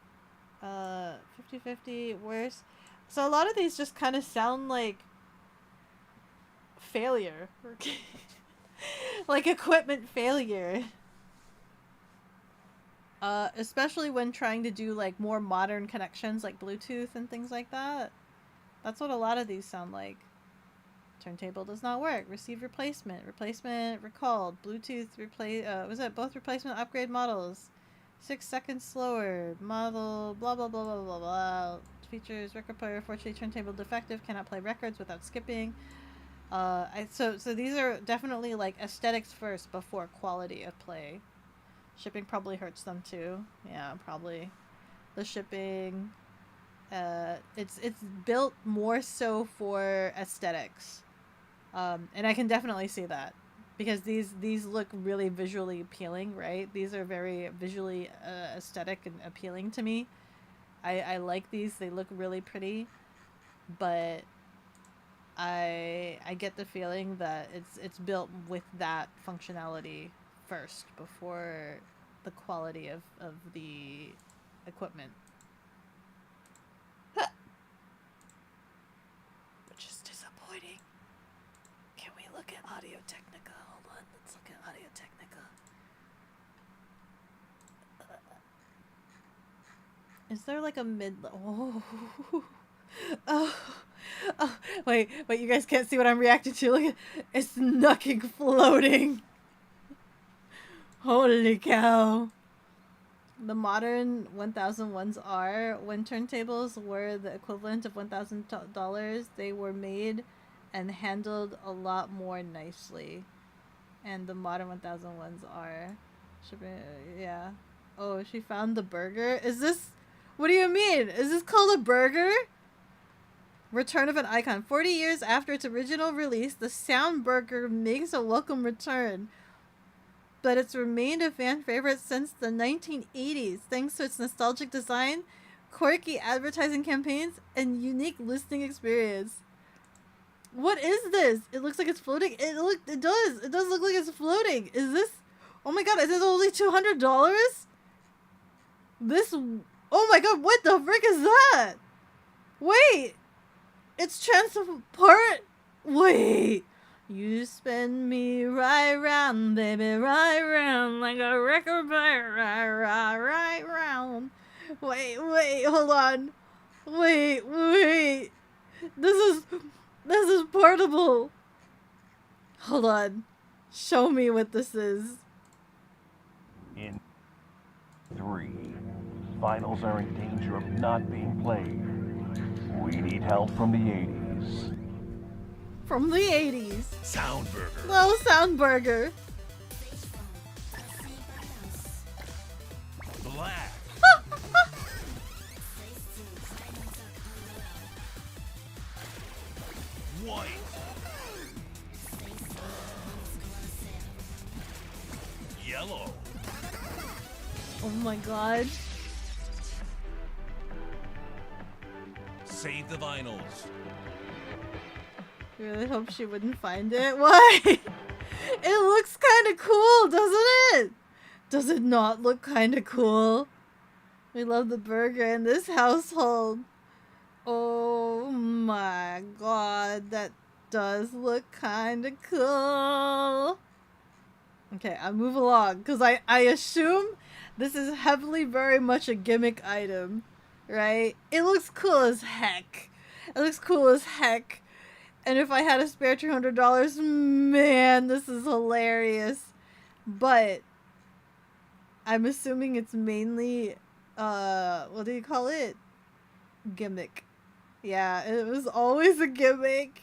Speaker 1: 50-50, worse. So a lot of these just kind of sound like failure. Like equipment failure. Especially when trying to do like more modern connections like Bluetooth and things like that. That's what a lot of these sound like. Turntable does not work. Receive replacement. Replacement recalled. Bluetooth was it both replacement upgrade models? 6 seconds slower. Model blah blah blah blah blah blah. Features record player. Fortunately, turntable defective. Cannot play records without skipping. So these are definitely like aesthetics first before quality of play. Shipping probably hurts them too. Yeah, probably. The shipping. It's built more so for aesthetics. And I can definitely see that. Because these look really visually appealing, right? These are very visually aesthetic and appealing to me. I like these. They look really pretty. But I get the feeling that it's built with that functionality first before the quality of the equipment. Which is disappointing. Can we look at Audio Technica? Hold on, let's look at Audio Technica. Is there like a mid... Oh, wait, you guys can't see what I'm reacting to. Look at it's fucking floating. Holy cow. The modern 1001s are, when turntables were the equivalent of $1,000, they were made and handled a lot more nicely. And the modern 1001s are. Yeah. Oh, she found the burger? Is this... What do you mean? Is this called a burger? Return of an icon. 40 years after its original release, the Sound Burger makes a welcome return. But it's remained a fan favorite since the 1980s, thanks to its nostalgic design, quirky advertising campaigns, and unique listening experience. What is this? It looks like it's floating. It does look like it's floating. Is this... Oh my god, is this only $200? This... Oh my god, what the frick is that? Wait! It's transport... Wait... You spin me right round, baby, right round, like a record player, right round. Wait, hold on. Wait. This is portable. Hold on. Show me what this is.
Speaker 12: In 3, vinyls are in danger of not being played. We need help from the 80s.
Speaker 1: From the 80s.
Speaker 2: Soundburger.
Speaker 1: Little Soundburger.
Speaker 12: Black. White. Yellow.
Speaker 1: Oh my god.
Speaker 12: Save the vinyls.
Speaker 1: I really hope she wouldn't find it. Why? It looks kind of cool, doesn't it? Does it not look kind of cool? We love the burger in this household. Oh my god, that does look kind of cool. Okay, I'll move along, because I assume this is heavily very much a gimmick item, right? It looks cool as heck. It looks cool as heck. And if I had a spare $200, man, this is hilarious. But I'm assuming it's mainly, what do you call it? Gimmick. Yeah, it was always a gimmick.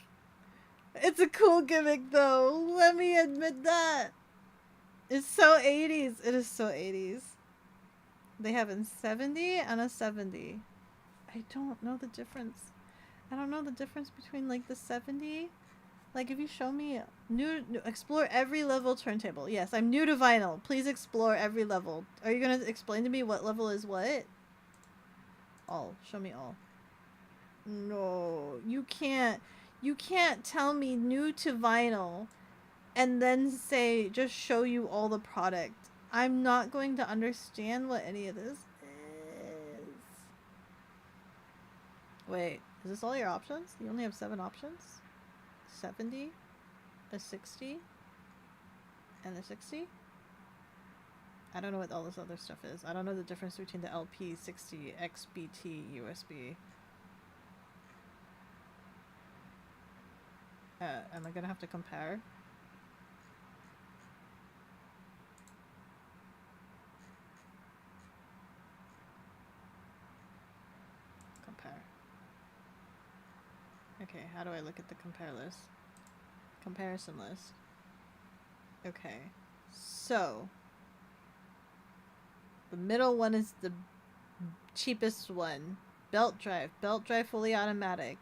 Speaker 1: It's a cool gimmick, though. Let me admit that. It's so 80s. It is so 80s. They have a 70 and a 70. I don't know the difference. I don't know the difference between, like, the 70. Like, if you show me explore every level turntable. Yes, I'm new to vinyl. Please explore every level. Are you going to explain to me what level is what? All. Show me all. No, you can't tell me new to vinyl and then say just show you all the product. I'm not going to understand what any of this is. Wait, is this all your options? You only have 7 options? 70, a 60, and a 60? I don't know what all this other stuff is. I don't know the difference between the LP, 60, XBT, USB. Am I gonna have to compare? Compare. Okay, how do I look at the compare list? Comparison list. Okay, so the middle one is the cheapest one. Belt drive fully automatic.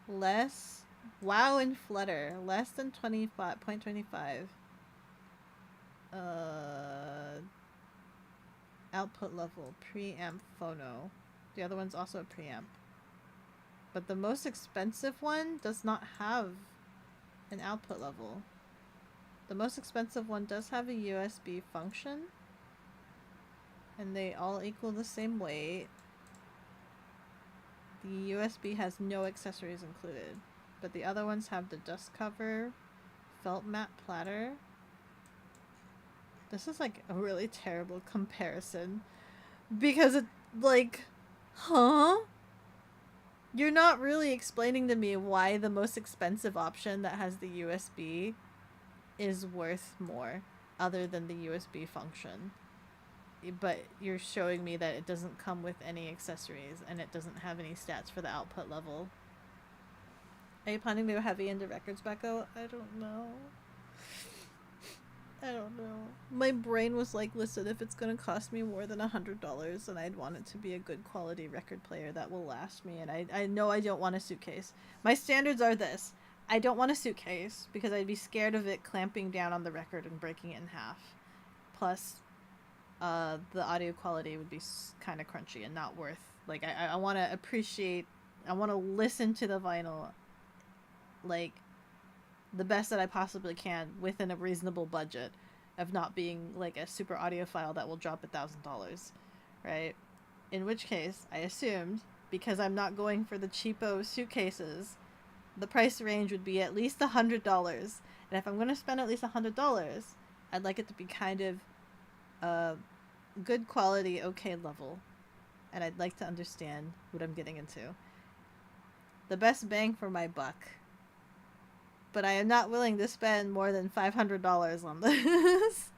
Speaker 1: Less wow and flutter, less than 25.25. Output level, preamp phono. The other one's also a preamp. But the most expensive one does not have an output level. The most expensive one does have a USB function. And they all equal the same weight. The USB has no accessories included. But the other ones have the dust cover, felt matte platter. This is like a really terrible comparison. Because it, like, huh? You're not really explaining to me why the most expensive option that has the USB is worth more, other than the USB function. But you're showing me that it doesn't come with any accessories, and it doesn't have any stats for the output level. Are you planning to go heavy into records, Becco? I don't know. I don't know. My brain was like, listen, if it's gonna cost me more than $100, then I'd want it to be a good quality record player that will last me, and I know I don't want a suitcase. My standards are this. I don't want a suitcase, because I'd be scared of it clamping down on the record and breaking it in half. Plus, the audio quality would be kind of crunchy and not worth, like, I want to appreciate, I want to listen to the vinyl, like, the best that I possibly can within a reasonable budget of not being like a super audiophile that will drop $1,000, right? In which case, I assumed, because I'm not going for the cheapo suitcases, the price range would be at least $100. And if I'm going to spend at least $100, I'd like it to be kind of good quality, okay level. And I'd like to understand what I'm getting into. The best bang for my buck. But I am not willing to spend more than $500 on this.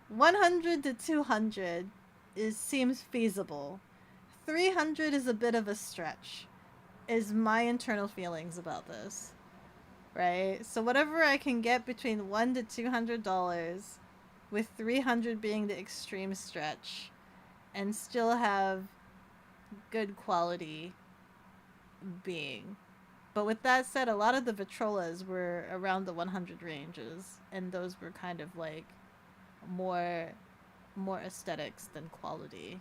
Speaker 1: 100 to 200 seems feasible. 300 is a bit of a stretch, is my internal feelings about this. Right? So whatever I can get between $100 to $200 with 300 being the extreme stretch, and still have good quality being. But with that said, a lot of the Vitrolas were around the 100 ranges, and those were kind of like more aesthetics than quality.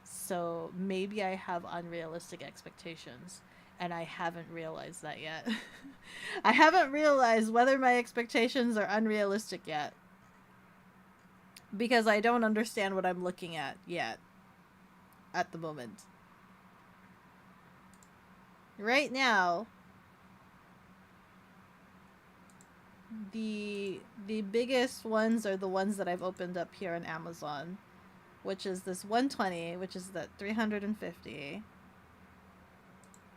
Speaker 1: So maybe I have unrealistic expectations, and I haven't realized that yet. I haven't realized whether my expectations are unrealistic yet, because I don't understand what I'm looking at yet at the moment. Right now, the biggest ones are the ones that I've opened up here on Amazon, which is this 120, which is that 350.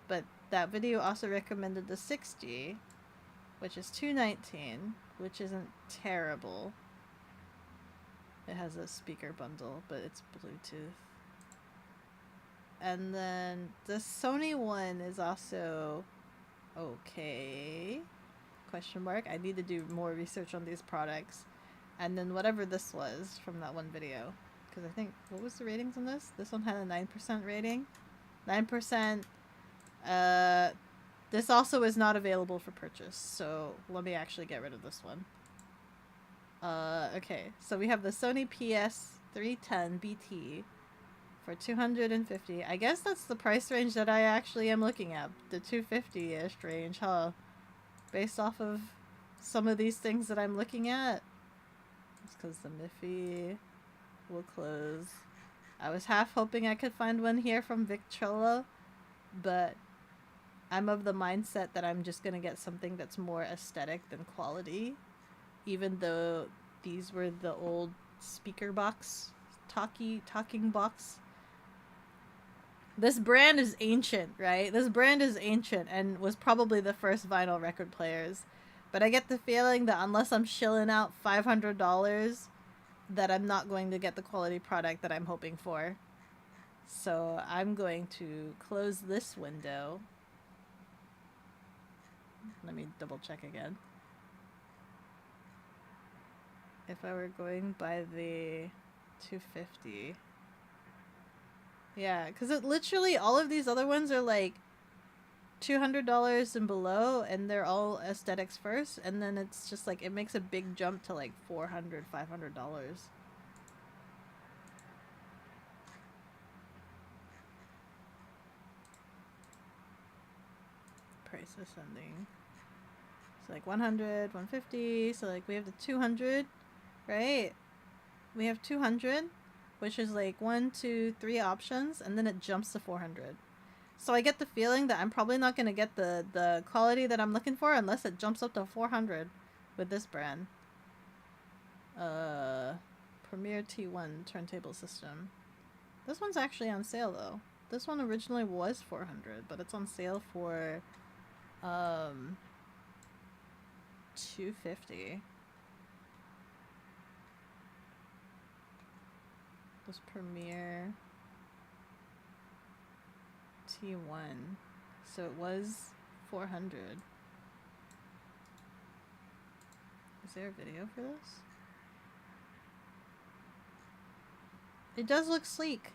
Speaker 1: But that video also recommended the 60, which is 219, which isn't terrible. It has a speaker bundle, but it's Bluetooth. And then the Sony one is also okay. Question mark. I need to do more research on these products. And then whatever this was from that one video. Because I think, what was the ratings on this? This one had a 9% rating. 9%. This also is not available for purchase. So let me actually get rid of this one. Okay. So we have the Sony PS310 BT. For 250. I guess that's the price range that I actually am looking at. The 250-ish range, huh? Based off of some of these things that I'm looking at. It's because the Miffy will close. I was half hoping I could find one here from Victrola, but I'm of the mindset that I'm just going to get something that's more aesthetic than quality. Even though these were the old speaker box, talking box. This brand is ancient, right? This brand is ancient and was probably the first vinyl record players. But I get the feeling that unless I'm shilling out $500, that I'm not going to get the quality product that I'm hoping for. So I'm going to close this window. Let me double check again. If I were going by the 250... Yeah, because it literally, all of these other ones are like $200 and below, and they're all aesthetics first, and then it's just like, it makes a big jump to like $400, $500. Price ascending. So like 100, 150, so like we have the 200, right? We have 200. Which is like 1, 2, 3 options, and then it jumps to 400. So I get the feeling that I'm probably not going to get the quality that I'm looking for unless it jumps up to 400 with this brand. Premier T1 turntable system. This one's actually on sale though. This one originally was 400, but it's on sale for $250. Was Premier T1, so it was 400. Is there a video for this? It does look sleek.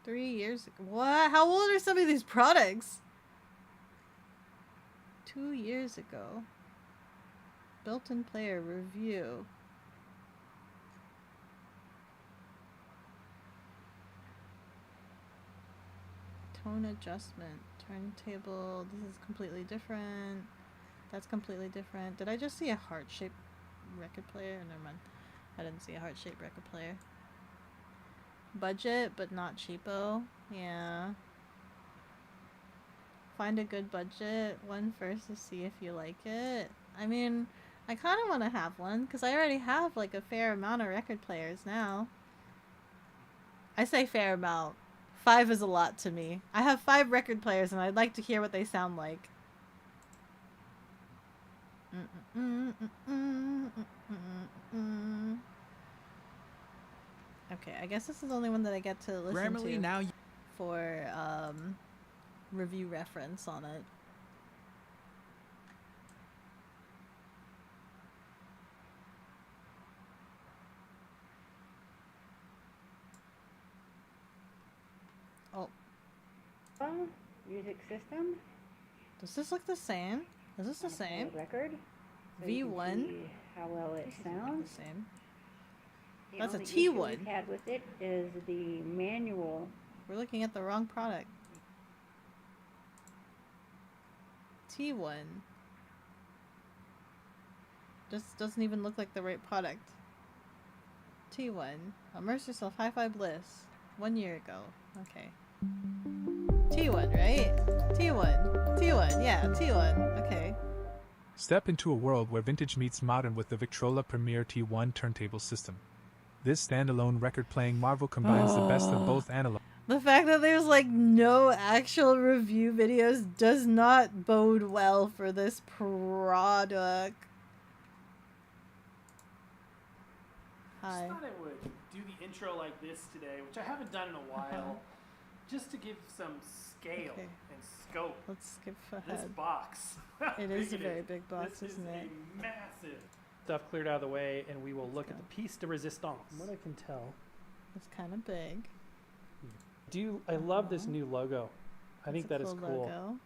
Speaker 1: $3 ago. What? How old are some of these products? 2 years ago. Built-in player review. Tone adjustment. Turntable. This is completely different. That's completely different. Did I just see a heart-shaped record player? Never mind. I didn't see a heart-shaped record player. Budget, but not cheapo. Yeah. Find a good budget one first to see if you like it. I mean, I kind of want to have one because I already have like a fair amount of record players now. I say fair amount. 5 is a lot to me. I have 5 record players and I'd like to hear what they sound like. Okay, I guess this is the only one that I get to listen to
Speaker 2: now
Speaker 1: for review reference on it. Oh.
Speaker 13: Music system.
Speaker 1: Does this look the same? Is this the same?
Speaker 13: Record. So
Speaker 1: V1.
Speaker 13: How well it sounds.
Speaker 1: The same.
Speaker 13: The
Speaker 1: That's a
Speaker 13: only
Speaker 1: T1.
Speaker 13: issue we've had with it is the manual.
Speaker 1: We're looking at the wrong product. T1. Just doesn't even look like the right product. T1. Immerse yourself. Hi-Fi Bliss. 1 year ago. Okay. T1, right? T1. T1. Yeah, T1. Okay.
Speaker 14: Step into a world where vintage meets modern with the Victrola Premier T1 turntable system. This standalone record-playing marvel combines the best of both analog.
Speaker 1: The fact that there's like no actual review videos does not bode well for this product. Hi.
Speaker 15: I thought I would do the intro like this today, which I haven't done in a while, just to give some scale and scope.
Speaker 1: Let's skip ahead.
Speaker 15: This box.
Speaker 1: It is a very big box,
Speaker 15: this
Speaker 1: isn't it?
Speaker 15: A massive. Stuff cleared out of the way, and we will look at the piece de resistance. From what I can tell,
Speaker 1: it's kind of big.
Speaker 15: I love this new logo. I think that is cool
Speaker 1: logo.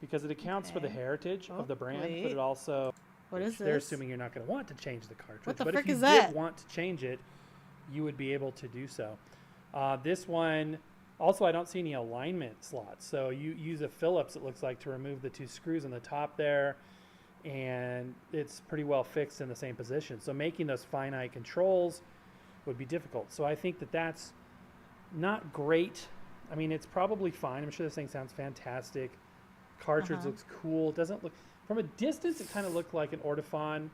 Speaker 15: Because it accounts for the heritage of the brand, but it also.
Speaker 1: What is
Speaker 15: They're
Speaker 1: this?
Speaker 15: assuming you're not going to want to change the cartridge.
Speaker 1: What the
Speaker 15: but
Speaker 1: frick
Speaker 15: if you
Speaker 1: is that?
Speaker 15: did want to change it, you would be able to do so. This one, also I don't see any alignment slots. So you use a Phillips, it looks like, to remove the 2 screws on the top there. And it's pretty well fixed in the same position. So making those finite controls would be difficult. So I think that that's not great. I mean, it's probably fine. I'm sure this thing sounds fantastic. Cartridge looks cool. It doesn't look... From a distance, it kind of looked like an Ortofon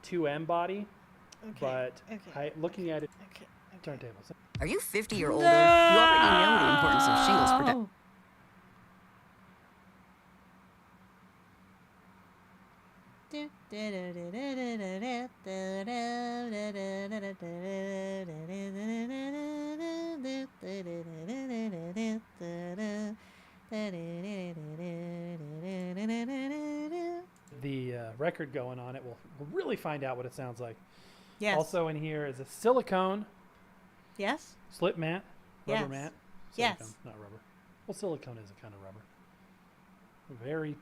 Speaker 15: 2M body. But looking at it... Turntables.
Speaker 16: Are you 50 or older? You already know the importance of shingles protection.
Speaker 15: The record going on it, we'll really find out what it sounds like.
Speaker 1: Yes.
Speaker 15: Also in here is a silicone.
Speaker 1: Yes.
Speaker 15: Slip mat. Rubber mat. Silicone,
Speaker 1: Yes.
Speaker 15: not rubber. Well, silicone is a kind of rubber. Very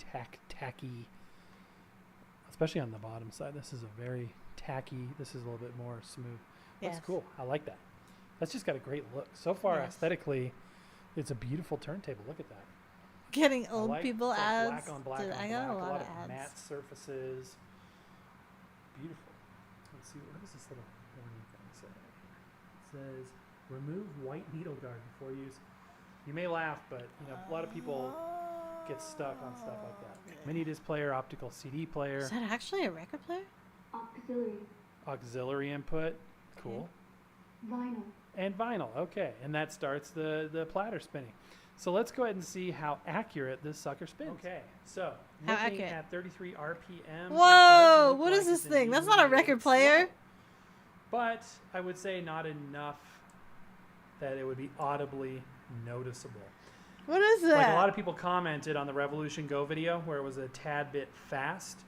Speaker 15: tacky. Especially on the bottom side. This is a very tacky. This is a little bit more smooth. That's
Speaker 1: Yes.
Speaker 15: cool. I like that. That's just got a great look. So far, aesthetically, it's a beautiful turntable. Look at that.
Speaker 1: Getting old
Speaker 15: like
Speaker 1: people
Speaker 15: the
Speaker 1: ads.
Speaker 15: Black on black
Speaker 1: Dude,
Speaker 15: on
Speaker 1: I got
Speaker 15: black.
Speaker 1: a lot of
Speaker 15: of
Speaker 1: ads.
Speaker 15: matte surfaces. Beautiful. Let's see, what does this little warning thing say? It says, remove white needle guard before use. You may laugh, but a lot of people get stuck on stuff like that. Mini disc player, optical CD player.
Speaker 1: Is that actually a record player?
Speaker 15: Auxiliary input. Cool.
Speaker 13: Vinyl.
Speaker 15: And vinyl. Okay. And that starts the platter spinning. So let's go ahead and see how accurate this sucker spins. Okay. So
Speaker 1: How
Speaker 15: looking
Speaker 1: accurate?
Speaker 15: at 33 RPM.
Speaker 1: Whoa! What is this thing? That's not a record player.
Speaker 15: But I would say not enough that it would be audibly noticeable.
Speaker 1: What is that?
Speaker 15: Like a lot of people commented on the Revolution Go video where it was a tad bit fast.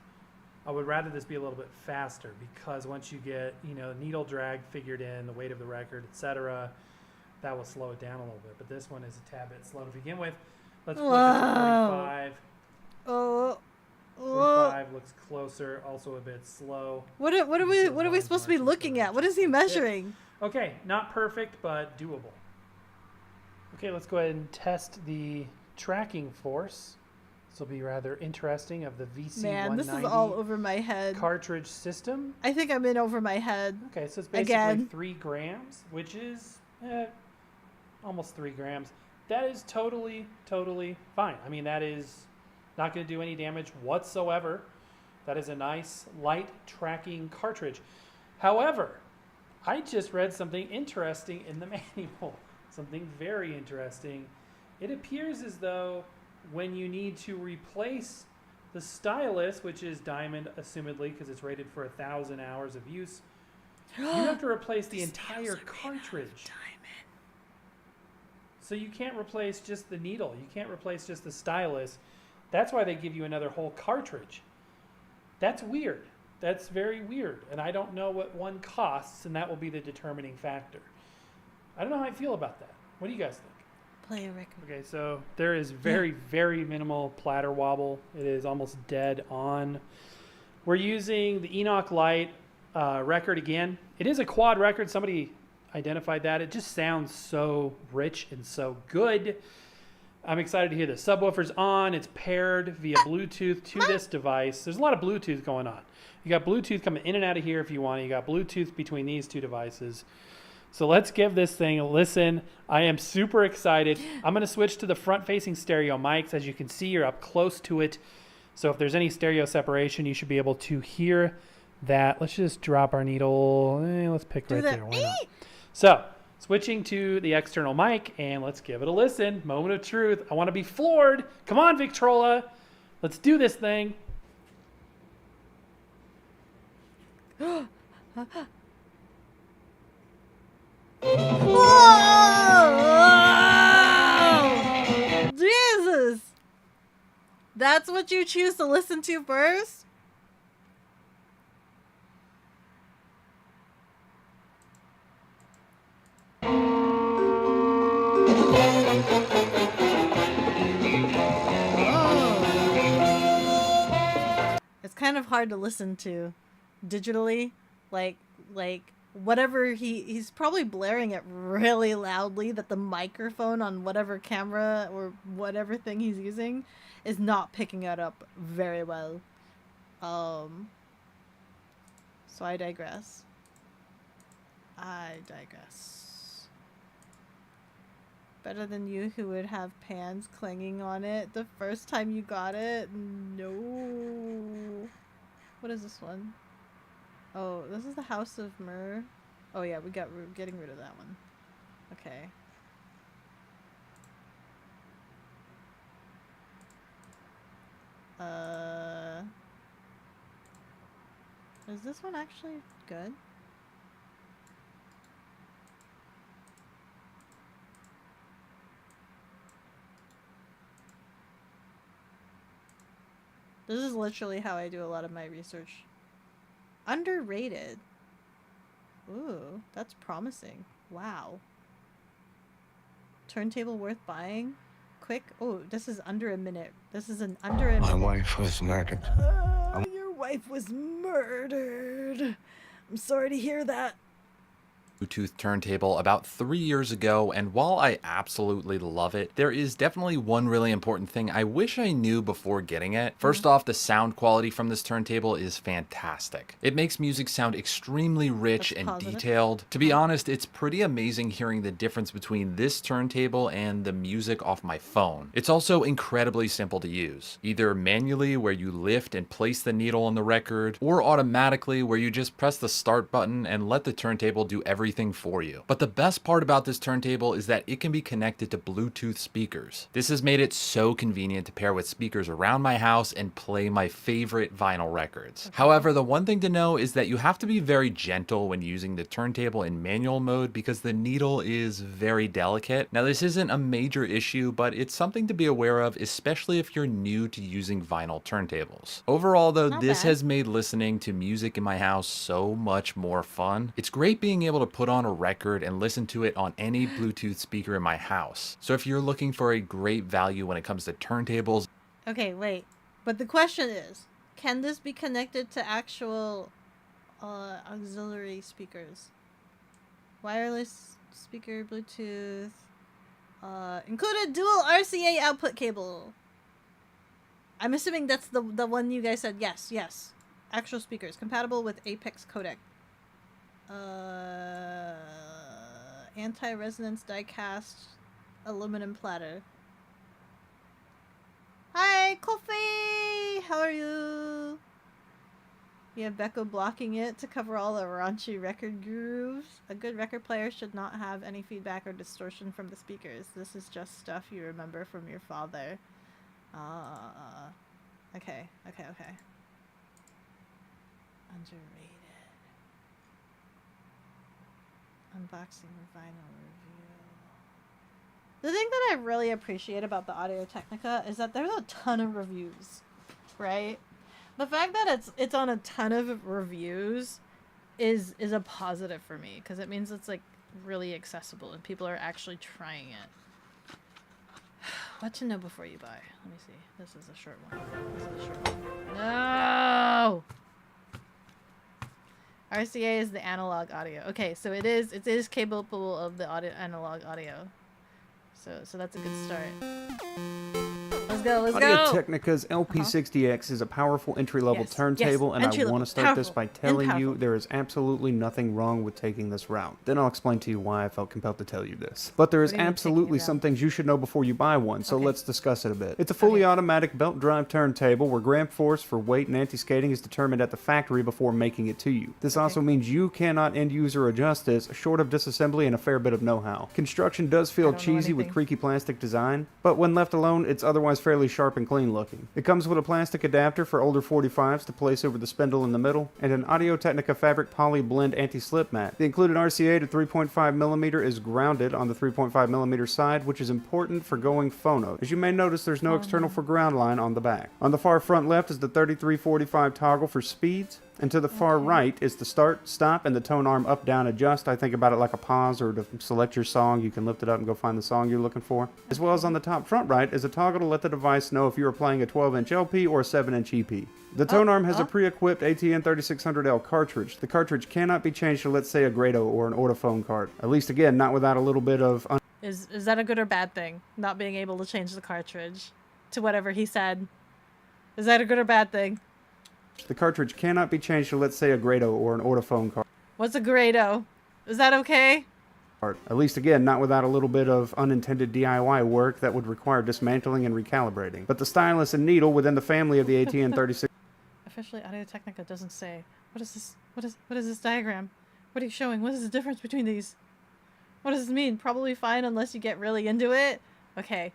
Speaker 15: I would rather this be a little bit faster because once you get, needle drag figured in, the weight of the record, etc., that will slow it down a little bit. But this one is a tad bit slow to begin with. Let's flip it to 45. 45 looks closer, also a bit slow.
Speaker 1: What are we supposed to be looking at? What is he measuring?
Speaker 15: Okay, not perfect, but doable. Okay, let's go ahead and test the tracking force. This will be rather interesting of the VC190.
Speaker 1: Man, this is all over my head.
Speaker 15: Cartridge system.
Speaker 1: I think I'm in over my head.
Speaker 15: Okay, so it's basically 3 grams, which is almost 3 grams. That is totally fine. I mean, that is not going to do any damage whatsoever. That is a nice light tracking cartridge. However, I just read something interesting in the manual. Something very interesting. It appears as though when you need to replace The stylus, which is diamond, assumedly, because it's rated for 1,000 hours of use, you have to replace the entire cartridge. So you can't replace just the needle. You can't replace just the stylus. That's why they give you another whole cartridge. That's weird. That's very weird. And I don't know what one costs, and that will be the determining factor. I don't know how I feel about that. What do you guys think?
Speaker 1: Play a record.
Speaker 15: Okay, so there is very, very minimal platter wobble. It is almost dead on. We're using the Enoch Light record again. It is a quad record. Somebody identified that. It just sounds so rich and so good. I'm excited to hear the subwoofer's on. It's paired via Bluetooth to this device. There's a lot of Bluetooth going on. You got Bluetooth coming in and out of here if you want. You got Bluetooth between these two devices. So let's give this thing a listen. I am super excited. I'm going to switch to the front-facing stereo mics. As you can see, you're up close to it. So if there's any stereo separation, you should be able to hear that. Let's just drop our needle. Let's pick right there. Why not? So switching to the external mic, and let's give it a listen. Moment of truth. I want to be floored. Come on, Victrola. Let's do this thing.
Speaker 1: Whoa! Jesus! That's what you choose to listen to first? It's kind of hard to listen to digitally, like whatever he's probably blaring it really loudly that the microphone on whatever camera or whatever thing he's using is not picking it up very well. So I digress. Better than you, who would have pans clanging on it the first time you got it? No. What is this one? Oh, this is the House of Myrrh. Oh yeah, we're getting rid of that one. Okay. Is this one actually good? This is literally how I do a lot of my research. Underrated. Ooh, that's promising. Wow. Turntable worth buying? Quick. Oh, this is under a minute. This is an under a minute.
Speaker 9: My wife was murdered.
Speaker 1: Your wife was murdered. I'm sorry to hear that.
Speaker 17: Bluetooth turntable about 3 years ago, and while I absolutely love it, there is definitely one really important thing I wish I knew before getting it. First off, the sound quality from this turntable is fantastic. It makes music sound extremely rich and detailed. To be honest, it's pretty amazing hearing the difference between this turntable and the music off my phone. It's also incredibly simple to use, either manually where you lift and place the needle on the record, or automatically where you just press the start button and let the turntable do everything for you. But the best part about this turntable is that it can be connected to Bluetooth speakers. This has made it so convenient to pair with speakers around my house and play my favorite vinyl records. However, the one thing to know is that you have to be very gentle when using the turntable in manual mode because the needle is very delicate. Now, this isn't a major issue, but it's something to be aware of, especially if you're new to using vinyl turntables. Overall, though, this has made listening to music in my house so much more fun. It's great being able to put on a record and listen to it on any Bluetooth speaker in my house. So if you're looking for a great value when it comes to turntables...
Speaker 1: Okay, wait. But the question is, can this be connected to actual auxiliary speakers? Wireless speaker, Bluetooth, included dual RCA output cable. I'm assuming that's the one you guys said. Yes. Actual speakers, compatible with Apex codec. Anti-resonance die-cast aluminum platter. Hi, Kofi! How are you? We have Beko blocking it to cover all the raunchy record grooves. A good record player should not have any feedback or distortion from the speakers. This is just stuff you remember from your father. Okay. Underrated. Unboxing or vinyl review. The thing that I really appreciate about the Audio Technica is that there's a ton of reviews, right? The fact that it's on a ton of reviews is a positive for me, because it means it's like really accessible and people are actually trying it. What to know before you buy? Let me see. This is a short one. No! RCA is the analog audio. Okay, so it is capable of the analog audio. So that's a good start. Let's go.
Speaker 18: Audio Technica's LP60X is a powerful entry-level turntable, and I want to start this by telling you there is absolutely nothing wrong with taking this route. Then I'll explain to you why I felt compelled to tell you this. But there is absolutely some things you should know before you buy one, so let's discuss it a bit. It's a fully automatic belt drive turntable where gram force for weight and anti-skating is determined at the factory before making it to you. This also means you cannot end-user adjust this, short of disassembly and a fair bit of know-how. Construction does feel cheesy with creaky plastic design, but when left alone, it's otherwise fairly sharp and clean looking. It comes with a plastic adapter for older 45s to place over the spindle in the middle, and an Audio Technica fabric poly blend anti-slip mat. The included RCA to 3.5mm is grounded on the 3.5mm side, which is important for going phono. As you may notice, there's no external for ground line on the back. On the far front left is the 3345 toggle for speeds, and to the far right is the start, stop, and the tone arm up, down, adjust. I think about it like a pause, or to select your song, you can lift it up and go find the song you're looking for. As well as on the top front right is a toggle to let the device know if you are playing a 12-inch LP or a 7-inch EP. The tone arm has a pre-equipped ATN 3600L cartridge. The cartridge cannot be changed to, let's say, a Grado or an Ortophone cart. At least, again, not without a little bit of...
Speaker 1: Is that a good or bad thing? Not being able to change the cartridge to whatever he said. Is that a good or bad thing?
Speaker 18: The cartridge cannot be changed to, let's say, a Grado or an Ortophone cart.
Speaker 1: What's a Grado? Is that okay?
Speaker 18: At least, again, not without a little bit of unintended DIY work that would require dismantling and recalibrating. But the stylus and needle within the family of the ATN 36...
Speaker 1: Officially, Audio Technica doesn't say. What is this? What is this diagram? What are you showing? What is the difference between these? What does this mean? Probably fine unless you get really into it. Okay.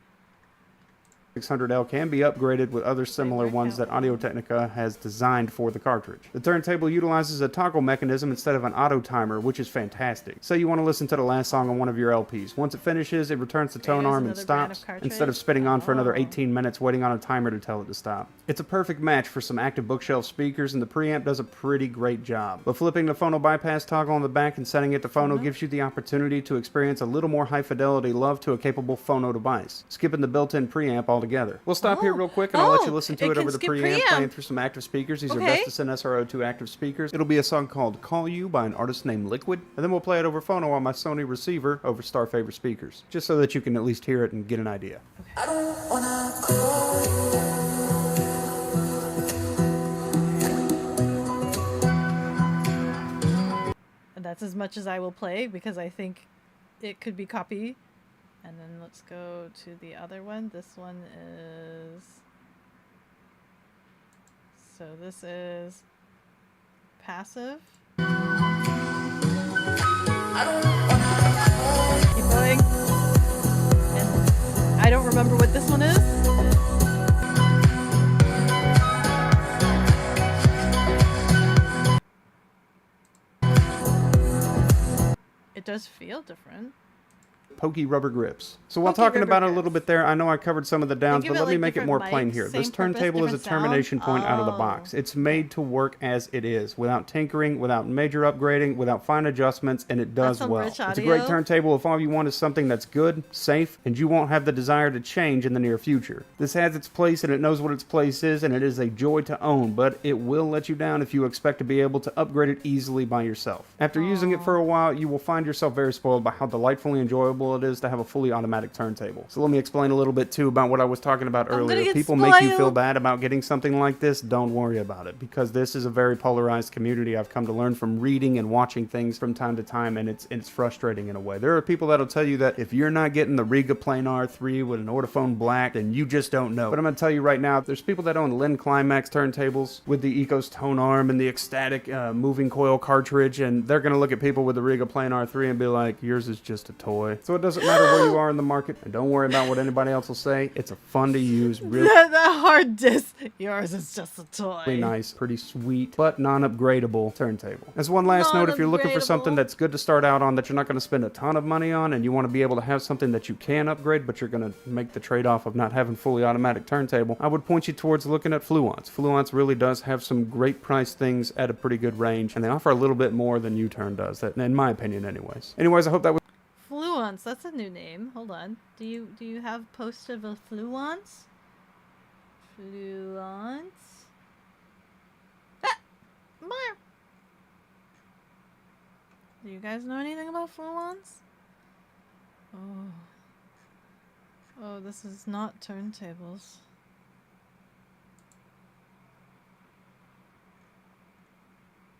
Speaker 18: 600L can be upgraded with other similar ones that Audio Technica has designed for the cartridge. The turntable utilizes a toggle mechanism instead of an auto timer, which is fantastic. Say you want to listen to the last song on one of your LPs. Once it finishes, it returns the tone arm and stops, instead of spinning on for another 18 minutes waiting on a timer to tell it to stop. It's a perfect match for some active bookshelf speakers, and the preamp does a pretty great job. But flipping the phono bypass toggle on the back and setting it to phono gives you the opportunity to experience a little more high fidelity love to a capable phono device, skipping the built-in preamp altogether. We'll stop here real quick and I'll let you listen to it over the preamp playing through some active speakers. These are Vestas SRO2 active speakers. It'll be a song called Call You by an artist named Liquid, and then we'll play it over phono on my Sony receiver over Starfaver speakers, just so that you can at least hear it and get an idea. I don't wanna call
Speaker 1: you. And that's as much as I will play because I think it could be copy. And then let's go to the other one. This one is... So this is passive. Keep going. And I don't remember what this one is. It does feel different.
Speaker 18: Pokey rubber grips. So while talking about it a little bit there, I know I covered some of the downs, but let me make it more plain here. This turntable is a termination point out of the box. It's made to work as it is, without tinkering, without major upgrading, without fine adjustments, and it does well. It's a great turntable if all you want is something that's good, safe, and you won't have the desire to change in the near future. This has its place, and it knows what its place is, and it is a joy to own, but it will let you down if you expect to be able to upgrade it easily by yourself. After using it for a while, you will find yourself very spoiled by how delightfully enjoyable it is to have a fully automatic turntable. So let me explain a little bit too about what I was talking about earlier. If people make you feel bad about getting something like this, don't worry about it, because this is a very polarized community. I've come to learn from reading and watching things from time to time, and it's frustrating in a way. There are people that'll tell you that if you're not getting the Riga Planar 3 with an Ortophone Black, then you just don't know. But I'm going to tell you right now, there's people that own Lin Climax turntables with the Ecos tone arm and the ecstatic moving coil cartridge, and they're going to look at people with the Riga Planar 3 and be like, yours is just a toy. So it doesn't matter where you are in the market, and don't worry about what anybody else will say. It's a fun to use, really
Speaker 1: that hard disc. Yours is just a toy.
Speaker 18: nice, pretty sweet, but non-upgradable turntable. As one last note, if you're looking for something that's good to start out on that you're not going to spend a ton of money on, and you want to be able to have something that you can upgrade, but you're going to make the trade-off of not having fully automatic turntable, I would point you towards looking at Fluence. Fluence really does have some great price things at a pretty good range, and they offer a little bit more than U-Turn does, that, in my opinion anyways. Anyways, I hope that was...
Speaker 1: Fluence, that's a new name. Hold on. Do you have post of a Fluence? Fluence? Ah! More! Do you guys know anything about Fluence? Oh. Oh, this is not turntables.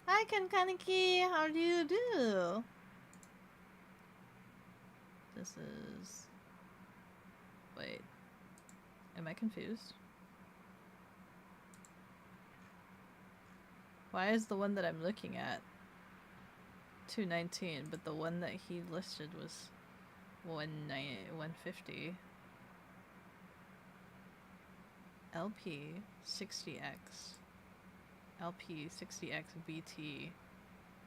Speaker 1: Hi, Kankaniki. How do you do? This is... Wait. Am I confused? Why is the one that I'm looking at $219, but the one that he listed was $150? LP 60X. LP 60X BT.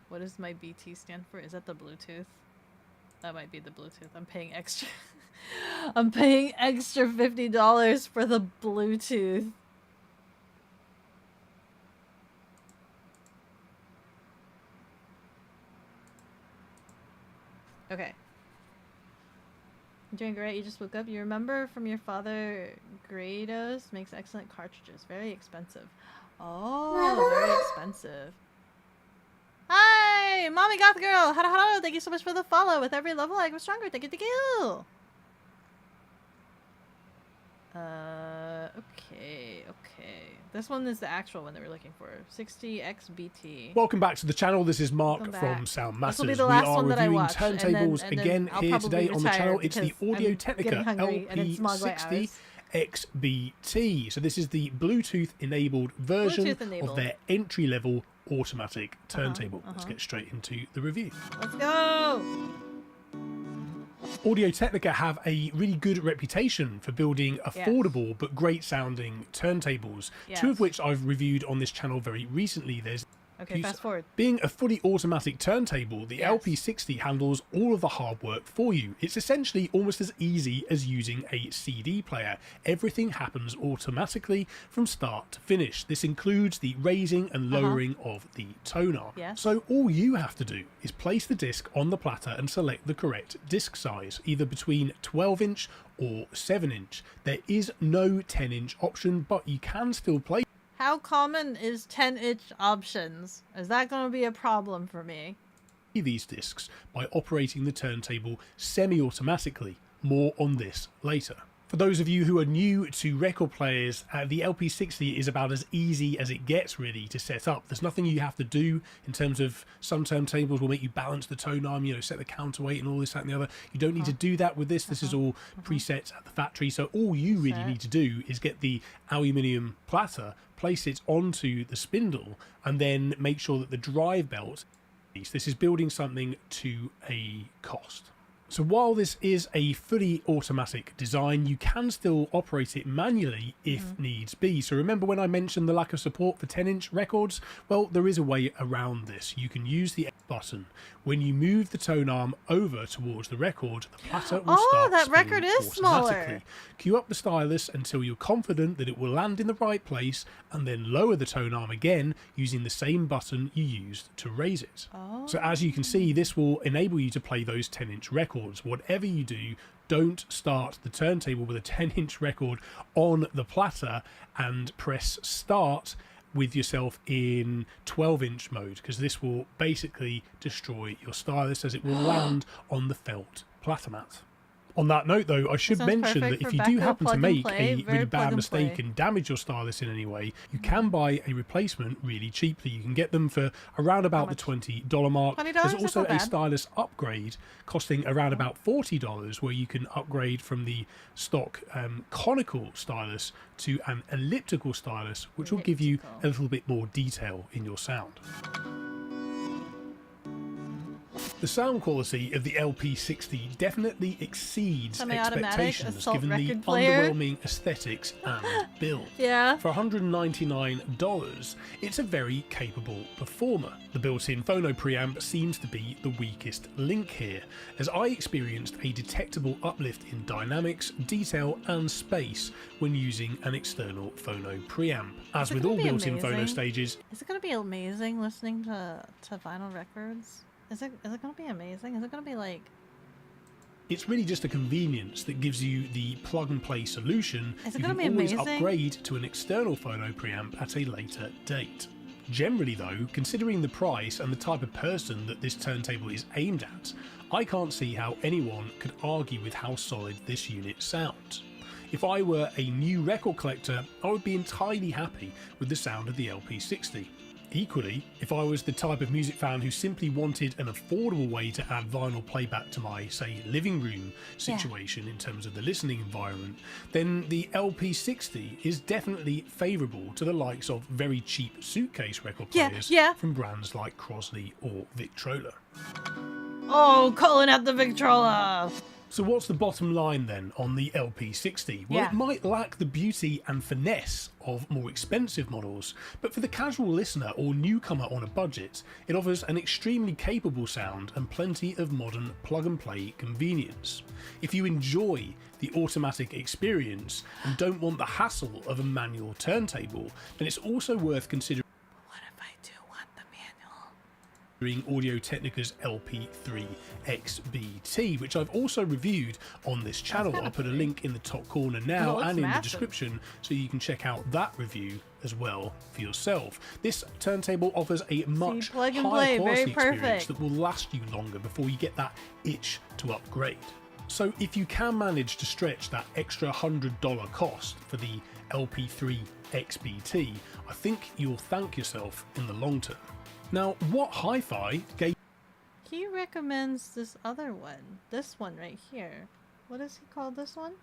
Speaker 1: What does my BT stand for? Is that the Bluetooth? That might be the Bluetooth. I'm paying extra. I'm paying extra $50 for the Bluetooth. Okay. Doing great. You just woke up. You remember from your father, Grados makes excellent cartridges. Very expensive. Oh, very expensive. Hi, Mommy Goth Girl. Hello. Thank you so much for the follow. With every level, I grow stronger. Thank you. Okay. This one is the actual one that we're looking for. 60XBT.
Speaker 19: Welcome back to the channel. This is Mark from Sound Masters. We are reviewing turntables again here today on the channel. It's the Audio Technica LP60XBT. So this is the Bluetooth enabled version of their entry-level automatic turntable. Let's get straight into the review.
Speaker 1: Let's go!
Speaker 19: Audio Technica have a really good reputation for building affordable but great sounding turntables, two of which I've reviewed on this channel very recently. There's
Speaker 1: fast forward.
Speaker 19: Being a fully automatic turntable, the LP60 handles all of the hard work for you. It's essentially almost as easy as using a CD player. Everything happens automatically from start to finish. This includes the raising and lowering of the tone arm. So all you have to do is place the disc on the platter and select the correct disc size, either between 12-inch or 7-inch. There is no 10-inch option, but you can still play.
Speaker 1: How common is 10-inch options? Is that going to be a problem for me?
Speaker 19: These discs by operating the turntable semi-automatically. More on this later. For those of you who are new to record players, the LP60 is about as easy as it gets really to set up. There's nothing you have to do in terms of some turntables will make you balance the tone arm, you know, set the counterweight and all this, that and the other. You don't need to do that with this. This is all preset at the factory. So all you really need to do is get the aluminium platter, place it onto the spindle, and then make sure that the drive belt, this is building something to a cost. So while this is a fully automatic design, you can still operate it manually if needs be. So remember when I mentioned the lack of support for 10-inch records? Well, there is a way around this. You can use the X button. When you move the tone arm over towards the record, the platter will start
Speaker 1: that record is smaller.
Speaker 19: Cue up the stylus until you're confident that it will land in the right place, and then lower the tone arm again using the same button you used to raise it. So as you can see, this will enable you to play those 10-inch records. Whatever you do, don't start the turntable with a 10-inch record on the platter and press start with yourself in 12-inch mode, because this will basically destroy your stylus as it will land on the felt platter mat. On that note, though, I should mention that if you do happen to make a really bad mistake and damage your stylus in any way, you can buy a replacement really cheaply. You can get them for around about the $20 mark. There's also a stylus upgrade costing around about $40, where you can upgrade from the stock conical stylus to an elliptical stylus, which will give you a little bit more detail in your sound. The sound quality of the LP60 definitely exceeds expectations given the underwhelming aesthetics and build.
Speaker 1: Yeah.
Speaker 19: For $199, it's a very capable performer. The built-in phono preamp seems to be the weakest link here, as I experienced a detectable uplift in dynamics, detail and space when using an external phono preamp. As with all built-in phono stages...
Speaker 1: Is it going to be amazing listening to vinyl records? Is it going to be amazing? Is it going to be like...
Speaker 19: It's really just a convenience that gives you the plug-and-play solution.
Speaker 1: Is it
Speaker 19: you
Speaker 1: going to
Speaker 19: can
Speaker 1: be
Speaker 19: always
Speaker 1: amazing?
Speaker 19: upgrade to an external phono preamp at a later date. Generally though, considering the price and the type of person that this turntable is aimed at, I can't see how anyone could argue with how solid this unit sounds. If I were a new record collector, I would be entirely happy with the sound of the LP60. Equally, if I was the type of music fan who simply wanted an affordable way to add vinyl playback to my, say, living room situation in terms of the listening environment, then the LP60 is definitely favourable to the likes of very cheap suitcase record players from brands like Crosley or Victrola.
Speaker 1: Oh, calling out the Victrola!
Speaker 19: So what's the bottom line then on the LP60? Well, it might lack the beauty and finesse of more expensive models, but for the casual listener or newcomer on a budget, it offers an extremely capable sound and plenty of modern plug-and-play convenience. If you enjoy the automatic experience and don't want the hassle of a manual turntable, then it's also worth considering Audio-Technica's LP3 XBT, which I've also reviewed on this channel. I'll put a link in the top corner now and in the description so you can check out that review as well for yourself. This turntable offers a much higher quality experience that will last you longer before you get that itch to upgrade. So if you can manage to stretch that extra $100 cost for the LP3 XBT, I think you'll thank yourself in the long term. Now, what hi-fi gave...
Speaker 1: He recommends this other one. This one right here. What does he call this one?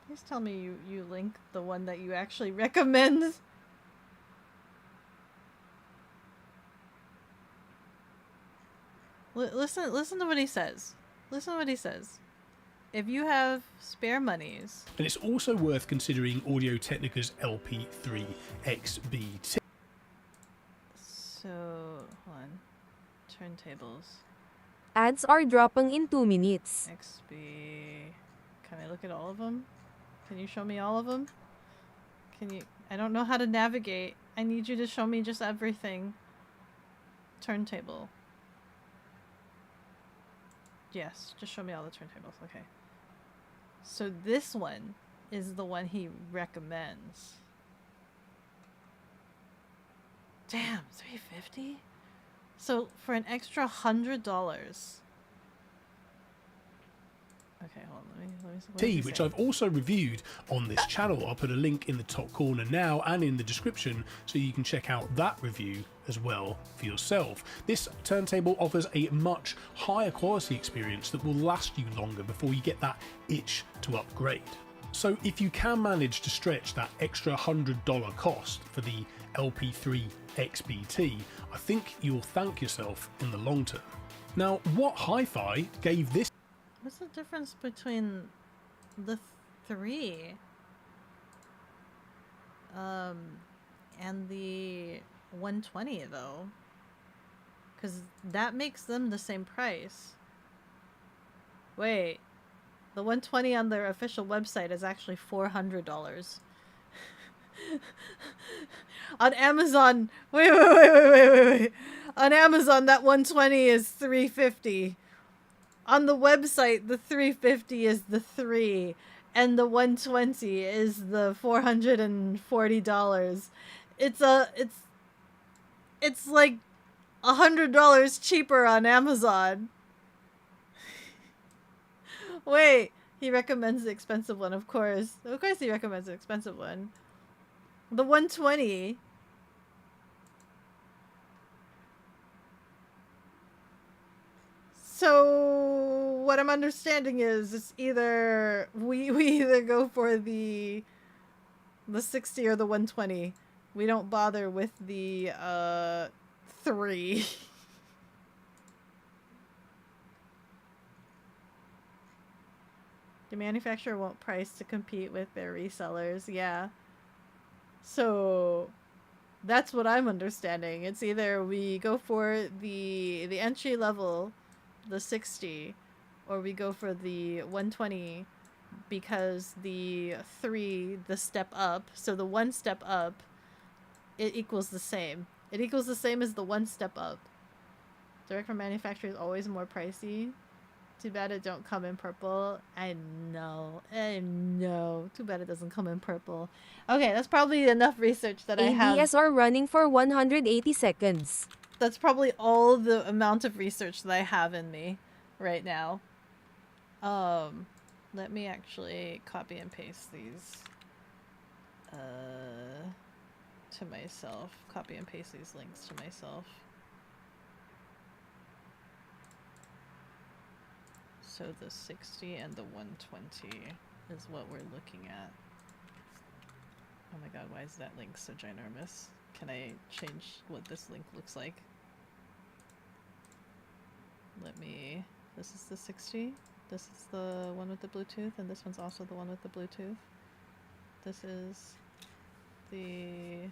Speaker 1: Please tell me you link the one that you actually recommend. Listen to what he says. Listen to what he says. If you have spare monies...
Speaker 19: And it's also worth considering Audio-Technica's LP3 XBT.
Speaker 1: So, hold on. Turntables.
Speaker 4: Ads are dropping in 2 minutes.
Speaker 1: XB... Can I look at all of them? Can you show me all of them? Can you... I don't know how to navigate. I need you to show me just everything. Turntable. Yes, just show me all the turntables. Okay. So this one is the one he recommends. Damn, $350? So for an extra $100. Okay, hold on. Let me
Speaker 19: which I've also reviewed on this channel. I'll put a link in the top corner now and in the description so you can check out that review as well for yourself. This turntable offers a much higher quality experience that will last you longer before you get that itch to upgrade. So if you can manage to stretch that extra $100 cost for the LP3 XBT, I think you'll thank yourself in the long term. Now, what hi-fi gave this...
Speaker 1: What's the difference between the 3 and the 120 though? Because that makes them the same price. Wait, the 120 on their official website is actually $400. On Amazon, wait. On Amazon, that 120 is $350. On the website, the $350 is the 3, and the 120 is the $440. It's like $100 cheaper on Amazon. Wait, he recommends the expensive one, of course. Of course he recommends the expensive one. The 120... So what I'm understanding is it's either we either go for the 60 or the 120. We don't bother with the 3. The manufacturer won't price to compete with their resellers. Yeah. So that's what I'm understanding. It's either we go for the entry level, the 60, or we go for the 120 because the 3, the step up, so the 1 step up, it equals the same. It equals the same as the 1 step up. Direct from manufacturer is always more pricey. Too bad it don't come in purple. I know. Too bad it doesn't come in purple. Okay, that's probably enough research that I have.
Speaker 4: ADSR running for 180 seconds.
Speaker 1: That's probably all the amount of research that I have in me right now. Let me actually copy and paste these to myself. Copy and paste these links to myself. So the 60 and the 120 is what we're looking at. Oh my god, why is that link so ginormous? Can I change what this link looks like? This is the 60. This is the one with the Bluetooth, and this one's also the one with the Bluetooth. This is the...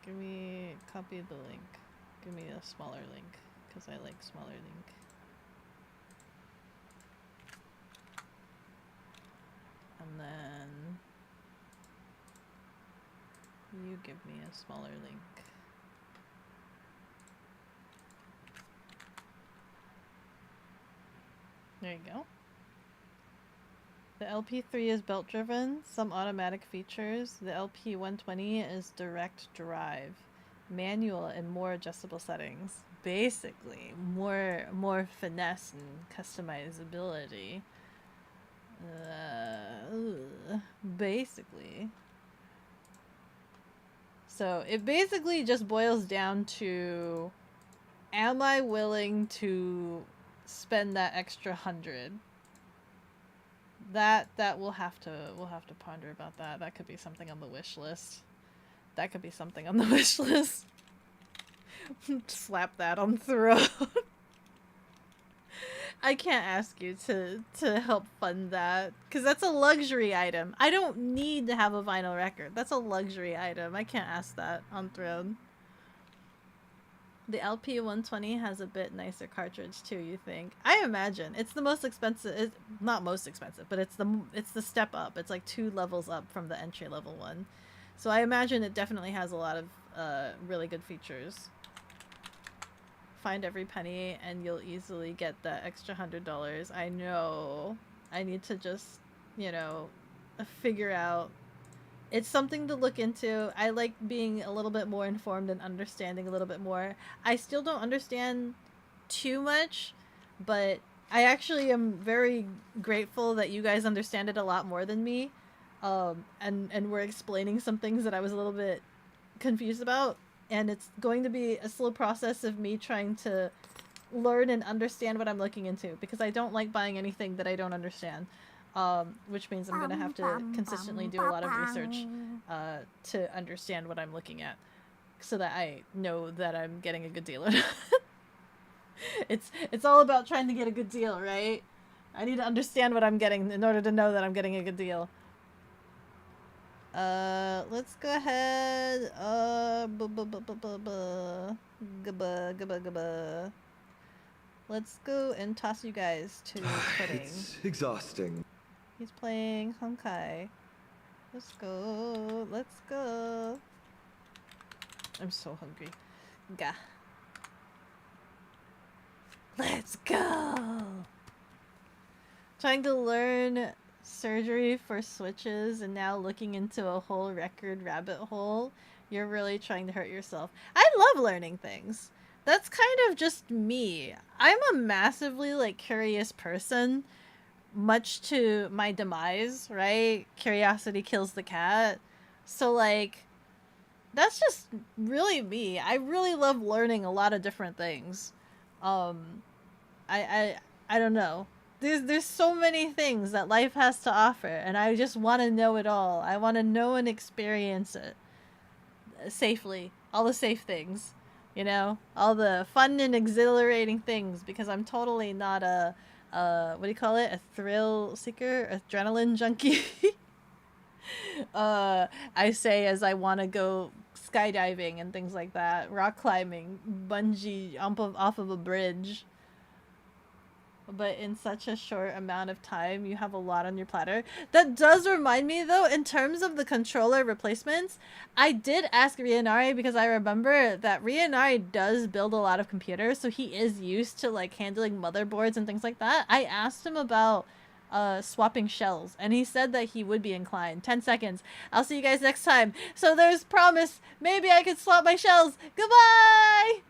Speaker 1: give me... copy the link. Give me a smaller link, because I like smaller link. And then you give me a smaller link. There you go. The LP3 is belt driven, some automatic features. The LP120 is direct drive. Manual and more adjustable settings. Basically, more finesse and customizability. Basically. So it basically just boils down to, am I willing to spend that extra 100? That we'll have to ponder about that. That could be something on the wish list. That could be something on the wish list. Slap that on the throat. I can't ask you to help fund that, because that's a luxury item. I don't need to have a vinyl record. That's a luxury item. I can't ask that on Throne. The LP120 has a bit nicer cartridge too, you think? I imagine. It's the most expensive. It's not most expensive, but it's the step up. It's like 2 levels up from the entry level one. So I imagine it definitely has a lot of really good features. Find every penny and you'll easily get the extra $100. I know. I need to just, you know, figure out. It's something to look into. I like being a little bit more informed and understanding a little bit more. I still don't understand too much, but I actually am very grateful that you guys understand it a lot more than me. And we're explaining some things that I was a little bit confused about, and it's going to be a slow process of me trying to learn and understand what I'm looking into, because I don't like buying anything that I don't understand, which means I'm going to have to consistently do a lot of research to understand what I'm looking at, so that I know that I'm getting a good deal or not. It's all about trying to get a good deal, right? I need to understand what I'm getting in order to know that I'm getting a good deal. Let's go ahead. Let's go and toss you guys to pudding.
Speaker 20: It's exhausting.
Speaker 1: He's playing Honkai. Let's go. Let's go. I'm so hungry. Gah. Let's go. Trying to learn surgery for switches and now looking into a whole record rabbit hole. You're really trying to hurt yourself. I love learning things. That's kind of just me. I'm a massively like curious person, much to my demise, right? Curiosity kills the cat. So like that's just really me. I really love learning a lot of different things. I don't know. there's so many things that life has to offer, and I just want to know it all. I want to know and experience it safely. All the safe things, you know, all the fun and exhilarating things, because I'm totally not a what do you call it? A thrill seeker, adrenaline junkie. I say as I want to go skydiving and things like that, rock climbing, bungee off of a bridge. But in such a short amount of time, you have a lot on your platter. That does remind me, though, in terms of the controller replacements, I did ask Rianari, because I remember that Rianari does build a lot of computers, so he is used to, like, handling motherboards and things like that. I asked him about swapping shells, and he said that he would be inclined. 10 seconds. I'll see you guys next time. So there's promise. Maybe I could swap my shells. Goodbye!